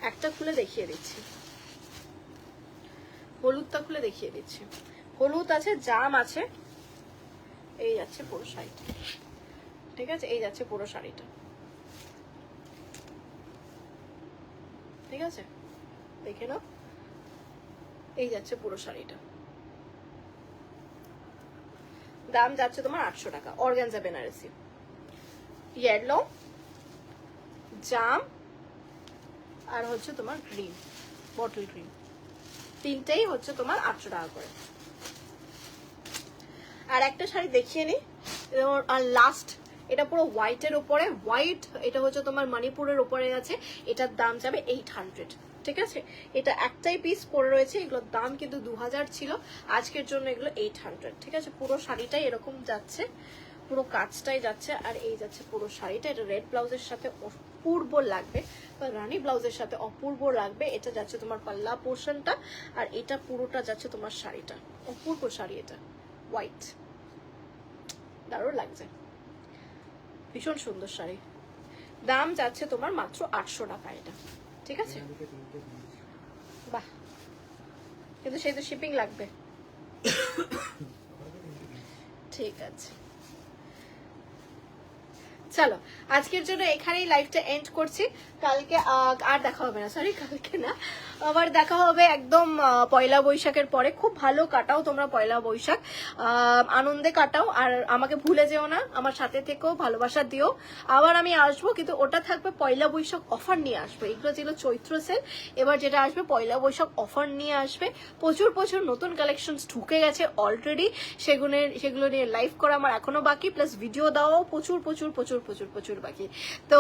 একটা খুলে দেখিয়ে দিচ্ছি, হলুদটা খুলে দেখিয়ে দিচ্ছি। হলুদ আছে, জাম আছে, এই যাচ্ছে পুরো শাড়িটা। ঠিক আছে, এই যাচ্ছে পুরো শাড়িটা। ঠিক আছে, দেখে নাও, এই যাচ্ছে পুরো শাড়িটা, দাম যাচ্ছে তোমার 800 টাকা, অর্গানজা বেনারসি। ইয়েলো, জাম, আর হচ্ছে তোমার গ্রিন, বটল গ্রিন, তিনটেই হচ্ছে তোমার 800 টাকা করে। আর একটা শাড়ি দেখিয়ে নি, আর লাস্ট, এটা পুরো হোয়াইটের উপরে, হোয়াইট, এটা হচ্ছে তোমার মণিপুরের উপরে আছে, এটার দাম যাবে 800। ঠিক আছে, এটা একটাই পিস পরে রয়েছে, এগুলোর দাম কিন্তু 2000 ছিল, আজকের জন্য এগুলো 800। ঠিক আছে, পুরো শাড়িটাই এরকম যাচ্ছে, পুরো কাজটাই যাচ্ছে, আর এই যাচ্ছে পুরো শাড়িটা। এটা রেড ব্লাউজের সাথে অপূর্ব লাগবে, বা রানী ব্লাউজের সাথে অপূর্ব লাগবে। এটা যাচ্ছে তোমার পাল্লা পোর্শনটা, আর এটা পুরোটা যাচ্ছে তোমার শাড়িটা, অপূর্ব শাড়ি এটা, হোয়াইট, দারুণ লাগছে, ভীষণ সুন্দর শাড়ি। দাম যাচ্ছে তোমার মাত্র 800 টাকা এটা। ঠিক আছে, বাহ, কিন্তু সেই তো শিপিং লাগবে। ঠিক আছে, চলো আজকের জন্য এখানেই লাইভটা এন্ড করছি। কালকে আর দেখা হবে না, সরি কালকে না, আবার দেখা হবে একদম পয়লা বৈশাখের পরে। খুব ভালো কাটাও তোমরা পয়লা বৈশাখ, আনন্দে কাটাও, আর আমাকে ভুলে যেও না, আমার সাথে থেকেও ভালোবাসা দিও। আবার আমি আসবো, কিন্তু ওটা থাকবে পয়লা বৈশাখ অফার নিয়ে আসবে। এগুলো ছিল চৈত্র সেল, এবার যেটা আসবে পয়লা বৈশাখ অফার নিয়ে আসবে। প্রচুর প্রচুর নতুন কালেকশন ঢুকে গেছে অলরেডি, সেগুলো নিয়ে লাইভ করা আমার এখনো বাকি, প্লাস ভিডিও দেওয়াও প্রচুর প্রচুর প্রচুর প্রচুর প্রচুর বাকি। তো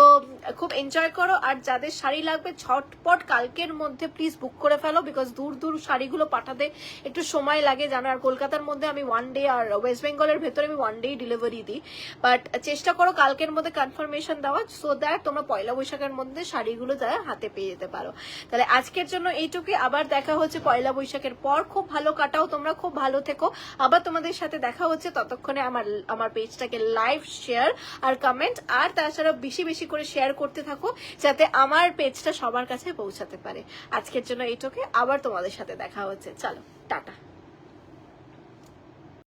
খুব এনজয় করো, আর যাদের শাড়ি লাগবে ঝটপট কালকের মধ্যে প্লিজ বুক করে ফেলো, বিকজ দূর দূর শাড়িগুলো পাঠাতে একটু সময় লাগে জানো। আর কলকাতার মধ্যে আমি 1 ডে, আর ওয়েস্ট বেঙ্গলের ভেতরে আমি 1 ডে ডেলিভারি দিই, বাট চেষ্টা করো কালকের মধ্যে কনফার্মেশন দেওয়া, সো দ্যাট তোমরা পয়লা বৈশাখের মধ্যে শাড়িগুলো যারা হাতে পেয়ে যেতে পারো। তাহলে আজকের জন্য এইটুকুই, আবার দেখা হচ্ছে পয়লা বৈশাখের পর। খুব ভালো কাটাও তোমরা, খুব ভালো থেকো, আবার তোমাদের সাথে দেখা হচ্ছে। ততক্ষণে আমার পেজটাকে লাইভ, শেয়ার আর কমেন্ট, আর তাছাড়া বেশি বেশি করে শেয়ার করতে থাকো, যাতে আমার পেজটা সবার কাছে পৌঁছাতে পারে। আজকের জন্য এইটুকু, আবার তোমাদের সাথে দেখা হচ্ছে, চলো টাটা।